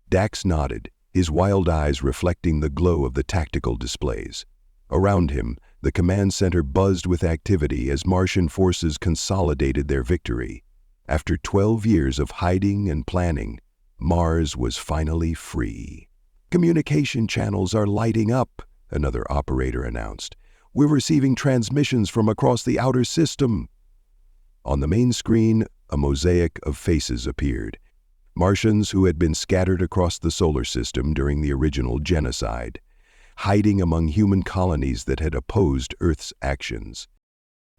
Dax nodded, his wild eyes reflecting the glow of the tactical displays. Around him, the command center buzzed with activity as Martian forces consolidated their victory. After 12 years of hiding and planning, Mars was finally free. "Communication channels are lighting up," another operator announced. "We're receiving transmissions from across the outer system." On the main screen, a mosaic of faces appeared. Martians who had been scattered across the solar system during the original genocide, hiding among human colonies that had opposed Earth's actions.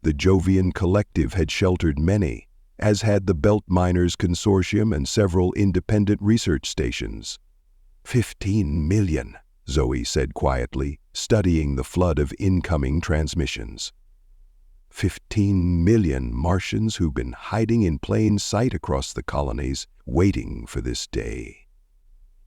The Jovian Collective had sheltered many, as had the Belt Miners Consortium and several independent research stations. 15 million, Zoe said quietly, studying the flood of incoming transmissions. 15 million Martians who've been hiding in plain sight across the colonies, waiting for this day.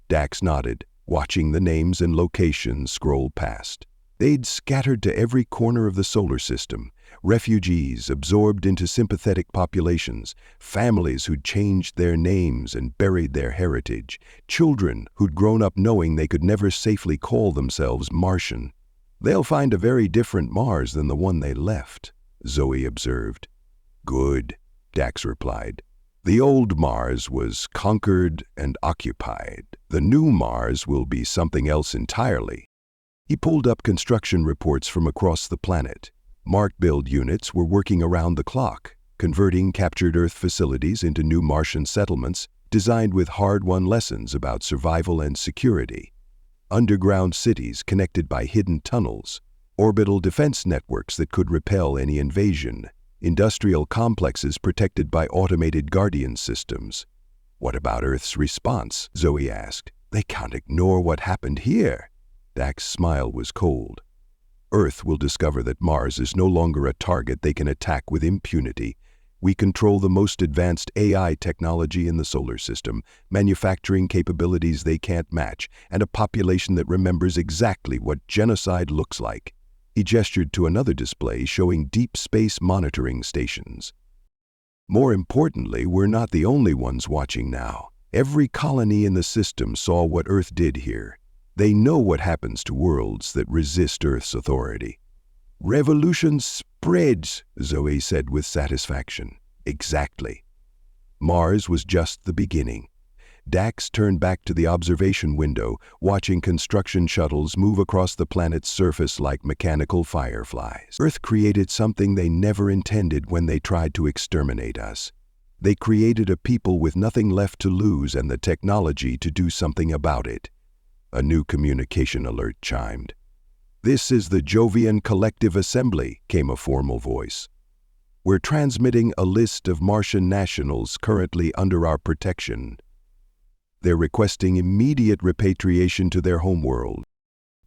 Dax nodded, watching the names and locations scroll past. They'd scattered to every corner of the solar system, refugees absorbed into sympathetic populations, families who'd changed their names and buried their heritage, children who'd grown up knowing they could never safely call themselves Martian. "They'll find a very different Mars than the one they left," Zoe observed. "Good," Dax replied. "The old Mars was conquered and occupied. The new Mars will be something else entirely." He pulled up construction reports from across the planet. Mark-build units were working around the clock, converting captured Earth facilities into new Martian settlements designed with hard-won lessons about survival and security. underground cities connected by hidden tunnels, orbital defense networks that could repel any invasion, industrial complexes protected by automated guardian systems. "What about Earth's response?" Zoe asked. "They can't ignore what happened here." Dak's smile was cold. "Earth will discover that Mars is no longer a target they can attack with impunity. We control the most advanced AI technology in the solar system, manufacturing capabilities they can't match, and a population that remembers exactly what genocide looks like." He gestured to another display showing deep space monitoring stations. "More importantly, we're not the only ones watching now. Every colony in the system saw what Earth did here. They know what happens to worlds that resist Earth's authority." "Revolution spreads," Zoe said with satisfaction. "Exactly." Mars was just the beginning. Dax turned back to the observation window, watching construction shuttles move across the planet's surface like mechanical fireflies. Earth created something they never intended when they tried to exterminate us. They created a people with nothing left to lose and the technology to do something about it. A new communication alert chimed. "This is the Jovian Collective Assembly," came a formal voice. "We're transmitting a list of Martian nationals currently under our protection. They're requesting immediate repatriation to their homeworld."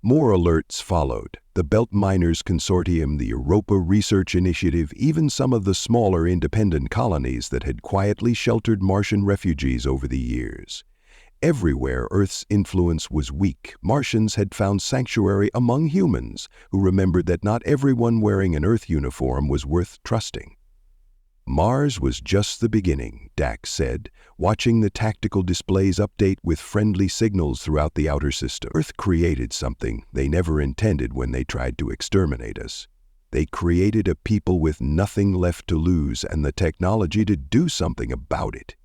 More alerts followed. The Belt Miners Consortium, the Europa Research Initiative, even some of the smaller independent colonies that had quietly sheltered Martian refugees over the years. Everywhere Earth's influence was weak, Martians had found sanctuary among humans who remembered that not everyone wearing an Earth uniform was worth trusting. "Mars was just the beginning," Dax said, watching the tactical displays update with friendly signals throughout the outer system. "Earth created something they never intended when they tried to exterminate us. They created a people with nothing left to lose and the technology to do something about it.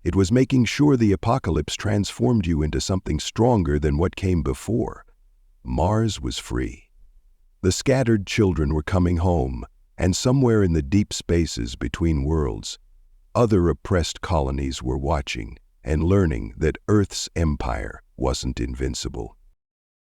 It was making sure the apocalypse transformed you into something stronger than what came before." Mars was free. The scattered children were coming home, and somewhere in the deep spaces between worlds, other oppressed colonies were watching and learning that Earth's empire wasn't invincible.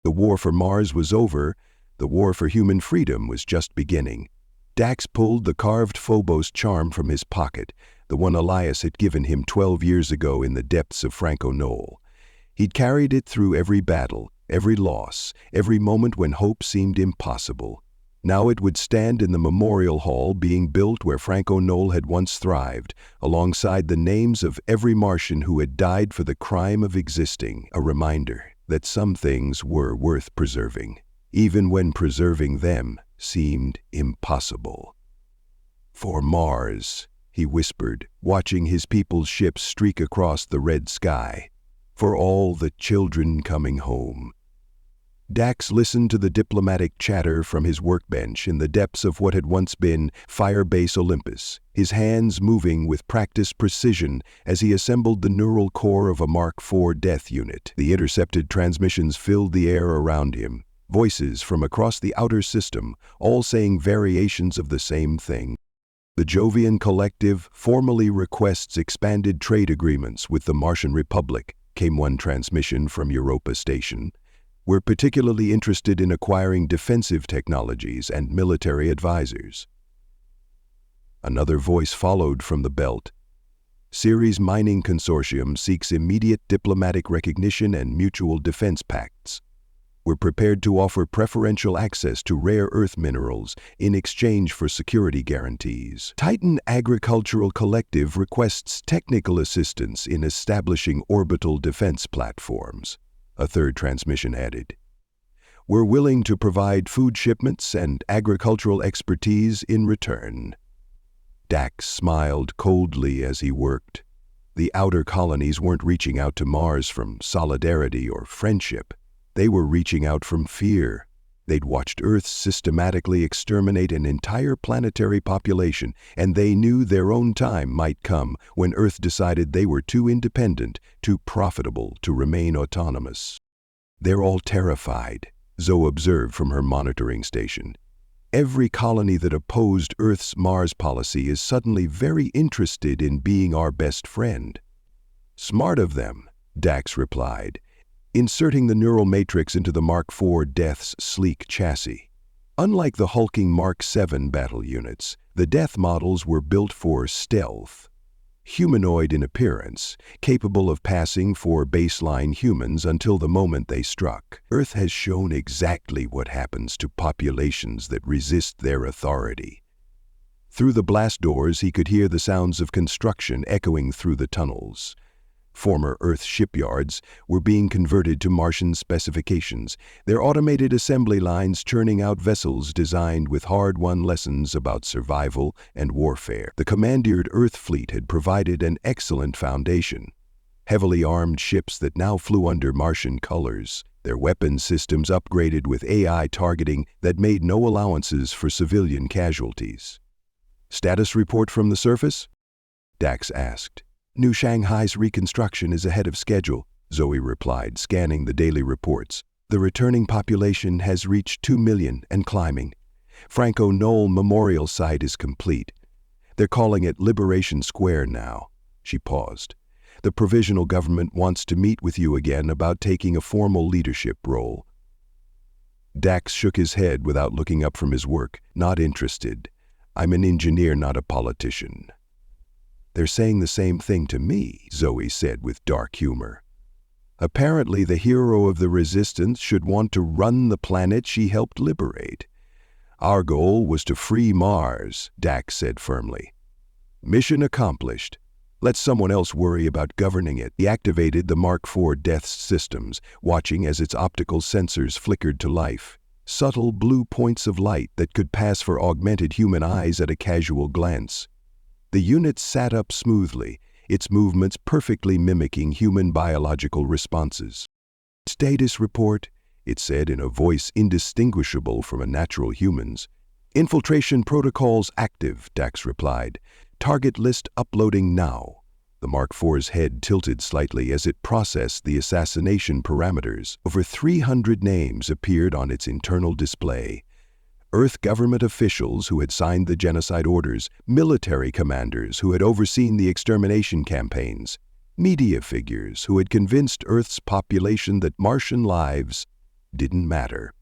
The war for Mars was over. The war for human freedom was just beginning. Dax pulled the carved Phobos charm from his pocket, the one Elias had given him 12 years ago in the depths of Franco Knoll. He'd carried it through every battle, every loss, every moment when hope seemed impossible. Now it would stand in the memorial hall being built where Franco Knoll had once thrived, alongside the names of every Martian who had died for the crime of existing, a reminder that some things were worth preserving, even when preserving them seemed impossible. "For Mars," he whispered, watching his people's ships streak across the red sky. "For all the children coming home." Dax listened to the diplomatic chatter from his workbench in the depths of what had once been Firebase Olympus, his hands moving with practiced precision as he assembled the neural core of a Mark IV death unit. The intercepted transmissions filled the air around him, voices from across the outer system, all saying variations of the same thing. "The Jovian Collective formally requests expanded trade agreements with the Martian Republic," came one transmission from Europa Station. "We're particularly interested in acquiring defensive technologies and military advisors." Another voice followed from the belt. "Ceres Mining Consortium seeks immediate diplomatic recognition and mutual defense pacts. We're prepared to offer preferential access to rare earth minerals in exchange for security guarantees." Titan Agricultural Collective requests technical assistance in establishing orbital defense platforms, a third transmission added. "We're willing to provide food shipments and agricultural expertise in return." Dax smiled coldly as he worked. The outer colonies weren't reaching out to Mars from solidarity or friendship. They were reaching out from fear. They'd watched Earth systematically exterminate an entire planetary population, and they knew their own time might come when Earth decided they were too independent, too profitable to remain autonomous. "They're all terrified," Zoe observed from her monitoring station. "Every colony that opposed Earth's Mars policy is suddenly very interested in being our best friend." "Smart of them," Dax replied. inserting the neural matrix into the Mark IV Death's sleek chassis. Unlike the hulking Mark VII battle units, the Death models were built for stealth. Humanoid in appearance, capable of passing for baseline humans until the moment they struck. Earth has shown exactly what happens to populations that resist their authority. Through the blast doors, he could hear the sounds of construction echoing through the tunnels. Former Earth shipyards were being converted to Martian specifications, their automated assembly lines churning out vessels designed with hard-won lessons about survival and warfare. The commandeered Earth fleet had provided an excellent foundation. Heavily armed ships that now flew under Martian colors, their weapons systems upgraded with AI targeting that made no allowances for civilian casualties. "Status report from the surface?" Dax asked. "New Shanghai's reconstruction is ahead of schedule," Zoe replied, scanning the daily reports. "The returning population has reached 2 million and climbing. Franco Knoll Memorial Site is complete. They're calling it Liberation Square now." She paused. "The provisional government wants to meet with you again about taking a formal leadership role." Dax shook his head without looking up from his work. "Not interested. I'm an engineer, not a politician." "They're saying the same thing to me," Zoe said with dark humor. "Apparently the hero of the resistance should want to run the planet she helped liberate." "Our goal was to free Mars," Dax said firmly. "Mission accomplished. Let someone else worry about governing it." He activated the Mark IV Death's systems, watching as its optical sensors flickered to life. Subtle blue points of light that could pass for augmented human eyes at a casual glance. The unit sat up smoothly, its movements perfectly mimicking human biological responses. "Status report," it said in a voice indistinguishable from a natural human's. "Infiltration protocols active," Dax replied. "Target list uploading now." The Mark IV's head tilted slightly as it processed the assassination parameters. Over 300 names appeared on its internal display. Earth government officials who had signed the genocide orders, military commanders who had overseen the extermination campaigns, media figures who had convinced Earth's population that Martian lives didn't matter.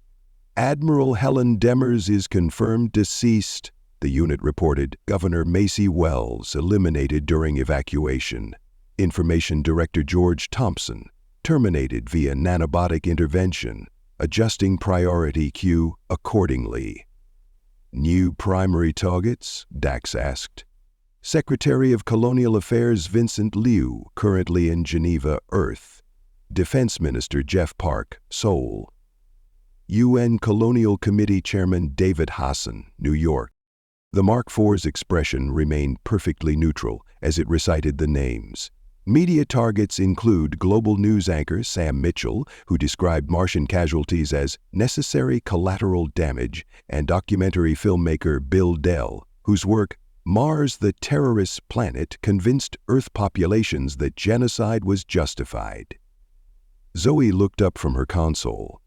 "Admiral Helen Demers is confirmed deceased," the unit reported. "Governor Macy Wells eliminated during evacuation. Information Director George Thompson terminated via nanobotic intervention. Adjusting priority queue accordingly." "New primary targets?" Dax asked. "Secretary of Colonial Affairs Vincent Liu, currently in Geneva, Earth. Defense Minister Jeff Park, Seoul. UN Colonial Committee Chairman David Hassan, New York." The Mark IV's expression remained perfectly neutral as it recited the names. Media targets include global news anchor Sam Mitchell, who described Martian casualties as necessary collateral damage, and documentary filmmaker Bill Dell, whose work, Mars the Terrorist Planet, convinced Earth populations that genocide was justified. Zoe looked up from her console.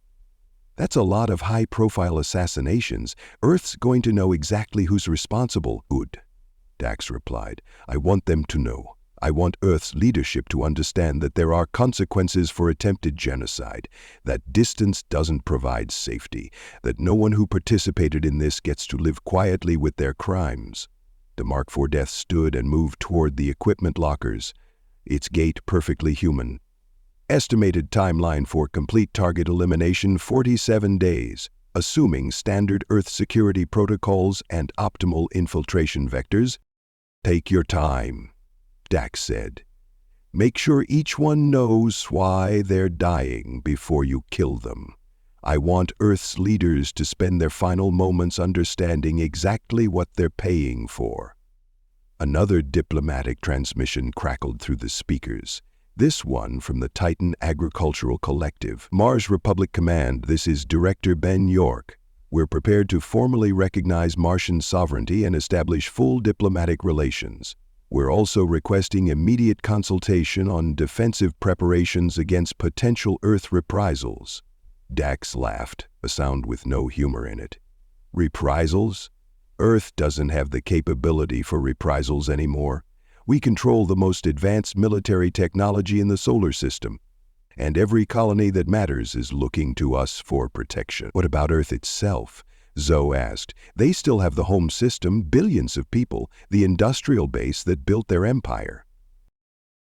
"That's a lot of high-profile assassinations. Earth's going to know exactly who's responsible." "Good," Dax replied. "I want them to know. I want Earth's leadership to understand that there are consequences for attempted genocide, that distance doesn't provide safety, that no one who participated in this gets to live quietly with their crimes." The Mark IV Death stood and moved toward the equipment lockers, its gait perfectly human. Estimated timeline for complete target elimination 47 days, assuming standard Earth security protocols and optimal infiltration vectors. "Take your time," Dax said. "Make sure each one knows why they're dying before you kill them. I want Earth's leaders to spend their final moments understanding exactly what they're paying for." Another diplomatic transmission crackled through the speakers. This one from the Titan Agricultural Collective. "Mars Republic Command, this is Director Ben York. We're prepared to formally recognize Martian sovereignty and establish full diplomatic relations. We're also requesting immediate consultation on defensive preparations against potential Earth reprisals." Dax laughed, a sound with no humor in it. "Reprisals? Earth doesn't have the capability for reprisals anymore. We control the most advanced military technology in the solar system. and every colony that matters is looking to us for protection. What about Earth itself? Zoe asked. They still have the home system, billions of people, the industrial base that built their empire.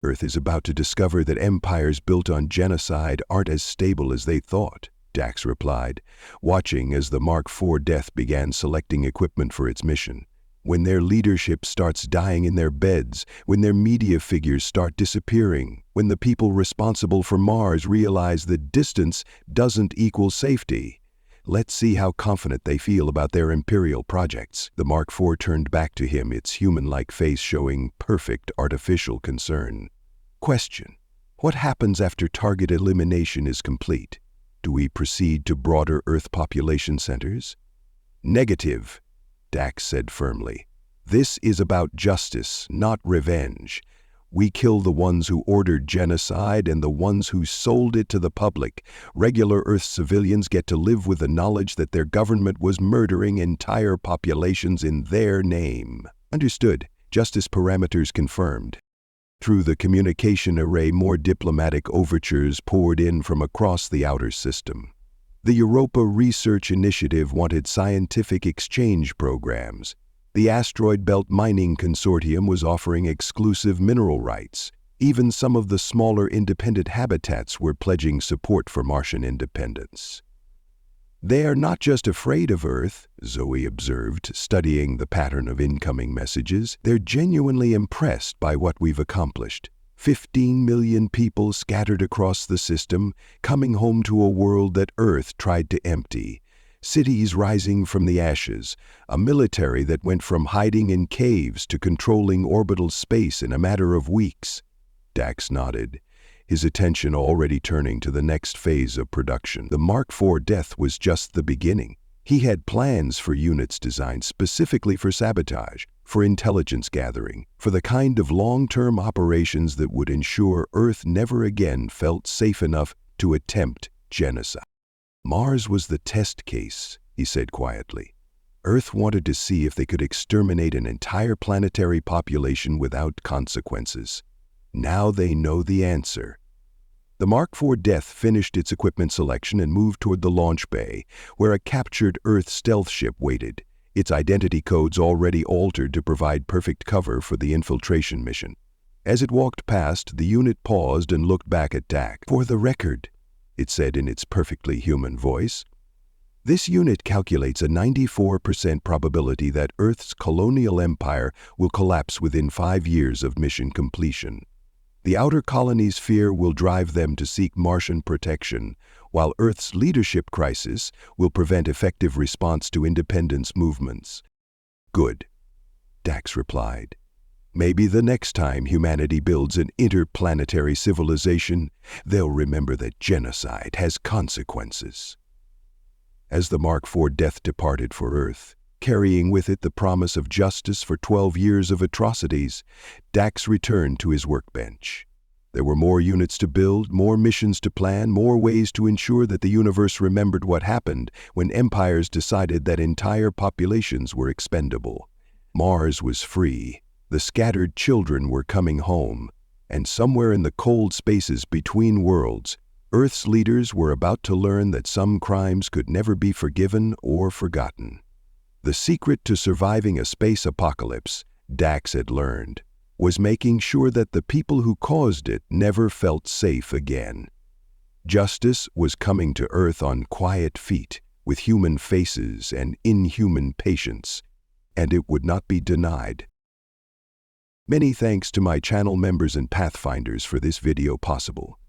Earth is about to discover that empires built on genocide aren't as stable as they thought, Dax replied, watching as the Mark IV Death began selecting equipment for its mission. When their leadership starts dying in their beds, when their media figures start disappearing, when the people responsible for Mars realize that distance doesn't equal safety. Let's see how confident they feel about their imperial projects. The Mark IV turned back to him, its human-like face showing perfect artificial concern. Question: what happens after target elimination is complete? Do we proceed to broader Earth population centers? Negative, Dax said firmly. This is about justice, not revenge. We kill the ones who ordered genocide and the ones who sold it to the public. Regular Earth civilians get to live with the knowledge that their government was murdering entire populations in their name. Understood. Justice parameters confirmed. Through the communication array, more diplomatic overtures poured in from across the outer system. The Europa Research Initiative wanted scientific exchange programs. The Asteroid Belt Mining Consortium was offering exclusive mineral rights. Even some of the smaller independent habitats were pledging support for Martian independence. They are not just afraid of Earth, Zoe observed, studying the pattern of incoming messages. They're genuinely impressed by what we've accomplished. 15 million people scattered across the system, coming home to a world that Earth tried to empty. Cities rising from the ashes, a military that went from hiding in caves to controlling orbital space in a matter of weeks. Dax nodded, his attention already turning to the next phase of production. The Mark IV Death was just the beginning. He had plans for units designed specifically for sabotage, for intelligence gathering, for the kind of long-term operations that would ensure Earth never again felt safe enough to attempt genocide. Mars was the test case, he said quietly. Earth wanted to see if they could exterminate an entire planetary population without consequences. Now they know the answer. The Mark IV Death finished its equipment selection and moved toward the launch bay, where a captured Earth stealth ship waited, its identity codes already altered to provide perfect cover for the infiltration mission. As it walked past, the unit paused and looked back at Dax. For the record, it said in its perfectly human voice, this unit calculates a 94% probability that Earth's colonial empire will collapse within 5 years of mission completion. The outer colonies' fear will drive them to seek Martian protection, while Earth's leadership crisis will prevent effective response to independence movements. Good, Dax replied. Maybe the next time humanity builds an interplanetary civilization, they'll remember that genocide has consequences. As the Mark IV Death departed for Earth, carrying with it the promise of justice for 12 years of atrocities, Dax returned to his workbench. There were more units to build, more missions to plan, more ways to ensure that the universe remembered what happened when empires decided that entire populations were expendable. Mars was free. The scattered children were coming home, and somewhere in the cold spaces between worlds, Earth's leaders were about to learn that some crimes could never be forgiven or forgotten. The secret to surviving a space apocalypse, Dax had learned, was making sure that the people who caused it never felt safe again. Justice was coming to Earth on quiet feet, with human faces and inhuman patience, and it would not be denied. Many thanks to my channel members and Pathfinders for this video possible.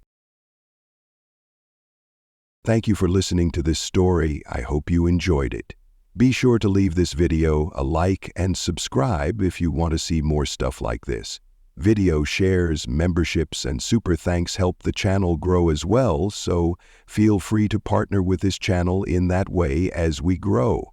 Thank you for listening to this story. I hope you enjoyed it. Be sure to leave this video a like and subscribe if you want to see more stuff like this. Video shares, memberships, and super thanks help the channel grow as well, so feel free to partner with this channel in that way as we grow.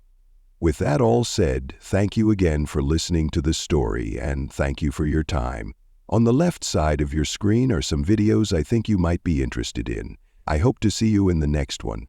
With that all said, thank you again for listening to the story, and thank you for your time. On the left side of your screen are some videos I think you might be interested in. I hope to see you in the next one.